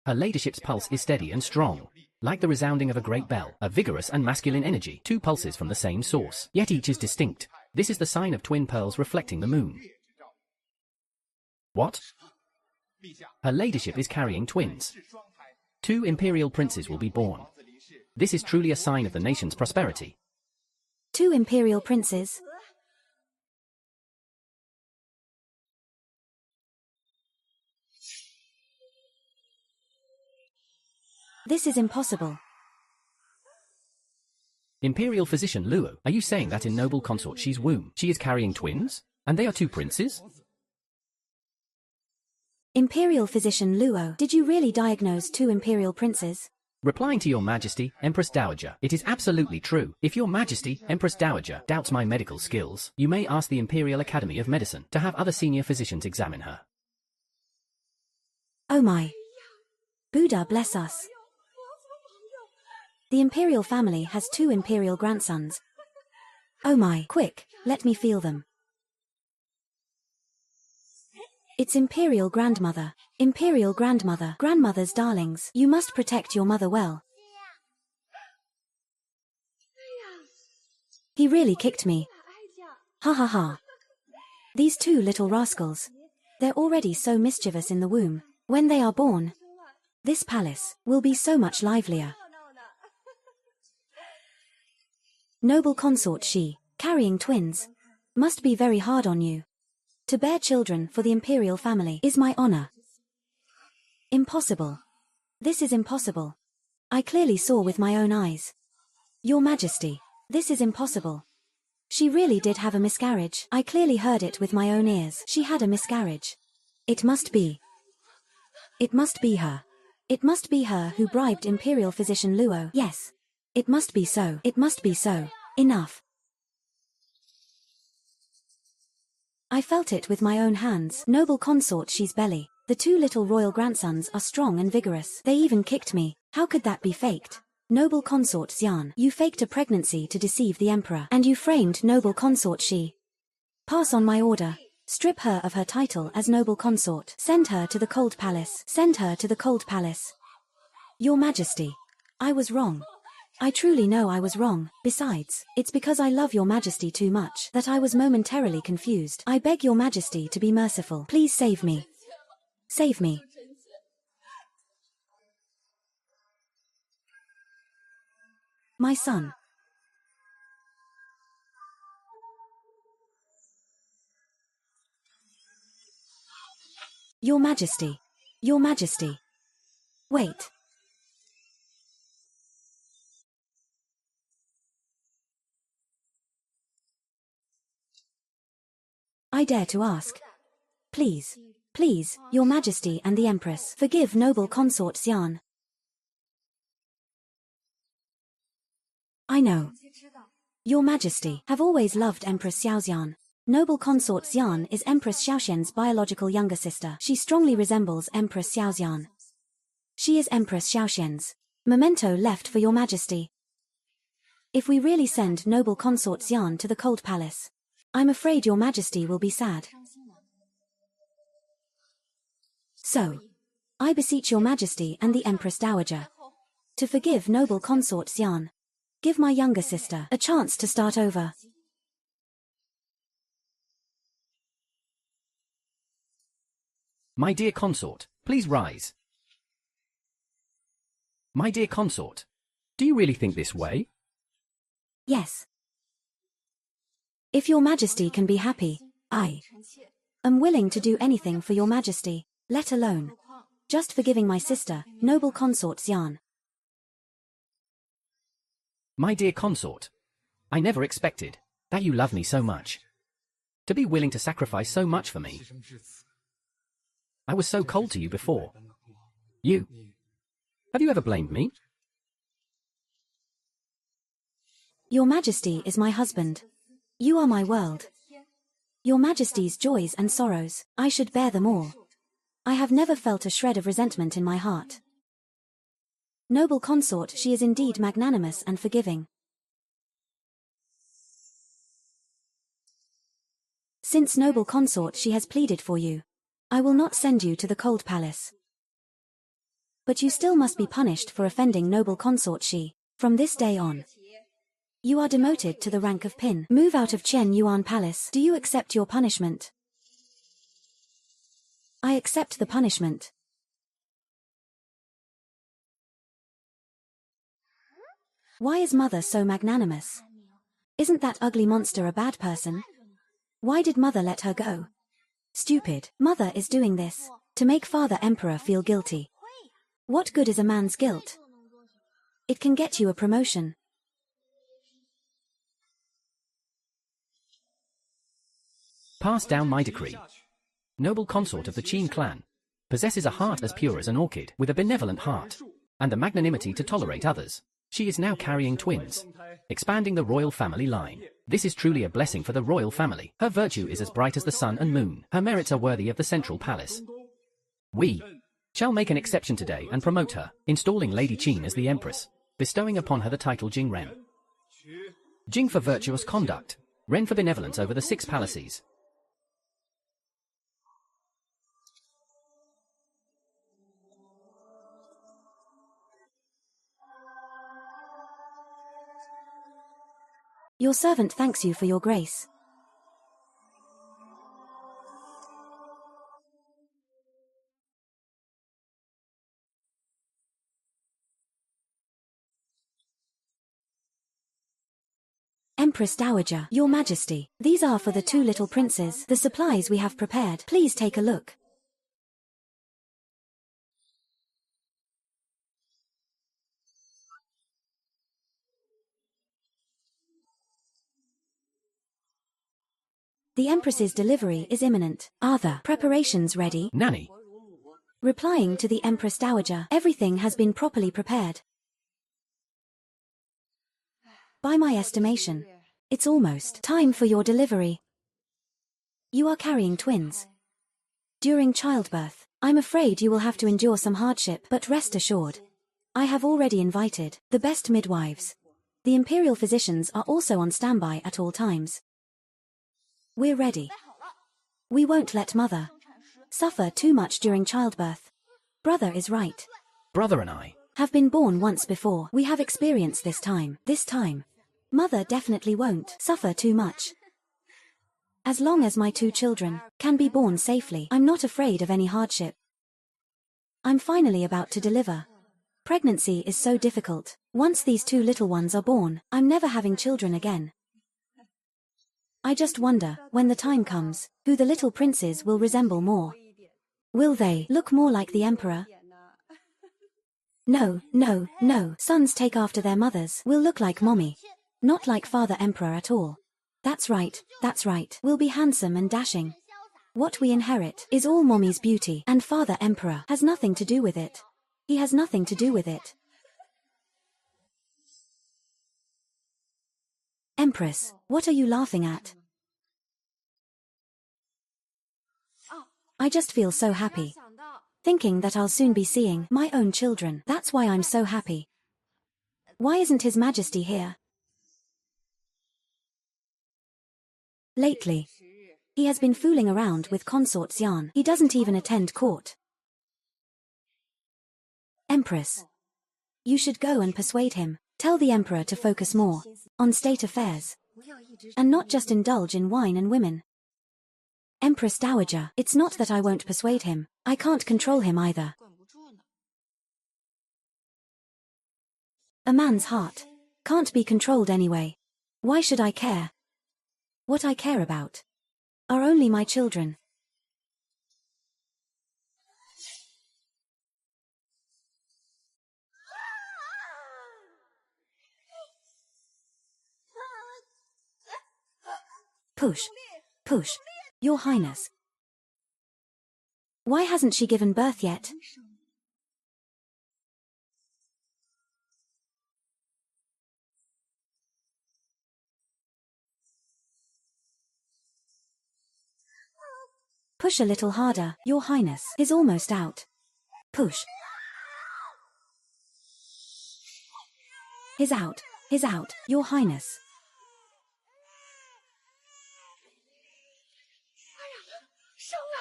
Her ladyship's pulse is steady and strong, like the resounding of a great bell, a vigorous and masculine energy, two pulses from the same source, yet each is distinct. This is the sign of twin pearls reflecting the moon. What? Her ladyship is carrying twins. 2 imperial princes will be born. This is truly a sign of the nation's prosperity. 2 imperial princes? This is impossible. Imperial physician Luo, are you saying that in noble consort she's womb, she is carrying twins? And they are 2 princes? Imperial physician Luo, did you really diagnose 2 imperial princes? Replying to your Majesty, Empress Dowager, it is absolutely true. If your Majesty, Empress Dowager, doubts my medical skills, you may ask the Imperial Academy of Medicine to have other senior physicians examine her. Oh my. Buddha bless us. The imperial family has 2 imperial grandsons. Oh my, quick, let me feel them. It's imperial grandmother. Imperial grandmother. Grandmother's darlings. You must protect your mother well. He really kicked me. Ha ha ha. These 2 little rascals. They're already so mischievous in the womb. When they are born, this palace will be so much livelier. Noble consort she, carrying twins, must be very hard on you. To bear children for the imperial family is my honor. Impossible. This is impossible. I clearly saw with my own eyes. Your Majesty, this is impossible. She really did have a miscarriage. I clearly heard it with my own ears. She had a miscarriage. It must be. It must be her. It must be her who bribed imperial physician Luo. Yes. It must be so. It must be so. Enough. I felt it with my own hands. Noble consort she's belly. The two little royal grandsons are strong and vigorous. They even kicked me. How could that be faked? Noble consort Xian, you faked a pregnancy to deceive the emperor. And you framed noble consort she. Pass on my order. Strip her of her title as noble consort. Send her to the cold palace. Send her to the cold palace. Your Majesty. I was wrong. I truly know I was wrong. Besides, it's because I love your Majesty too much that I was momentarily confused. I beg your Majesty to be merciful. Please save me. Save me. My son. Your Majesty. Your Majesty. Wait. I dare to ask. Please. Please, your Majesty and the Empress, forgive noble consort Xian. I know. Your Majesty, have always loved Empress Xiaoxian. Noble consort Xian is Empress Xiaoxian's biological younger sister. She strongly resembles Empress Xiaoxian. She is Empress Xiaoxian's memento left for your Majesty. If we really send noble consort Xian to the cold palace, I'm afraid your Majesty will be sad. So, I beseech your Majesty and the Empress Dowager to forgive noble consort Xian. Give my younger sister a chance to start over. My dear consort, please rise. My dear consort, do you really think this way? Yes. If your Majesty can be happy, I am willing to do anything for your Majesty, let alone just forgiving my sister, noble consort Xian. My dear consort, I never expected that you love me so much. To be willing to sacrifice so much for me. I was so cold to you before. Have you ever blamed me? Your Majesty is my husband. You are my world. Your Majesty's joys and sorrows, I should bear them all. I have never felt a shred of resentment in my heart. Noble consort, she is indeed magnanimous and forgiving. Since noble consort she has pleaded for you, I will not send you to the cold palace. But you still must be punished for offending noble consort she. From this day on, you are demoted to the rank of pin. Move out of Chen Yuan Palace. Do you accept your punishment? I accept the punishment. Why is Mother so magnanimous? Isn't that ugly monster a bad person? Why did Mother let her go? Stupid. Mother is doing this to make Father Emperor feel guilty. What good is a man's guilt? It can get you a promotion. Pass down my decree. Noble consort of the Qin clan, possesses a heart as pure as an orchid, with a benevolent heart, and the magnanimity to tolerate others. She is now carrying twins, expanding the royal family line. This is truly a blessing for the royal family. Her virtue is as bright as the sun and moon. Her merits are worthy of the central palace. We shall make an exception today and promote her, installing Lady Qin as the empress, bestowing upon her the title Jing Ren. Jing for virtuous conduct, Ren for benevolence over the 6 palaces. Your servant thanks you for your grace. Empress Dowager, Your Majesty, these are for the two little princes, the supplies we have prepared. Please take a look. The Empress's delivery is imminent. Are the preparations ready? Nanny. Replying to the Empress Dowager, everything has been properly prepared. By my estimation, it's almost time for your delivery. You are carrying twins. During childbirth, I'm afraid you will have to endure some hardship, but rest assured, I have already invited the best midwives. The imperial physicians are also on standby at all times. We're ready. We won't let mother suffer too much during childbirth. Brother is right. Brother and I Have been born once before. We have experienced this time. This time, mother definitely won't suffer too much. As long as my two children can be born safely, I'm not afraid of any hardship. I'm finally about to deliver. Pregnancy is so difficult. Once these two little ones are born, I'm never having children again. I just wonder, when the time comes, who the little princes will resemble more. Will they look more like the emperor? No, no, no. Sons take after their mothers. Will look like mommy. Not like father emperor at all. That's right, that's right. We'll be handsome and dashing. What we inherit is all mommy's beauty, and father emperor has nothing to do with it. He has nothing to do with it. Empress, what are you laughing at? I just feel so happy. Thinking that I'll soon be seeing my own children. That's why I'm so happy. Why isn't His Majesty here? Lately, he has been fooling around with Consort Xian. He doesn't even attend court. Empress, you should go and persuade him. Tell the emperor to focus more on state affairs, and not just indulge in wine and women. Empress Dowager, it's not that I won't persuade him. I can't control him either. A man's heart can't be controlled anyway. Why should I care? What I care about are only my children. Push. Push. Your Highness. Why hasn't she given birth yet? Push a little harder. Your Highness is almost out. Push. He's out. He's out. Your Highness.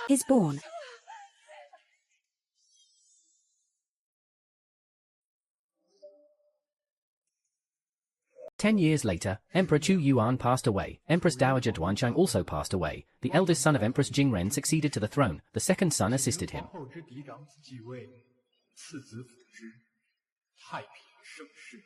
He's born. Years later, Emperor Chu Yuan passed away. Empress Dowager Duanchang also passed away. The eldest son of Empress Jingren succeeded to the throne. The second son assisted him. 后之嫡长子继位，次子辅之，太平盛世。